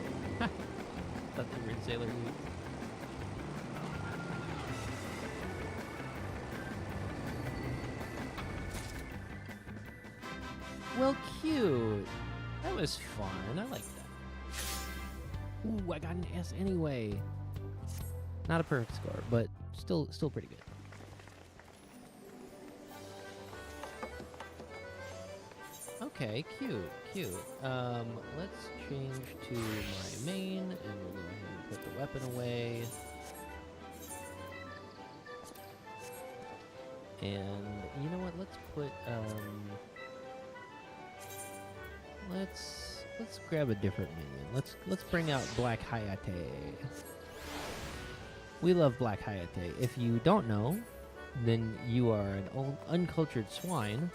Thought they were in sailor suits. Well, cute. That was fun. I like that. Ooh, I got an S anyway. Not a perfect score, but still pretty good. Okay, cute. Let's change to my main, and we'll go ahead and put the weapon away. And you know what? Let's put Let's grab a different minion. Let's bring out Black Hayate. We love Black Hayate. If you don't know, then you are an uncultured swine.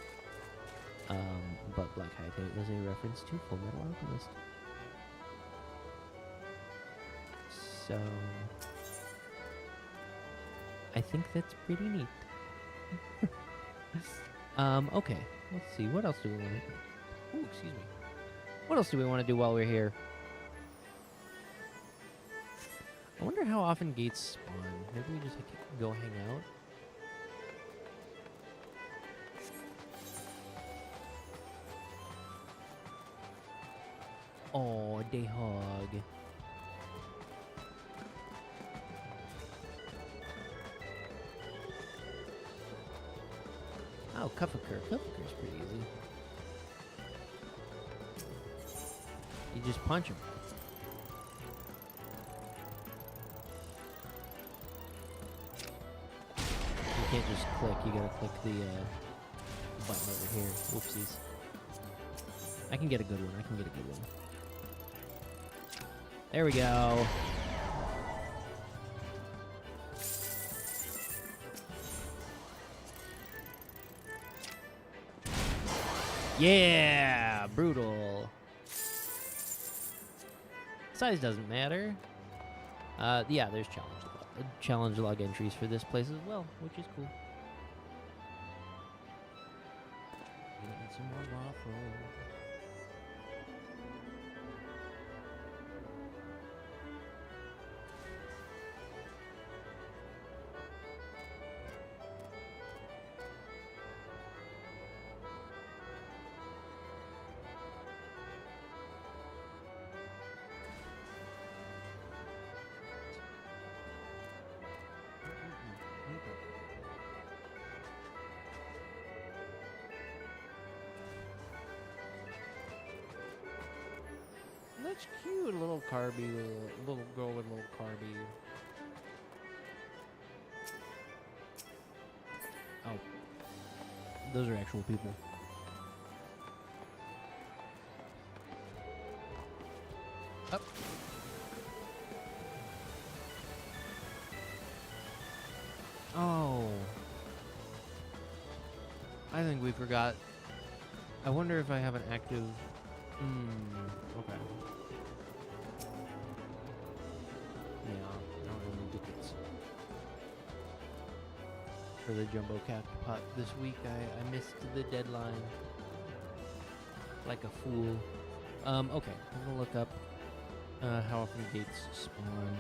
But Black Hayate is a reference to Full Metal Alchemist. So I think that's pretty neat. Okay. Let's see. What else do we want to do? Ooh, excuse me. What else do we want to do while we're here? I wonder how often gates spawn. Maybe we just go hang out. Oh, they hug. Oh, Kuffaker. Kuffaker's pretty easy. You just punch him. You can't just click. You gotta click the button over here. Whoopsies. I can get a good one. There we go. Yeah! Brutal. Size doesn't matter. Yeah, there's challenge log entries for this place as well, which is cool. Getting some more waffle. that's cute. A little Carby, a little girl with a little Carby. Oh. Those are actual people. Up. Oh. I think we forgot. I wonder if I have an active... okay. Yeah, I don't have any tickets for the Jumbo Cat Pot this week. I missed the deadline. Like a fool. Okay, I'm gonna look up how often gates spawn.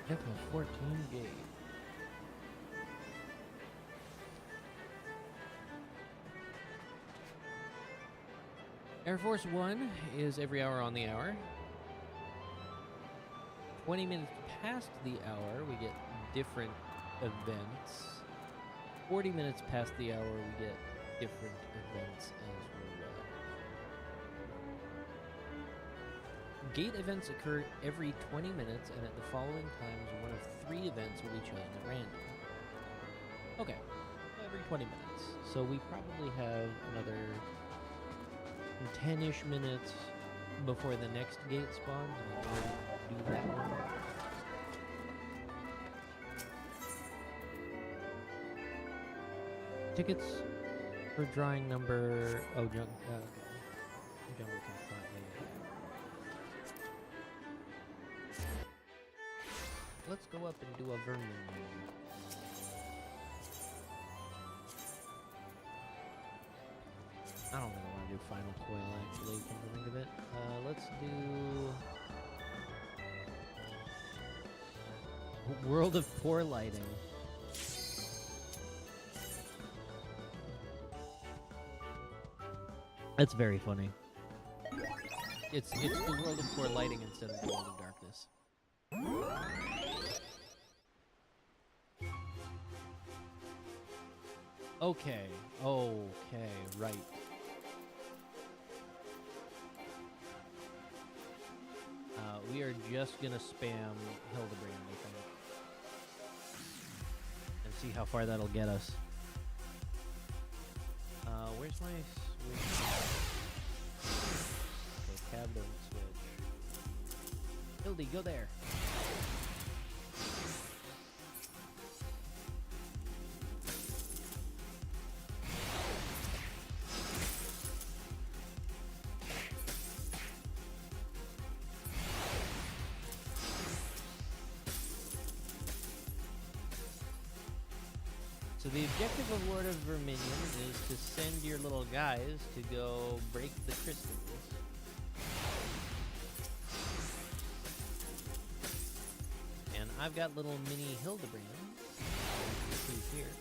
FF14 gate. Air Force One is every hour on the hour. 20 minutes past the hour, we get different events. 40 minutes past the hour, we get different events as well. Gate events occur every 20 minutes, and at the following times, one of 3 events will be chosen at random. Okay, every 20 minutes. So we probably have another 10-ish minutes before the next gate spawns, and we'll do that one. Tickets for drawing number... Oh, okay. Jumbo Cat Pot, Let's go up and do a vermin. I don't really want to do Final Coil, actually, come to think of it. Let's do... World of Poor Lighting. That's very funny. It's the World of Poor Lighting instead of the World of Darkness. Okay, right. We are just gonna spam Hildebrand, I think. And see how far that'll get us. Where's my switch? Okay, cab don't switch. Hildy, go there. So the objective of Lord of Verminion is to send your little guys to go break the crystals. And I've got little mini Hildebrands. Who's here?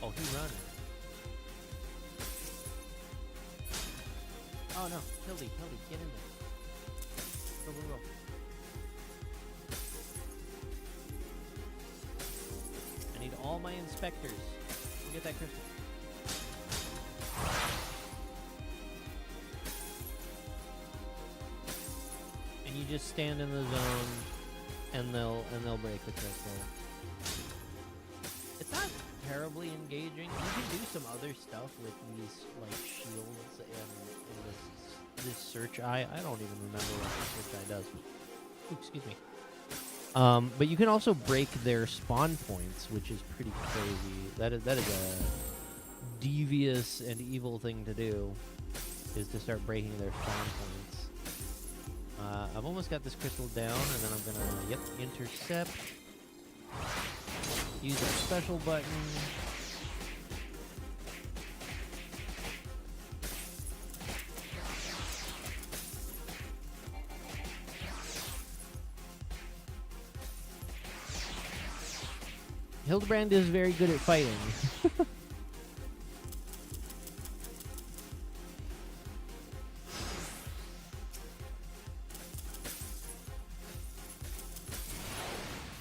Oh, he's running. Oh no, Hildy, get in there. Go. I need all my inspectors. Go get that crystal. And you just stand in the zone, and they'll break the crystal. It's not terribly engaging. You can do some other stuff with these like shields and this search eye. I don't even remember what the search eye does. Ooh, excuse me. But you can also break their spawn points, which is pretty crazy. That is a devious and evil thing to do, is to start breaking their spawn points. I've almost got this crystal down, and then I'm gonna, intercept. Use a special button. Hildebrand is very good at fighting.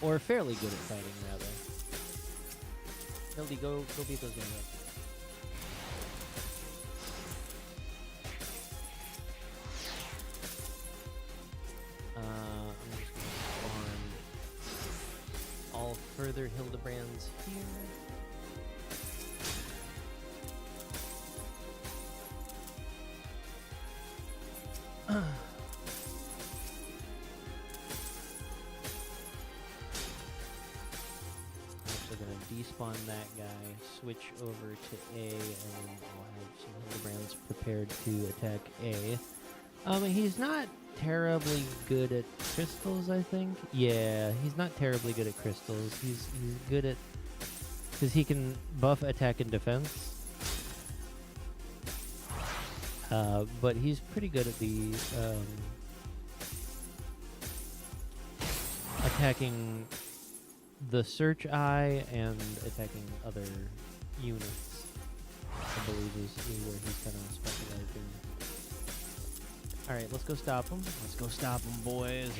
Or fairly good at fighting, rather. Hildy, go beat those guys up. further Hildebrands here. Despawn that guy, switch over to A, and then I'll have some Hildebrands prepared to attack A. He's not terribly good at crystals, I think. Yeah, he's not terribly good at crystals. He's good at... because he can buff attack and defense. But he's pretty good at the... attacking the search eye and attacking other units, I believe is where he's kind of specialized in. Alright, let's go stop him. Let's go stop him, boys.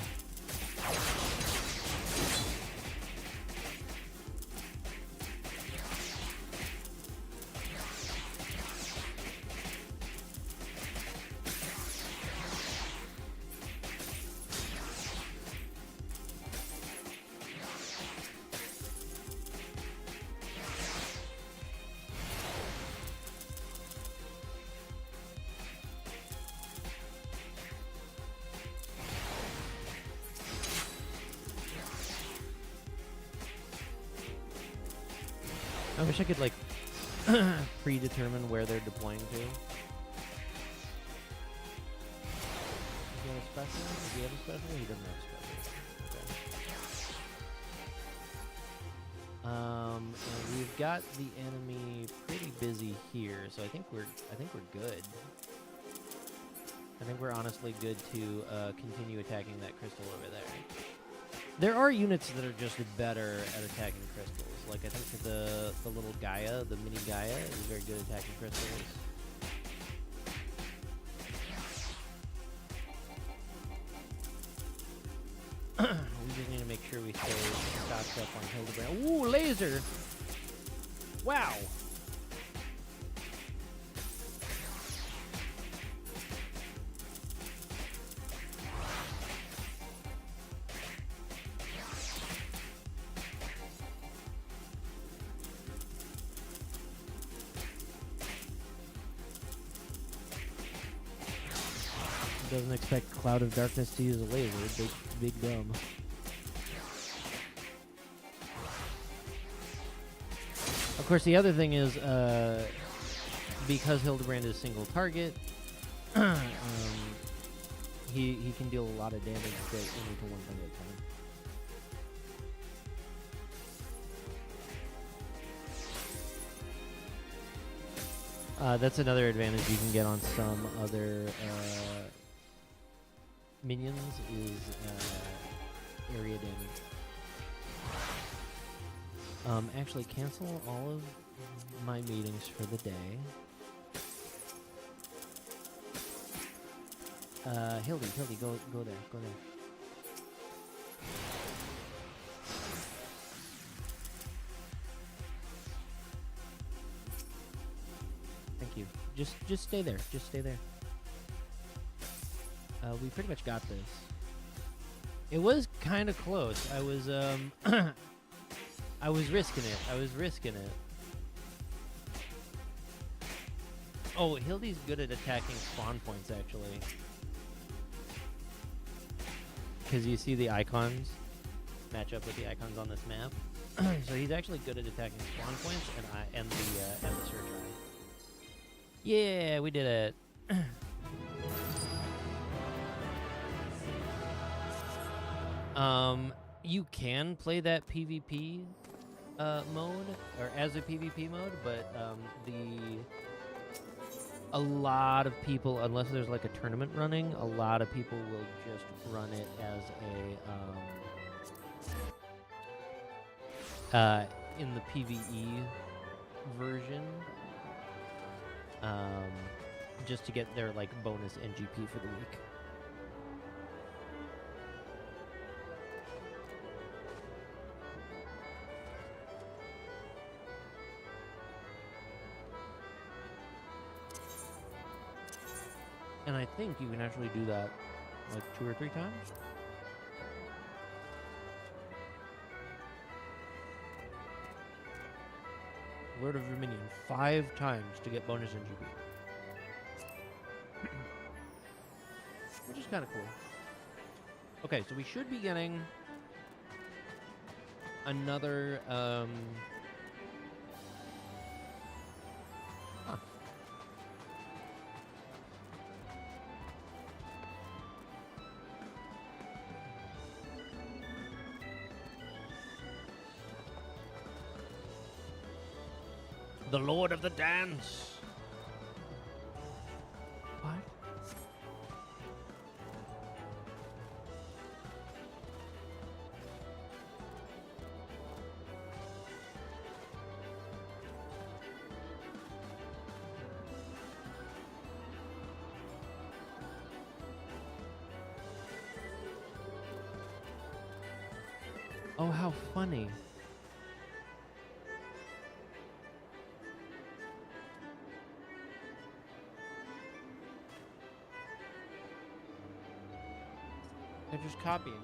I wish I could, like, predetermine where they're deploying to. Does he have a special? Does he have a special? He doesn't have a special. Okay. And we've got the enemy pretty busy here, so I think we're good. I think we're honestly good to continue attacking that crystal over there. There are units that are just better at attacking crystals. Like, I think the little Gaia, the mini Gaia, is very good at attacking crystals. We just need to make sure we stay stocked up on Hildebrand. Ooh, laser! Wow! Doesn't expect Cloud of Darkness to use a laser. Big dumb. Of course, the other thing is, because Hildebrand is single target, he can deal a lot of damage but only to one thing at a time. That's another advantage you can get on some other minions is area damage. Actually, cancel all of my meetings for the day. Hildy, go there. Thank you. Just stay there. Just stay there. We pretty much got this. It was kind of close. I was I was risking it. Oh, Hildy's good at attacking spawn points, actually. Because you see the icons match up with the icons on this map. So he's actually good at attacking spawn points and the search eye. Yeah, we did it. You can play that PvP mode, or as a PvP mode, but a lot of people, unless there's like a tournament running, a lot of people will just run it as a in the PvE version, just to get their like bonus NGP for the week. And I think you can actually do that like 2 or 3 times. Lord of Verminion 5 times to get bonus NGP. Which is kind of cool. Okay, so we should be getting another, huh. The Lord of the Dance. What? Oh, how funny. They're just copying him.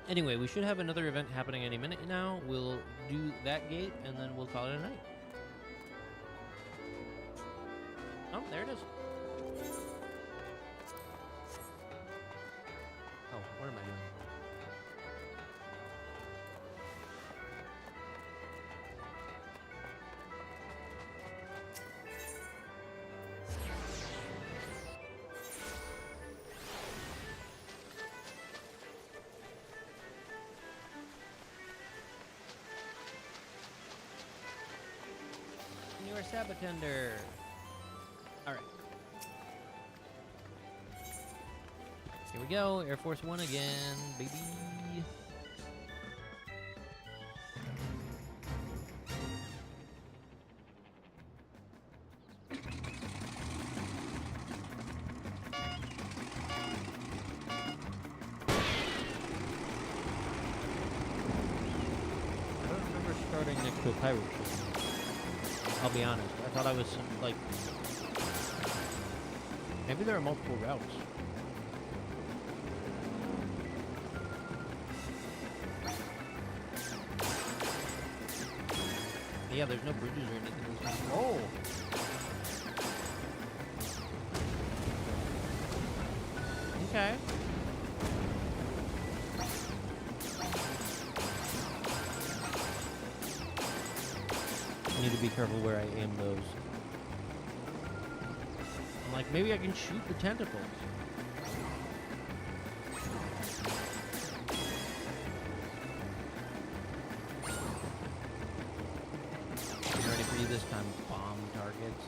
Anyway, we should have another event happening any minute now. We'll do that gate, and then we'll call it a night. Oh, there it is. Oh, what am I doing? You're a Sabatender. All right. Here we go. Air Force One again, baby. I don't remember starting next to a pirate ship. I'll be honest. I thought I was like, maybe there are multiple routes. Yeah, there's no bridges or anything. Oh! Okay. I need to be careful where I aim those. I'm like, maybe I can shoot the tentacles. I'm ready for you this time, bomb targets.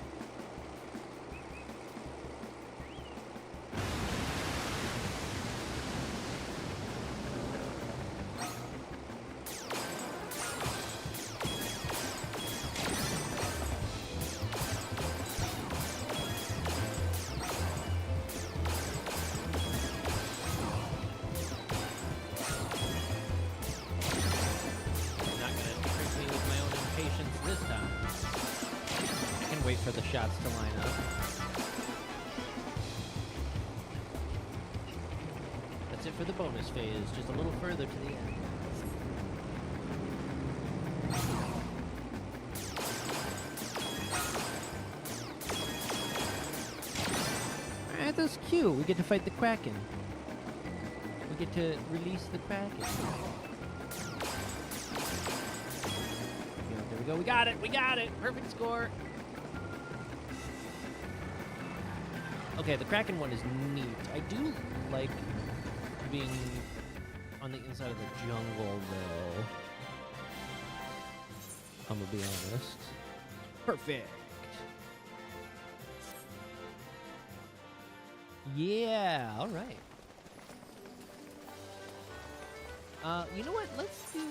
This time. I can wait for the shots to line up. That's it for the bonus phase, just a little further to the end. Alright, that's cute. We get to fight the Kraken. We get to release the Kraken. There we go. We got it. We got it. Perfect score. Okay, the Kraken one is neat. I do like being on the inside of the jungle, though. I'm gonna be honest. Perfect. Yeah. All right. You know what? Let's do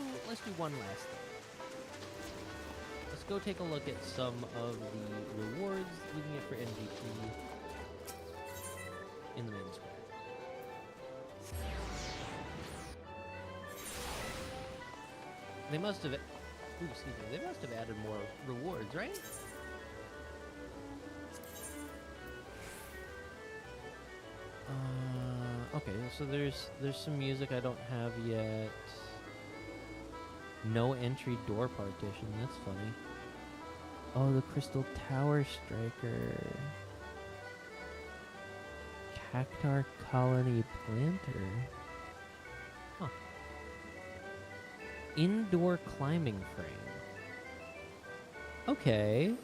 one last thing. Let's go take a look at some of the rewards, leaving it for NGP in the main square. They must have, ooh, excuse me, they must have added more rewards, right? Okay, so there's some music I don't have yet. No entry door partition. That's funny. Oh, the Crystal Tower Striker. Cactar Colony Planter. Huh. Indoor climbing frame. Okay.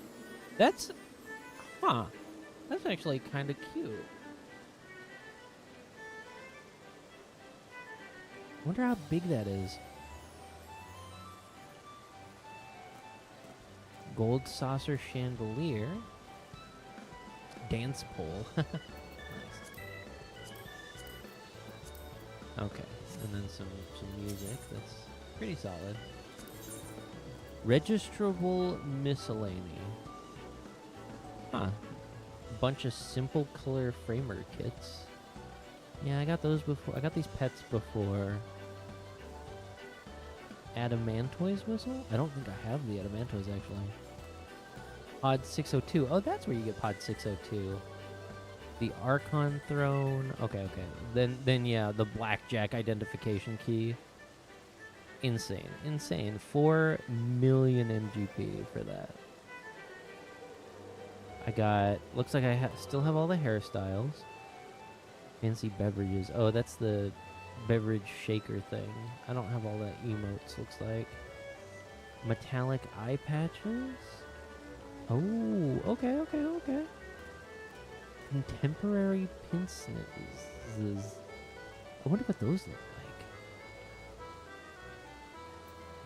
That's... Huh. That's actually kind of cute. Wonder how big that is. Gold saucer chandelier. Dance pole. Nice. Okay, and then some music. That's pretty solid. Registrable miscellany. Huh. Bunch of simple color framer kits. Yeah, I got those before. I got these pets before. Adamantoise whistle? I don't think I have the Adamantoise actually. Pod 602. Oh, that's where you get Pod 602. The Archon throne. Okay. Then yeah, the blackjack identification key. Insane. 4 million MGP for that. I got. Looks like I still have all the hairstyles. Fancy beverages. Oh, that's the beverage shaker thing. I don't have all that emotes. Looks like metallic eye patches. Oh, okay. Contemporary pinces. I wonder what those look like.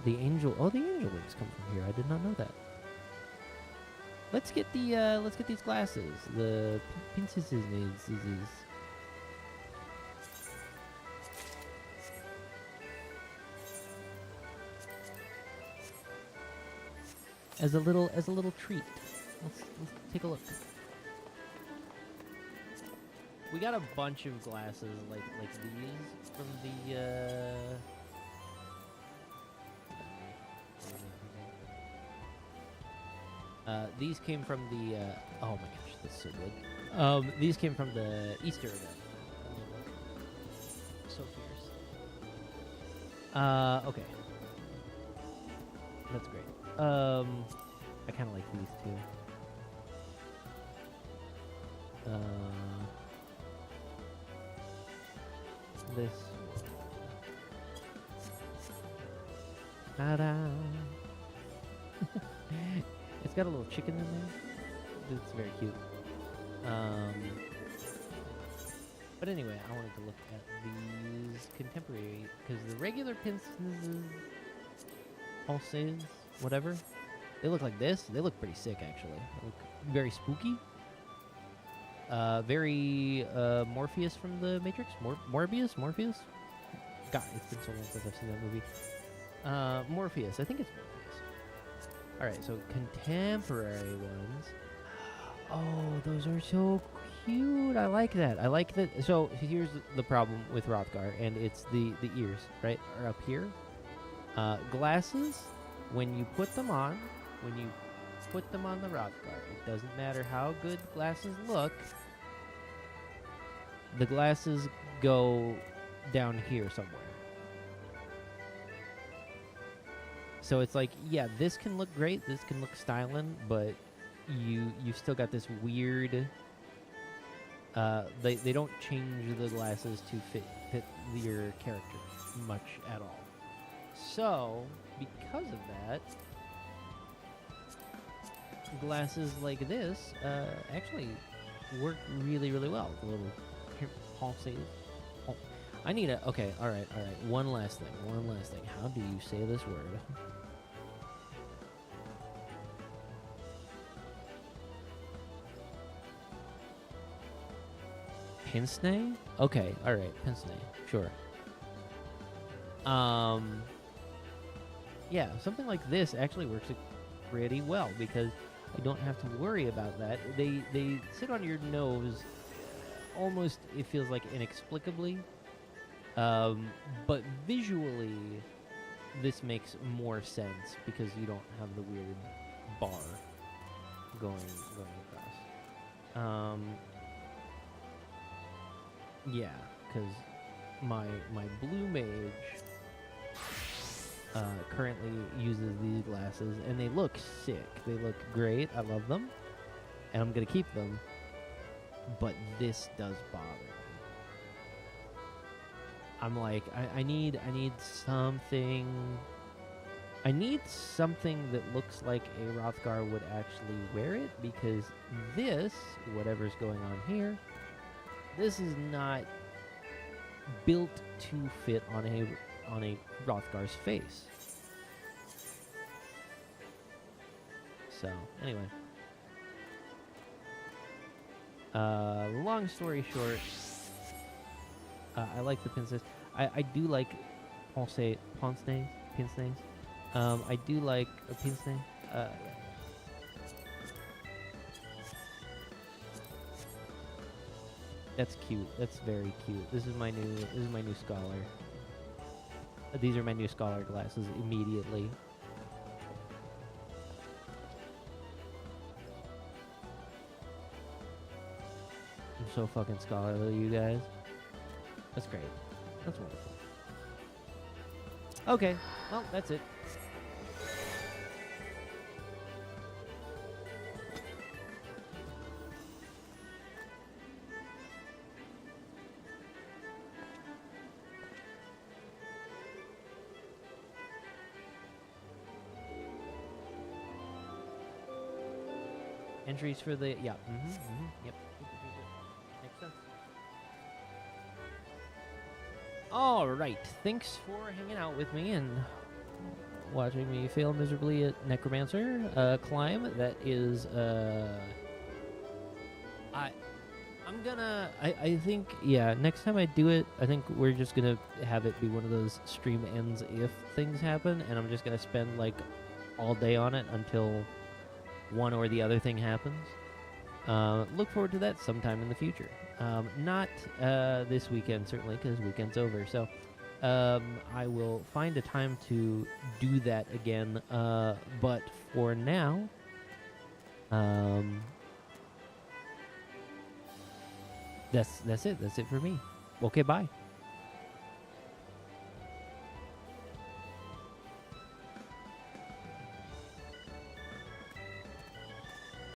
The angel. Oh, the angel wings come from here. I did not know that. Let's get these glasses. The pinces needs. As a little treat. Let's take a look. We got a bunch of glasses like these from the these came from the oh my gosh, that's so good. These came from the Easter event. So fierce. Okay. That's great. I kind of like these too. This. Ta-da! It's got a little chicken in there. It's very cute. But anyway, I wanted to look at these contemporary, because the regular pinces, pulses, whatever, they look like this. They look pretty sick, actually. They look very spooky. Very Morpheus from the Matrix. Morbius? God, it's been so long since I've seen that movie. Morpheus. I think it's Morpheus. Alright, so contemporary ones. Oh, those are so cute. I like that. I like that. So here's the problem with Rothgar, and it's the ears, right? Are up here. Glasses, when you put them on the Rothgar, it doesn't matter how good glasses look, the glasses go down here somewhere. So it's like, yeah, this can look great, this can look styling, but you've still got this weird, they don't change the glasses to fit your character much at all. So, because of that, glasses like this actually work really, really well. The little pulses. Oh, I need a... Okay, alright. One last thing. How do you say this word? Pince-nez? Okay, alright. Pince-nez. Sure. Yeah, something like this actually works pretty well because you don't have to worry about that. They sit on your nose almost, it feels like, inexplicably. But visually, this makes more sense because you don't have the weird bar going across. Yeah, because my blue mage currently uses these glasses, and they look sick. They look great. I love them, and I'm gonna keep them. But this does bother me. I'm like, I need something. I need something that looks like a Rothgar would actually wear it, because this, whatever's going on here, this is not built to fit on a Rothgar's face. So, anyway. Long story short, I like the pince. I do like pince. I do like a pince. Yeah. That's cute. That's very cute. This is my new scholar. These are my new scholar glasses immediately. I'm so fucking scholarly, you guys. That's great. That's wonderful. Okay, well, that's it. Entries for the, yeah, yep. Makes sense. All right, thanks for hanging out with me and watching me fail miserably at Necromancer. Climb, that is, I think, yeah, next time I do it, I think we're just gonna have it be one of those stream ends if things happen, and I'm just gonna spend, like, all day on it until one or the other thing happens. Look forward to that sometime in the future. Not this weekend, certainly, because weekend's over. So I will find a time to do that again. But for now, that's it. That's it for me. Okay, bye.